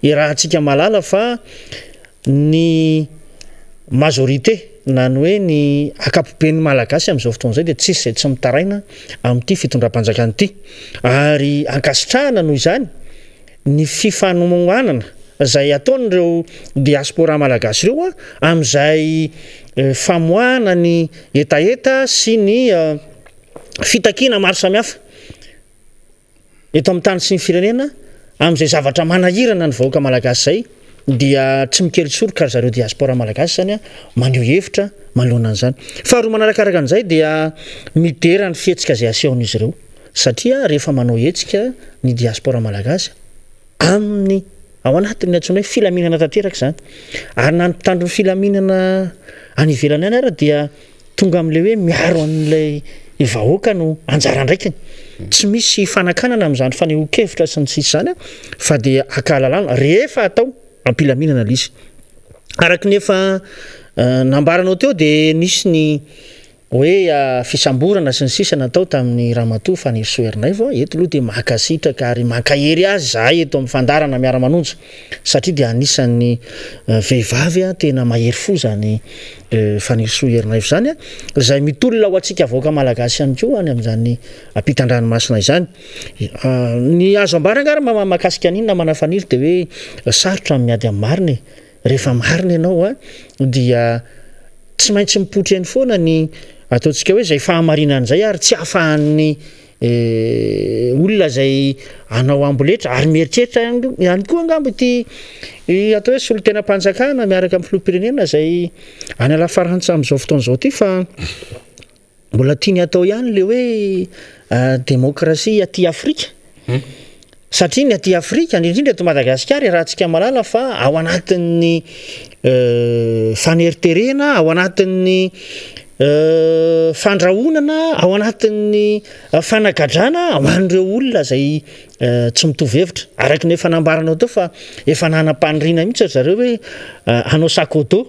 irahantsika malala fa ny majorité nany hoe ny akapoben'ny malagasy am'izao fotoana zay de tsisy zay tsy mitaraina amin'ity fitondram-panjakana ity ary ankasitrahana noho izany ny fifanomanana zay ataon'ireo diaspora malagasy reo am'izay famoahana ny etaeta sy ny fitakina maro samihafa eto amin'ny tany sy ny firenena am'izay zavatra manahirana ny vahoaka malagasy zay dia tsy mikely soroka zareo diaspora malagasy zany maneho hevitra manoloana an'izany faharoa manarakaraka an'izay dia midera ny fihetsika zay asehon'izy ireo satria rehefa manao hetsika ny diaspora malagasy amin'ny ao anatin'ny antsoina hoe filaminana tanteraka zany ary na nympitandro ny filaminana any ivelany any ara dia tonga am'le hoe miaro an'ilay vahoaka no anjara ndraikiny tsy misy fanakanana amin'izany fanehoan-kevitra sy ny sisy zany fa dia akahalalana rehefa atao ampilaminana lizy araky nefa nambaranao teo de nisy ny hoe fisamborana sy ny sisa natao tamin'ny Ramatoa Fanirisoerinaivo eto aloha de makasitraka ary mankahery azy zahay eto amin'ny fandarana miara-manonja satria de anisan'ny vehivavy tena mahery fo zany Fanirisoerinaivo zany zay mitolona ho antsika vahoaka malagasy ihany koa any amin'izany ampitan-dranomasina izany ny azo ambarangara mahakasika an'iny namana faniry de hoe sarotra miady amin'ny marina rehefa marina ianao dia tsy maintsy mipotry eny foana ny ataontsika hoe zay fahamarinana zay ary tsy ahafahan'ny olona zay anao amboletra ary mieritreritra ihany koa angambo ity atao hoe solon-tenam-panjakana miaraka amin'ny filoham-pirenena zay any alafarantsa amin'izao fotoana zao ty fa mbola tiany atao ihany le hoe démocratie aty Afrika satria ny aty Afrika indrindra eto Madagasikara rahantsika malala fa ao anatin'ny faneriterena ao anatin'ny fandrahonana ao anatin'ny fanagadrana ho an'ireo olona zay tsy mitovy hevitra araky ny efa nambaranao teo fa efa nanam-panirina mihitsy zareo hoe anao sakoto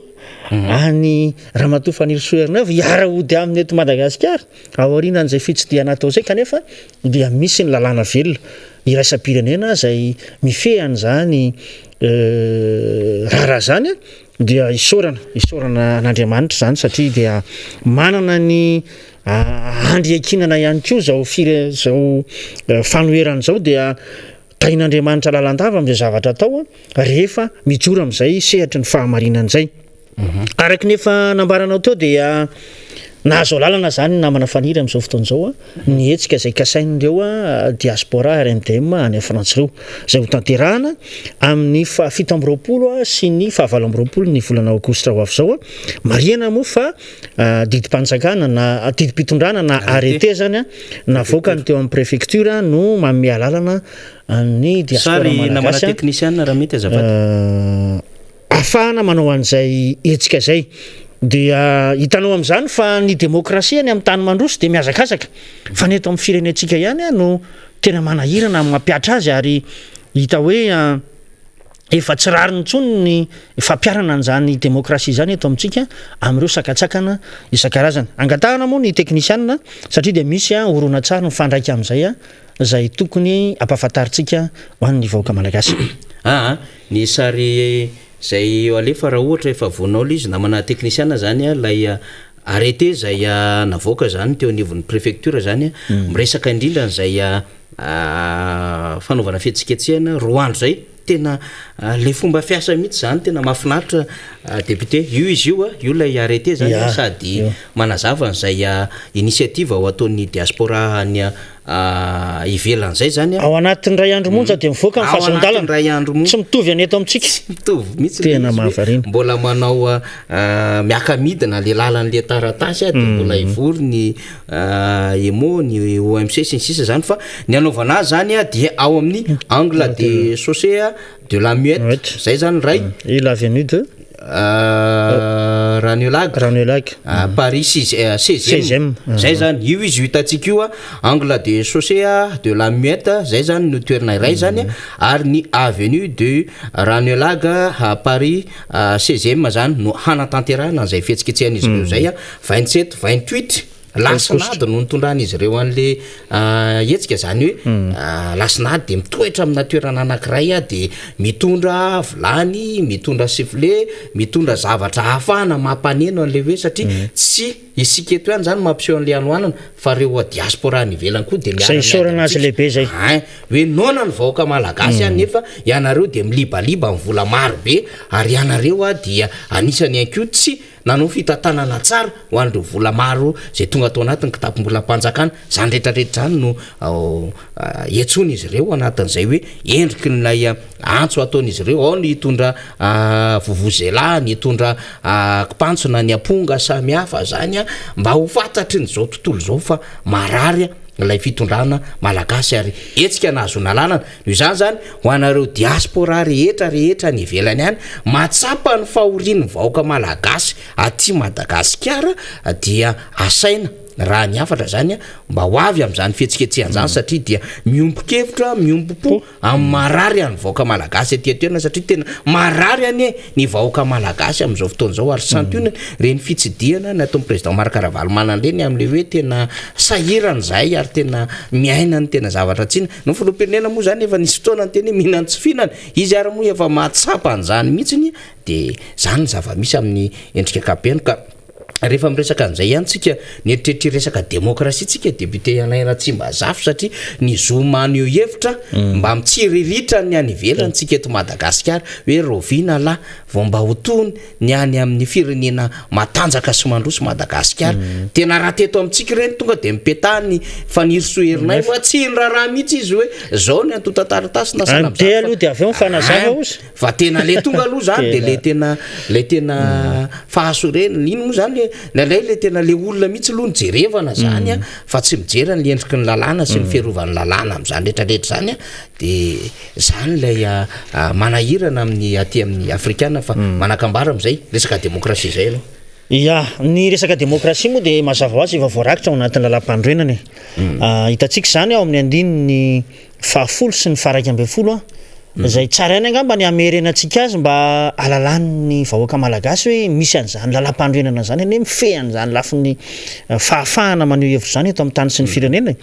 any Ramatoa Fanirisoerinaivo hiara-hody amin'ny eto Madagasikara aorianan'izay fitsidiana atao zay kanefa dia misy ny lalàna velona iraisam-pirenena zay mifehany zany raharaha zany dia isorana an'Andriamanitra zany satria dia manana ny andriakinana ihany koa zao fanoherana zao dia tain'Andriamanitra lalandava amin'izay zavatra atao rehefa mijoro amin'izay sehatry ny fahamarinana zay araky nefa nambaranao teo dia nahazo lalana zany namana faniry amin'izao fotoana zao ny hetsika zay kasain'ireo diaspora RMDM any Frantsa reo zay ho tanterahana amin'ny 7 sy ny 9 ny volana aogositra ho avy zao mariana moa fa didim-panjakana na didim-pitondrana na arrêté zany navoaka ny teo amin'ny préfecture no manome lalana ny diaspora namana technicien raha mety azafady afahana manao an'izay hetsika zay dia hitanao amin'izany fa ny démocratie any amin'ny tany mandroso de miazakazaka fa ny eto amin'ny firenentsika ihany no tena manahirana mampiatra azy ary hita hoe efa tsy rariny intsony ny fampiarana an'izany démocratie zany eto amintsika amin'ireo sakatsakana isan-karazany angatahana moa ny technicianina satria de misy horonan-tsary mifandraika amin'izay zay tokony ampahafantaritsika ho an'ny vahoaka malagasy ny sary zay alefa raha ohatra efa vonao izy namana technicien zany lay arrêté zay navoaka zany teo anivon'ny préfecture zany miresaka indrindra zay fanaovana fihetsiketsehana roa andro zay tena le fomba fiasa mihitsy zany tena mahafinaritra député io izy io lay arrêté zany sady manazava zay initiative ao ataon'ny diaspora any ivelan'izay zany ao anatin'ny ray andro monja dia mivoaka ny fahasondalana ray andro monja tsy mitovy any eto amintsika mitovy mihitsy tena mahavarina mbola manao miaka-midina le lalan'le taratasy dia mbola ivory ny emo ny OMC sy ny sisa zany fa ny anaovana azy zany dia ao amin'ny angle de chaussée de la Muette zay zany ray et l'avenue de Ranelaghe Paris 16e zay zany io izy hitatsika io angle de chaussée de la Muette zay zany no toerana iray zany ary ny avenue de Ranelaghe Paris 16e zany no hanatanterahana zay fihetsiketsehana izy ireo zay 27 28 lasinady no nitondran'izy ireo an'le hetsika zany hoe lasinady de mitoetra amina toerana anankiray de mitondra vilany mitondra sifflet mitondra zavatra hafahana mampaneno an'le hoe satria tsy isika eto ihany zany mampiseho an'le anoanana fa reo diaspora ny ivelany koa de misorana azy lehibe zay hoe nona ny vahoaka malagasy any nefa ianareo de milibaliba ny vola maro be ary ianareo dia anisany anko tsy nanao fitantanana tsara ho an'ireo vola maro zay tonga atao anatin'ny kitapom-bola mpanjakana zany rehetrarehetra zany no etsony izy ireo anatin'izay hoe endriky nylay antso ataon'izy ireo ao ny hitondra vovozela ny hitondra kipantsona ny amponga samihafa zany mba ho fantatry ny zao tontolo zao fa marary lay fitondrana malagasy ary etsika nahazo nalalana noho izany zany ho anareo diaspora rehetra ny ivelany any matsapa ny fahorian'ny vahoaka malagasy aty Madagasikara dia asaina raha ny afatra zany mba ho avy am'izany fihetsiketsehana zany satria dia miombokevitra miombopo amin'ny marary any vahoaka malagasy atyatoerana satria tena marary any ny vahoaka malagasy am'izao fotoana zao ary santionany reny fitsidiana nataon'ny président Marc Ravalomanana reny am'le hoe tena sahirany zay ary tena miainany tena zavatra tsina no filoham-pirenena moa zany efa nisy fotoana ny teny mihinany tsy fihinany izy ary moa efa mahatsapa an'izany mihitsiny de zany zava-misy amin'ny endrika kapeno ka rehefa miresaka an'izay ihany tsika nieritreritra resaka démocratie tsika député Alain Tsimbazafa satria ny zomany io hevitra mba mitsiriritra ny any ivelany tsika eto Madagasikara hoe rovina la vao mba hotony ny any amin'ny firenena matanjaka sy mandroso Madagasikara tena raha teto amintsika reny tonga de mipetahany fanirisoherinay fa tsy niraraha mihitsy izy hoe zao ny antotataratasy nasana de aloha de avy eo fanazava ozy fa tena le tonga aloha zany de le tena fahasorena ino moa zany nalay le tena le olona mihitsy aloha ny jerevana zany fa tsy mijerany le endriky ny lalàna sy ny fiarovan'ny lalàna am'izany rehetrarehetra zany de zany lay manahirana amin'ny aty amin'ny afrikana fa manakambara am'izay resaka démocratie zay aloha ya ny resaka démocratie moa de mazava ho azy efa voarakitra ao anatin'ny lalam-pandroenany hitatsika zany ao amin'ny andininy 10 sy ny 11 zay tsara any angamba ny amerenantsika azy mba alalan'ny vahoaka malagasy hoe misy an'izany lalam-pandroenana zany ane mifehany zany lafin'ny fahafahana maneho hevitra zany eto amin'ny tany sy ny firenena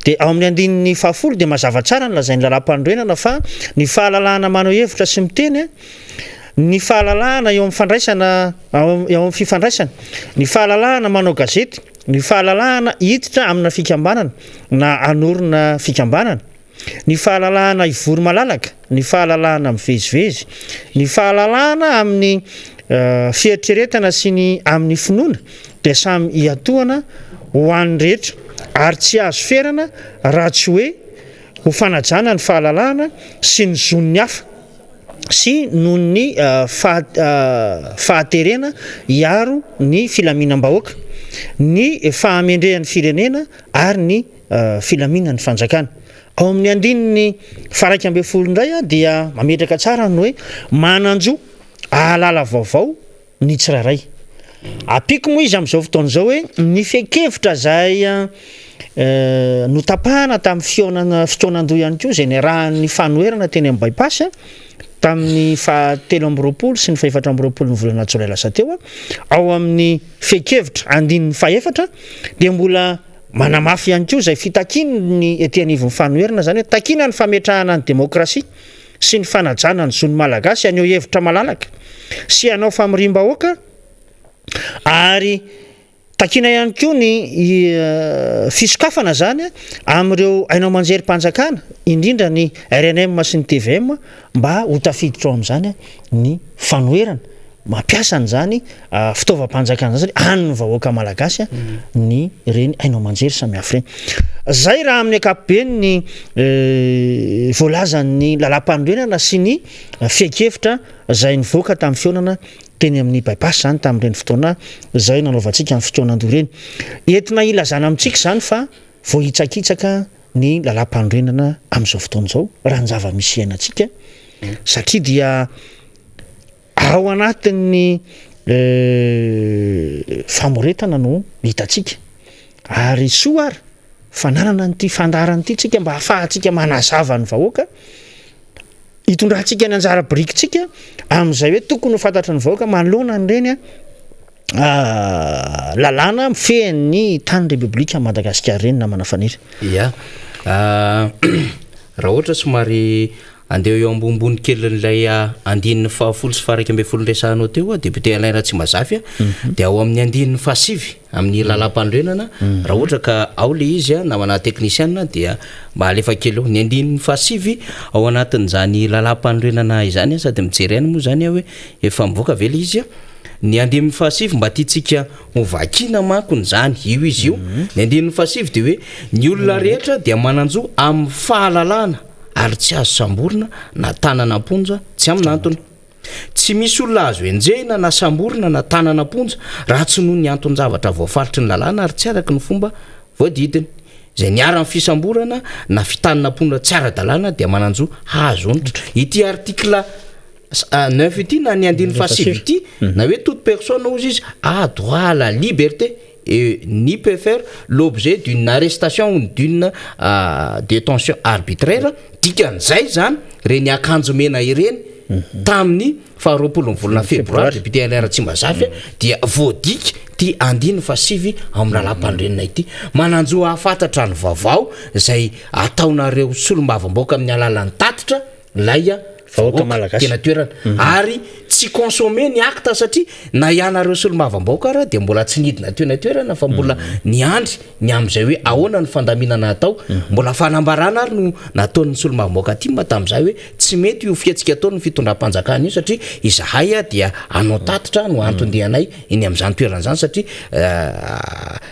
de ao amin'ny andininy 10 de mazava tsara ny lazain'ny lalam-pandroenana fa ny fahalalahana maneho hevitra sy miteny ny fahalalahana eo amin'ny fandraisana eo amin'ny fifandraisana ny fahalalahana manao gazety ny fahalalahana hiditra amina fikambanana na anorona fikambanana ny fahalalahana ivory malalaka ny fahalalahana mivezivezy ny fahalalahana amin'ny fieritreretana sy ny amin'ny finoana de samy hiatohana ho an'ny rehetra ary tsy azo ferana raha tsy hoe ho fanajana ny fahalalahana sy ny zon'ny hafa sy noho ny fahaterena hiaro ny filaminam-bahoaka ny fahamendrehan'ny firenena ary ny filaminan'ny fanjakana ao amin'ny andininy 11 indray dia mametraka tsara no hoe mananjo ahalala vaovao ny tsiraray apiko moa izy am'izao fotoana zao hoe ny fekevitra zay no tapahana tamin'ny fitoanandoha ihany koa zay ny rahan'ny fanoerana teny amin'ny bypass tamin'ny 7 sy ny 4 ny volana jolay lasa teo ao amin'ny fekevitra andininy 4 de mbola manamafy ihany koa zay fitakiny ny ety anivon'ny fanoerana zany hoe takina ny fametrahana ny démocratie sy ny fanajana ny zony malagasy aneo hevitra malalaka sy anao famirim-bahoaka ary takina ihany koa ny fisokafana zany am'ireo ainao manjery mpanjakana indrindra ny RNM sy ny TVM mba ho tafiditra ao am'izany ny fanoerana mampiasa an'izany fitaovam-panjakana zany any vahoaka malagasy ny reny ainao manjery samihafa reny. Zay raha amin'ny ankapobeny ny voalazan'ny lalam-panorenana sy ny fiekevitra zay nivoaka tamin'ny fionana teny amin'ny bypass zany tamin'ireny fotoana zay nanaovantsika amin'ny fotoanando reny. Entina ilazana amintsika zany fa voahitsakitsaka ny lalam-panorenana amin'izao fotoana izao raha ny zava-misy iainantsika satria dia ao anatin'ny famoretana no hitantsika ary soa ary fananana nyity fandarana ity tsika mba hahafahantsika manazava ny vahoaka hitondrantsika ny anjara birikintsika amin'izay hoe tokony ho fantatra ny vahoaka manoloana ny reny lalàna mifehan'ny tany repoblika Madagasikara reny namana faniry. Ya raha ohatra somary andeha eo ambombony kelin'ilay andininy fahafolo sy faha 12 resahanao teo député Alain Ratsimazafy dia ao amin'ny andininy fahasivy amin'ny lalam-panorenana raha ohatra ka ao le izy namana teknisiana dia mba alefa kely eo ny andininy fahasivy ao anatin'izany lalam-panorenana izany sady mijerena moa zany hoe efa mivoaka ve le izy ny andininy fahasivy mba tiatsika ho vakina manko n'izany io izy io. Ny andininy fahasivy dia hoe ny olona rehetra dia mananjo amin'ny fahalalana ary tsy azo samborina na tanana amponja tsy amin'ny antony. Tsy misy olona azo enjehina na samborina na tanana amponja raha tsy noho ny anton-javatra voafaritry ny lalàna ary tsy araky ny fomba voadidiny. Zay niara-ny fisamborana na fitanana amponja tsy ara-dalàna dia mananjo hazo onitra. Ity artikla 9 ity na ny andininy fahasivy ity na hoe toute personne ozy izy a droit à la liberté et ni peut faire l'objet d'une arrestation ou d'une détention arbitraire. Dikan'izay zany reny akanjo mena ireny tamin'ny 20 volana febroary député Alain Ratsimazafy dia voadika ty andininy fahasivy amin'ny lalam-panorenana ity mananjo ahafantatra ny vaovao zay ataonareo solombavamboaka amin'ny alalan'ny tatitra lay vahoaka malagasy tena toerana ary tsy consommer ny acte satria na ianareo solombavamboaka ara dia mbola tsy nidina toerana fa mbola niandry ny am'izay hoe ahoana ny fandaminana atao mbola fanambarana ary no nataon'ny solombavamboaka ty tamin'izay hoe tsy mety io fiatsika ataony fitondram-panjakana io satria izahay dia anao tatitra no antondehanay iny amin'izany toerana zany satria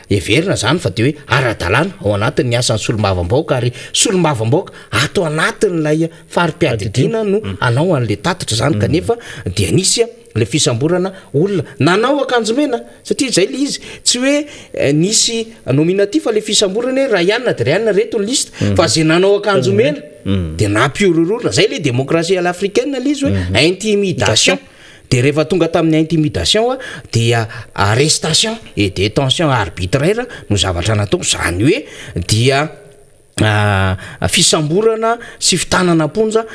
everina zany fa dia hoe ara-dalàna ao anatin'ny asan'ny solombavamboaka ary solombavamboaka atao anatin'ilay fari-piadidiana no anao an'le tatitra zany kanefa dia nisy le fisamborana olona nanao akanjo mena satria zay le izy tsy hoe nisy nominatif le fisamborana raha ianna de raha reto ny liste fa zay nanao akanjo mena dia nampiorororona zay le démocratie à l'africaine le izy hoe intimidation. De rehefa tonga tamin'ny intimidation dia arrestation et détention arbitraire no zavatra natao zany hoe dia fisamborana sy fitanana amponja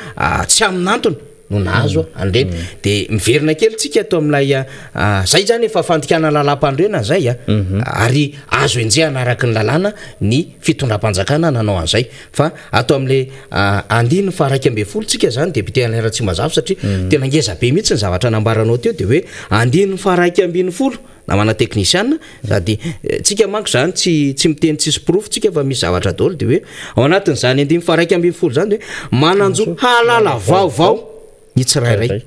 tsy amin'ny antony no nahazo andreny de miverina kely tsika ato amin'ilay zay zany efa fandikana lalam-panorenana zay ary azo enjehana araky ny lalàna ny fitondram-panjakana nanao an'izay fa ato amin'le andininy fa 12 tsika zany député Alain Ratsimazafy satria tena ngeza be mihitsy ny zavatra nambaranao teo de hoe andininy fa 12 namana teknisiana sady tsika manko zany tsy miteny tsisy proof tsika fa misy zavatra daholo de hoe ao anatin'izany andininy fa 12 zany hoe mananjo halala vaovao ny tsirairay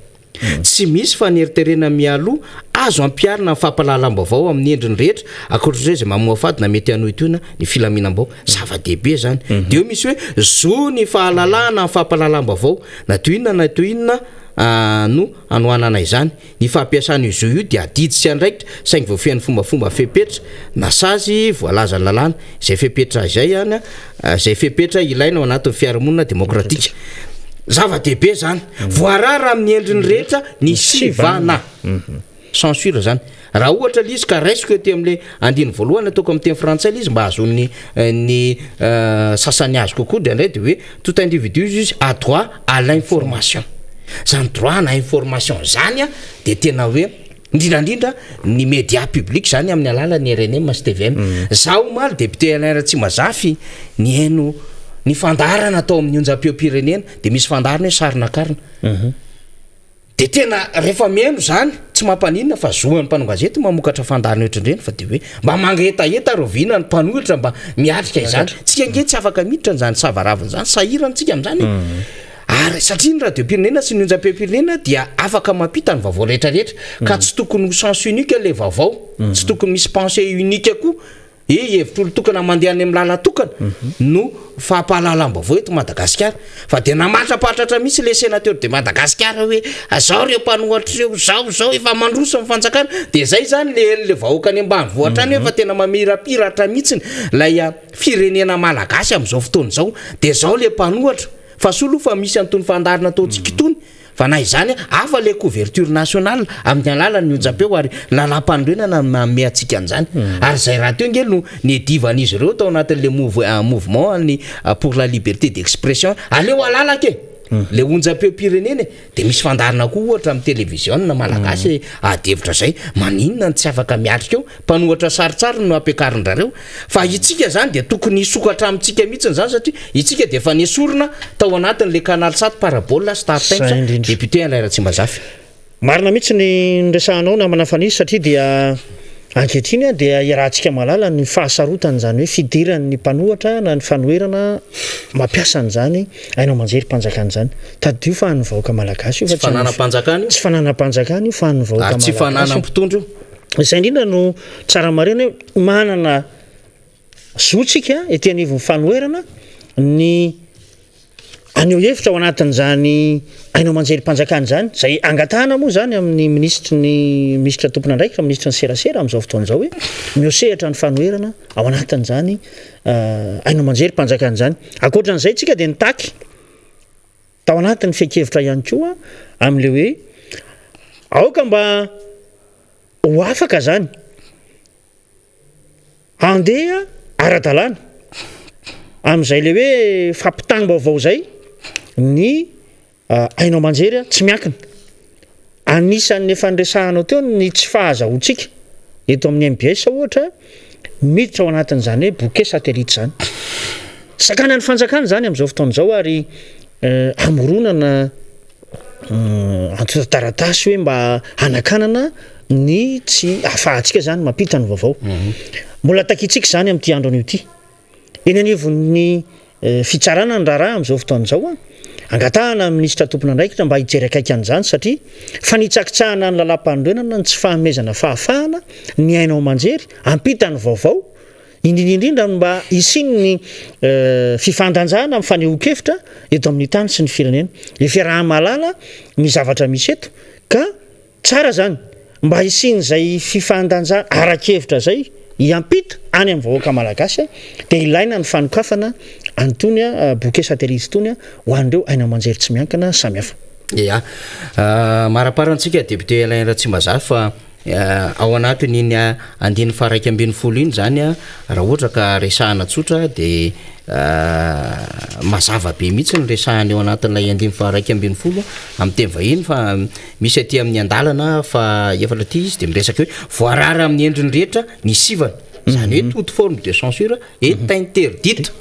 tsy misy faneriterena mialoha azo ampiarina fampahalalam-baovao amin'ny endriny rehetra akoatr'izay zay mamoa fady na mety anoitoina ny filaminam-baovao zava-dehibe zany de eo misy hoe zo ny fahalalahana fampahalalam-baovao na toinona no anoanana izany ny fampiasana izo io dia adidy sy andraikitra saingy voafian'ny fombafomba fepetra na sazy voalaza ny lalàna zay fepetra izay any zay fepetra ilaina ao anatin'ny fiarahamonina demokratika zava-dehibe zany voarara amin'ny endriny rehetra ny sivana censure zany raha ohatra l'izy ka raisiko ty am'le andiny voalohany ataoko amin'ny teny frantsay l'izy mba azony ny sasany azo kokoa de andray de hoe tout individu izy a droit à l'information zany droit na information zany de tena hoe indrindrandrindra ny média public zany amin'ny alalan'ny RNM sy TVM zaho maly député Alain Ratsimazafy ny haino ny fandarana atao amin'ny onjam-pirenena de misy fandarana hoe sarina karina de tena rehefa miaino zany tsy mampaninona fa zoan'ny mpanogazety mamokatra fandarina ohatrandreny fa de hoe mba mangaetaeta rovina ny mpanohitra mba miatrika izany tsika nge tsy afaka miditra n'zany savaraviny zany sahirantsika am'zany ary satria ny radio-pirenena sy ny onjam-pirenena dia afaka mampita ny vaovao rehetrarehetra ka tsy tokony ho sens unique le vaovao tsy tokony misy pensée unique koa hevitra olo tokana mandehany amin'ny lala tokana no fahampahalalam-baovao eto Madagasikara fa de namatrapatratra misy le sénateur de Madagasikara hoe azao reo mpanohatra reo zao efa mandroso amin'ny fanjakana de zay zany le vahoaka any ambanivohitra any efa tena mamirapiratra mihitsiny lay firenena malagasy am'izao fotoana zao de zao le mpanohatra fa solo fa misy antony fandarina ataontsika itony fa na izany afa le couverture nationale amin'ny alalany onjam-peo ary lalam-pandrenana manome atsika an'izany ary zay raha teo ngely no ny divan'izy ireo tao anatin'le mouvement ny pour la liberté d'expression aleo alalaka le onjam-peo-pirenena de misy fandarina koa ohatra amin'ny télévision na malagasy adevitra zay maninona ny tsy afaka miatrika eo mpanohatra saritsary no ampiakarin-drareo fa itsika zany de tokony hisokatra amintsika mihitsiny zany satria itsika de efa nesorina tao anatin'le canal 7 parabole Star Times député Alain Ratsimbazafy marina mihitsy ny resahanao namana fanisa satria dia ankehitriny dia irahantsika malala ny fahasarotany zany hoe fidiran'ny mpanohatra na ny fanoherana mampiasa an'izany ainao manjery mpanjakany zany tadio fa ny vahoaka malagasy io fa tsy fananam-panjakany tsy fananam-panjakany io fa ny vahoaka malagasy tsy fananam-mpitondro izay indrindra no tsara marina hoe manana zotsika ety anivon'ny fanoherana ny aneo hevitra ao anatin'izany ainao manjery mpanjakany zany zay angatahana moa zany amin'ny ministra tompona andraikitra ministra ny serasera amin'izao fotoana izao hoe miosehatra ny fanoherana ao anatin'izany ainao manjery mpanjakany zany akoatran'izay tsika de nitaky tao anatin'ny fekevitra ihany koa amin'le hoe aoka mba ho afaka zany andeha ara-dalàna amin'izay le hoe fampitany vaovao zay ny ainao manjery tsy miankina anisan'ny efa nresahanao teo ny tsy fahazahoantsika eto amin'ny MBS ohatra miditra ao anatin'izany hoe bouquet satellite zany sakana ny fanjakana zany amin'izao fotoana izao ary amoronana antotaratasy hoe mba hanakanana ny tsy ahafahantsika zany mampita ny vaovao mbola takitsika zany amin'ity andro an'io ity eny anivon'ny fitsarana ny raharaha amin'izao fotoana izao angatahana ministra tompona andraikitra mba hijery akaiky an'izany satria fa nitsakitsahana ny lalam-pandrenana ny tsy fahamezana fahafahana ny ainao manjery ampita ny vaovao indrindrindrindra mba isiny ny fifandanjana amin'ny fanehoan-kevitra eto amin'ny tany sy ny firenena ifiaraha-malala ny zavatra misy eto ka tsara zany mba isiny zay fifandanjana arakevitra zay iampita any amin'ny vahoaka malagasy dia ilaina ny fanokafana antony bouquet satellite tony ho an'ireo ainao manjery tsy miankana samihafa ia maraparantsika député Alain Ratsimbazafy fa ao anatiny iny andiny faraiky ambin'ny folo iny zany raha ohatra ka resahana tsotra dia mazava be mihitsy ny resahany ao anatin'ilay andiny faraiky ambin'ny folo amin'ny teny vahiny fa misy aty amin'ny andalana fa efatra ty izy dia miresaka hoe voarara amin'ny endriny rehetra ny sivana zany hoe toute forme de censure est interdite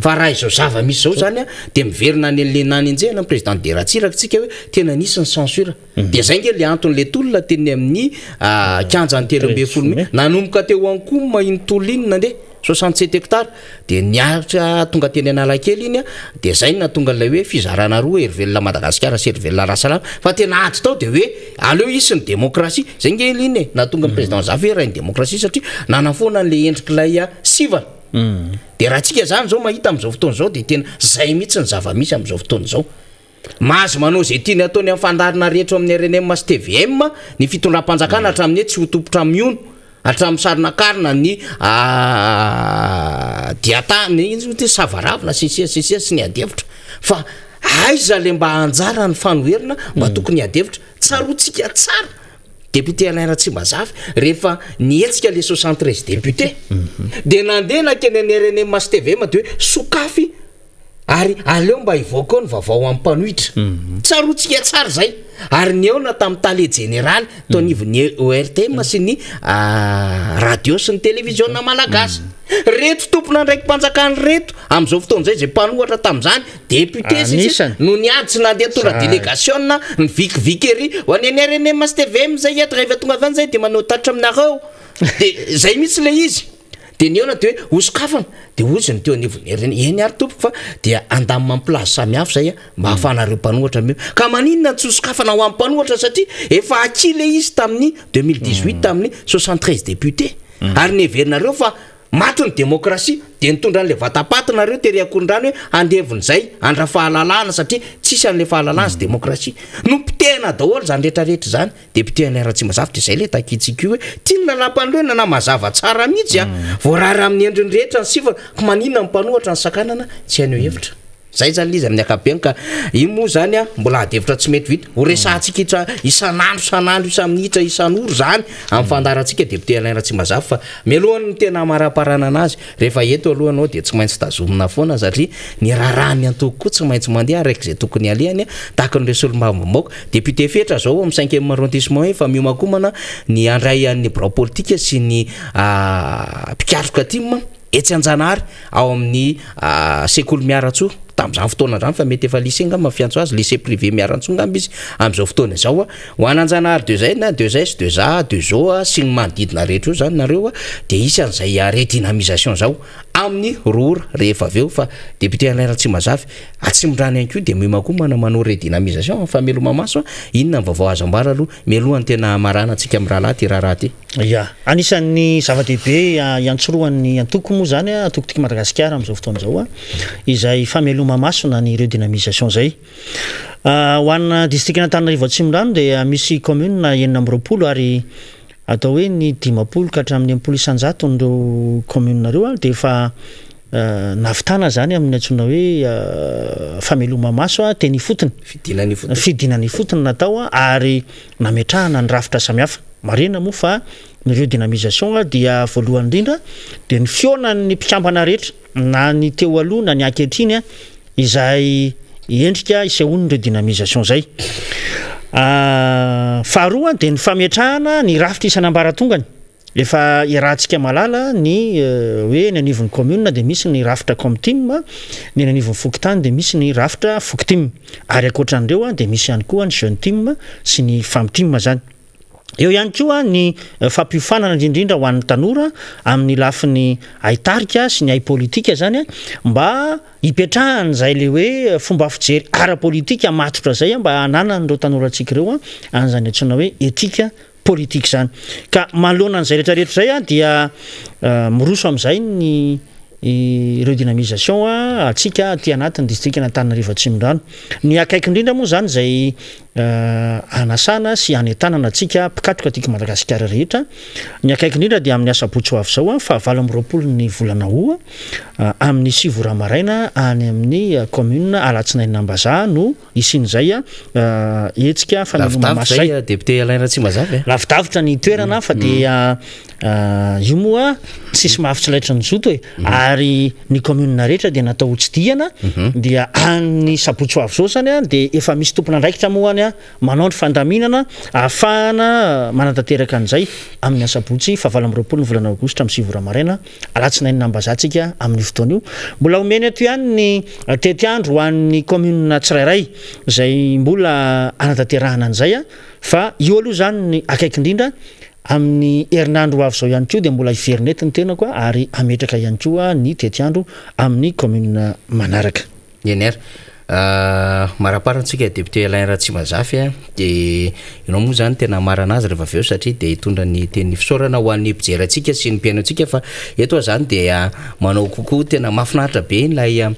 fa raha izao zava misy zao zany dia miverina ny an'le nanenjehana président de Ratsiraka tsika hoe tena nisy ny censure dia zay nge le anton'le tolona teny amin'ny kianjany telo amby folo nanomboka teo ankoho mahiny tolo iny nandeha 67 hectares dia niaritra tonga teny Analakely iny dia zay natonga ilay hoe fizarana roa Hervelona Madagasikara sy Hervelona Rasalama fa tena ady tao dia hoe aleo isy ny démocratie zay nge iny natonga ny président Zafy raha ny démocratie satria nanafoana an'le endrik'ilay sivana dia raha tsika zany zao mahita amin'izao fotoana izao dia tena zay mihitsy ny zava-misy amin'izao fotoana izao mahazo manao zay tiany ataony amin'ny fandarina rehetra amin'ny RNM sy TVM ny fitondram-panjakana hatramin'ny hoe tsy ho tompotra miono hatramin'ny sarinakarina ny diatany izy savaravina sisia sy ny adevitra fa aiza le mba anjara ny fanoherina mba tokony adevitra tsarotsika tsara député Alain Ratsimbazafy rehefa nietsika le 73 député dia nandeha nakeny ny RNM sy TVM dia hoe sokafy ary aleo mba hivoaka ao ny vaovao amin'ny mpanohitra tsarotsika tsara zay ary ny eona tamin'ny tale général tonivony ORTM sy ny radio sy ny télévisionna malagasy reto tompona ndraiky mpanjakany reto am'izao fotoan'izay zay mpanohatra tam'izany député sisy no niady tsy nandeha tonga délégation ny vikiviky ery ho any NRNM STVM zay eto rehefa tonga avy any zay de manao tatitra aminareo de zay mihitsy le izy de ny eona de hoe osokafana de ozy ny teo anivony eny ary tompoko fa dia andamy mampilazo samihafa zay mba hahafahanareo mpanohatra meo ka maninona tsy osokafana ho amin'ny mpanohatra satria efa akile izy tamin'ny 2018 tamin'ny 73 député ary ny heverinareo fa maty ny démocratie de nitondra an'le vatapatinareo tery-akondrano hoe andevon'izay andra fahalalana satria tsisy an'le fahalalana sy démocratie no pitehana daholo zany rehetrarehetra zany de pitehana raha tsy mazava de zay le takitsika hoe tiana lapan'ireo na mazava tsara mihitsy voarara amin'ny endriny rehetra ny sifana ko maninona mpanohatra ny sakanana tsy haineo hevitra zay zany lizy amin'ny akapeny ka iny moa zany mbola adevitra tsy mety vita ho resantsika itra isanandro isaminitra isan'oro zany amin'ny fandarantsika député Alain Ratsimandrava fa mialohan'ny tena maraparana anazy rehefa eto alohanao de tsy maintsy tazomina foana satria ny rarahany antoko koa tsy maintsy mandeha araiky zay tokony alehany tahaka ny resolombavambaoka député fetra zao amin'ny 5e arrondissement efa miomakomana ny andray an'ny birao politika sy ny mpikatroka atima etsy Anjanahary ao amin'ny sekoly miaratsoa tam'izany fotoana zany fa mety efa lycée ngamba mafiantso azy lycée privé miaratsoa ngamba izy am'izao fotoana zao ho an'Anjanahary de zay na de zay sy de za de zao sy ny manodidina rehetra io zany nareo de isan'izay redynamisation zao amin'ny rora rehefa aveo fa député Alain Ratsimandrava atsimondrany ihany koa de miomakomana manao redynamisation fa meloma maso inona ny vaovao azo ambara aloha mialohany tena marana antsika amin'ny rahalahy ty raha ty ya anisan'ny zava-dehibe iantsoroan'ny antoko moa zany antoko tika Madagasikara am'izao fotoana zao izay fameloma masona ny redynamisation zay ho anna district Antananarivo Atsimondrano de misy commune 920 ary atao hoe ny 50 ka hatramin'ny 10 isanjato nireo commune nareo de efa navitana zany amin'ny antsona hoe fameloma maso teny fotony fidinany fotony natao ary nametrahana ny rafitra samihafa marina moa fa ny redynamisation dia voalohany indrindra de ny fionan'ny mpikambana rehetra na ny teo aloha na ny ankehitriny izay endrika isehoany redynamisation zay faharoa de ny fametrahana ny rafitra isanambaratongany efa irahantsika malala ny hoe ny anivon'ny commune de misy ny rafitra comtim ny anivon'ny fokontany de misy ny rafitra fokotim ary akoatran'ireo de misy ihany koa ny jeune team sy ny femme team zany eo ihany koa ny fampihofanana indrindrindra ho an'ny tanora amin'ny lafiny aitarika sy ny ai politika zany mba hipetrahany zay le hoe fomba fijery ara-politika matotra zay mba hananan'ireo tanorantsika ireo an'izany antsona hoe etika politique zany ka manoloana n'izay rehetrarehetra zay dia miroso amin'izay ny redynamisation atsika aty anatin'ny district Antananarivo Atsimondrano ny akaiky indrindra moa zany zay anasana sy anetanana atsika mpikatroka atika Madagasikara rehetra ny akaiky indrindra dia amin'ny asabotsy ho avy zao fa 20 ny volana hoa amin'ny 9 ramaraina any amin'ny commune Alatsinainy Nambazaha no isin'izay etsika fameloma maso zay député Alain Ratsimandrava lavidavitra ny toerana fa dia io moa tsisy mahafitsy laitra ny zoto ary ny commune rehetra dia natao tsidiana dia any sabotsy ho avy zao zany de efa misy tompona andraikitra moany manao ny fandaminana ahafahana manantanteraka an'izay amin'ny asabotsy fa 20 ny volana aogositra amin'ny 9 ramaraina Alatsinainy Nambazaha tsika amin'ny fotoana io mbola omeny ato ihany ny tetiandro ho an'ny commune tsirairay zay mbola anatanterahana an'izay fa io aloha zany ny akaiky indrindra amin'ny herinandro avy zao ihany koa de mbola hiverinety ny tena koa ary ametraka ihany koa ny tetiandro amin'ny commune manaraka NR maraparantsika député Alain Ratsimandrava de ianao moa zany tena marana azy rehefa aveo satria de hitondra ny teny fisaorana ho an'ny mpijery atsika sy ny mpiaino-tsika fa eto zany de manao kokoa tena mahafinaritra be ilay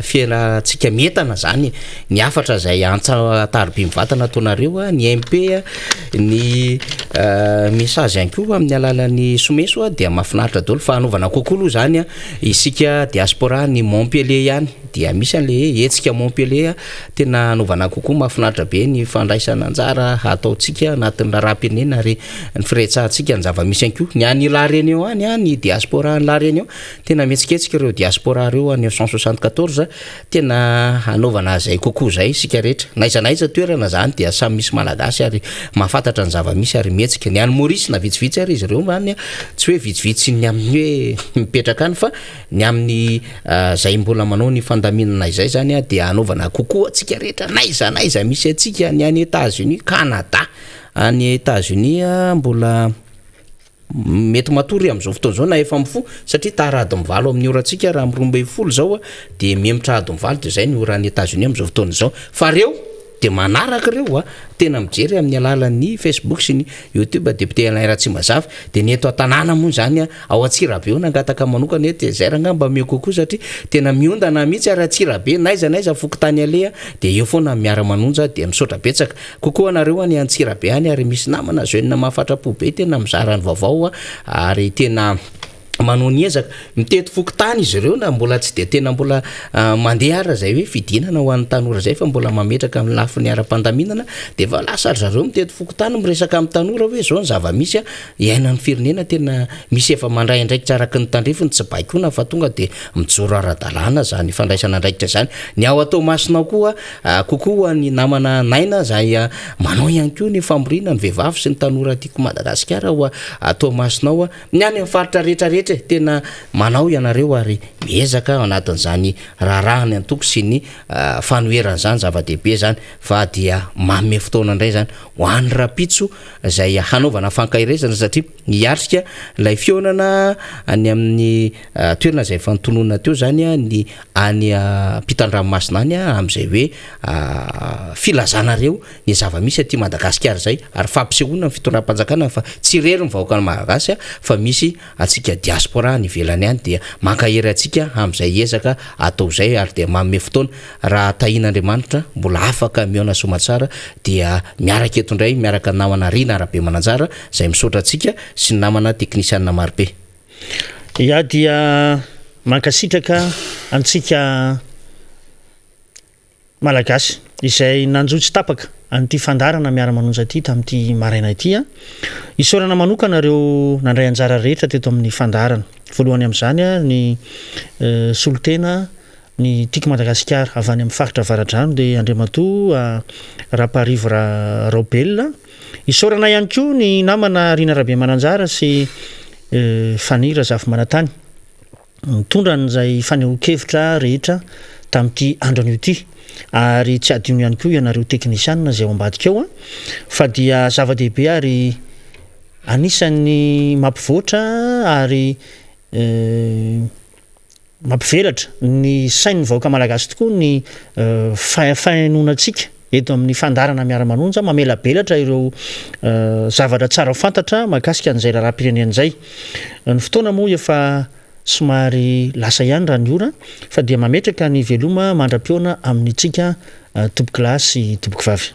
fiainantsika metana zany ny afatra zay antsatarby mivatana ataonareo ny MP ny message ihany koa amin'ny alalan'ny someso dia mahafinaritra daholo fa anaovana kokoa aloha zany isika diaspora ny Montpellier ihany dia misy an'le etsika Montpellier tena anaovana kokoa mahafinaritra be ny fandraisana anjara ataotsika anatin'ny raharaham-pirenena ary ny firetsahantsika ny zava-misy ihany koa ny any La Réunion any ny diaspora ny La Réunion tena metsiketsika ireo diaspora reo 1974 tena hanaovana zay kokoa zay sika rehetra naizanaiza toerana zany dia samy misy malagasy ary mahafantatra ny zava-misy ary mihetsika ny any Maurice na vitsivitsy ary izy ireo many tsy hoe vitsivitsy ny amin'ny hoe mipetraka any fa ny amin'ny zay mbola manao ny fandaminana izay zany dia hanaovana kokoa atsika rehetra naizanaiza misy atsika ny any États-Unis, Canada, any États-Unis mbola mety matory am'izao fotoana zao na efa mifo satria tarady mivalo amin'ny orantsika raha mirombe folo zao de miemitrady mivalo de zay ny ora any États-Unis am'izao fotoana zao fa reo de manaraka reo tena mijery amin'ny alalan'ny Facebook sy ny YouTube député Alain Ratsimazava de ny eto an-tanàna moa zany ao Antsirabe nangataka manokana de zay rangamba mio kokoa satria tena miondana mihitsy ary Antsirabe naizanaiza fokontany alea de eo foana miara-manonja de misaotra betsaka kokoa nareo any Antsirabe any ary misy namana jeune mahafatrapo be tena mizara ny vaovao ary tena manao ny ezaka mitety fokontany izy ireo na mbola tsy de tena mbola mandeha ara zay hoe fidinana ho an'ny tanora zay fa mbola mametraka amin'ny lafiny ara-pandaminana de va lasa zareo mitety fokontany miresaka amin'ny tanora hoe zao ny zava-misy iainan'ny firenena tena misy efa mandray andraikitra araky ny tandrifiny tsy baikona fa tonga de mijoro ara-dalàna zany fandraisana andraikitra zany ny ao atao masinao koa kokoa ny namana naina zay manao ihany koa ny famborina ny vehivavy sy ny tanora tiako Madagasikara ho atao masinao ny any amin'ny faritra rehetrarehetra tena manao ianareo ary miezaka anatin'izany raharaha ny antoko sy ny fanoherana zany zava-dehibe zany fa dia manome fotoana indray zany ho an'ny rapitso zay hanaovana fankahirezana satria hiatrika ilay fionana any amin'ny toerana zay fantonona teo zany ny any ampitan-dranomasina any am'izay hoe filazanareo ny zava-misy aty Madagasikara zay ary fampisehoana ny fitondram-panjakana fa tsy rery ny vahoaka ny Malagasy fa misy atsika diaspora ny velany any dia mankahery atsika am'izay ezaka atao zay ary dia manome fotoana raha tahin'Andriamanitra mbola afaka miona somatsara dia miaraka eto indray miaraka namana Rina Rabe Mananjara zay misaotra atsika sy ny namana teknisianina marobe. Ya dia mankasitraka antsika malagasy izay nanjotsy tapaka an'ity fandarana miara-manonja aty tamin'ity maraina ity isaorana manokana reo nandray anjara rehetra teto amin'ny fandarana voalohany amin'izany ny solotena ny tiako Madagasikara avy any amin'ny faritra Avaradrano dia Andriamatoa Raparivo Robel isaorana ihany koa ny namana Rina Rabe Mananjara sy Fanira Zafy Manantany mitondra n'izay faneho-kevitra rehetra tamin'ity andron'io ity ary tsy adino ihany koa ianareo teknisianina zay ao ambadika eo fa dia zava-dehibe ary anisan'ny mampivoatra ary mampivelatra ny sain'ny vahoaka malagasy tokoa ny fahainoanantsika eto amin'ny fandarana miara-manonja mamelabelatra ireo zavatra tsara ho fantatra mahakasika an'izay raharaham-pirenena izay ny fotoana moa efa somary lasa ihany raha ny ora fa dia mametraka ny veloma mandram-piona amin'ntsika toboklasy toboko vavy.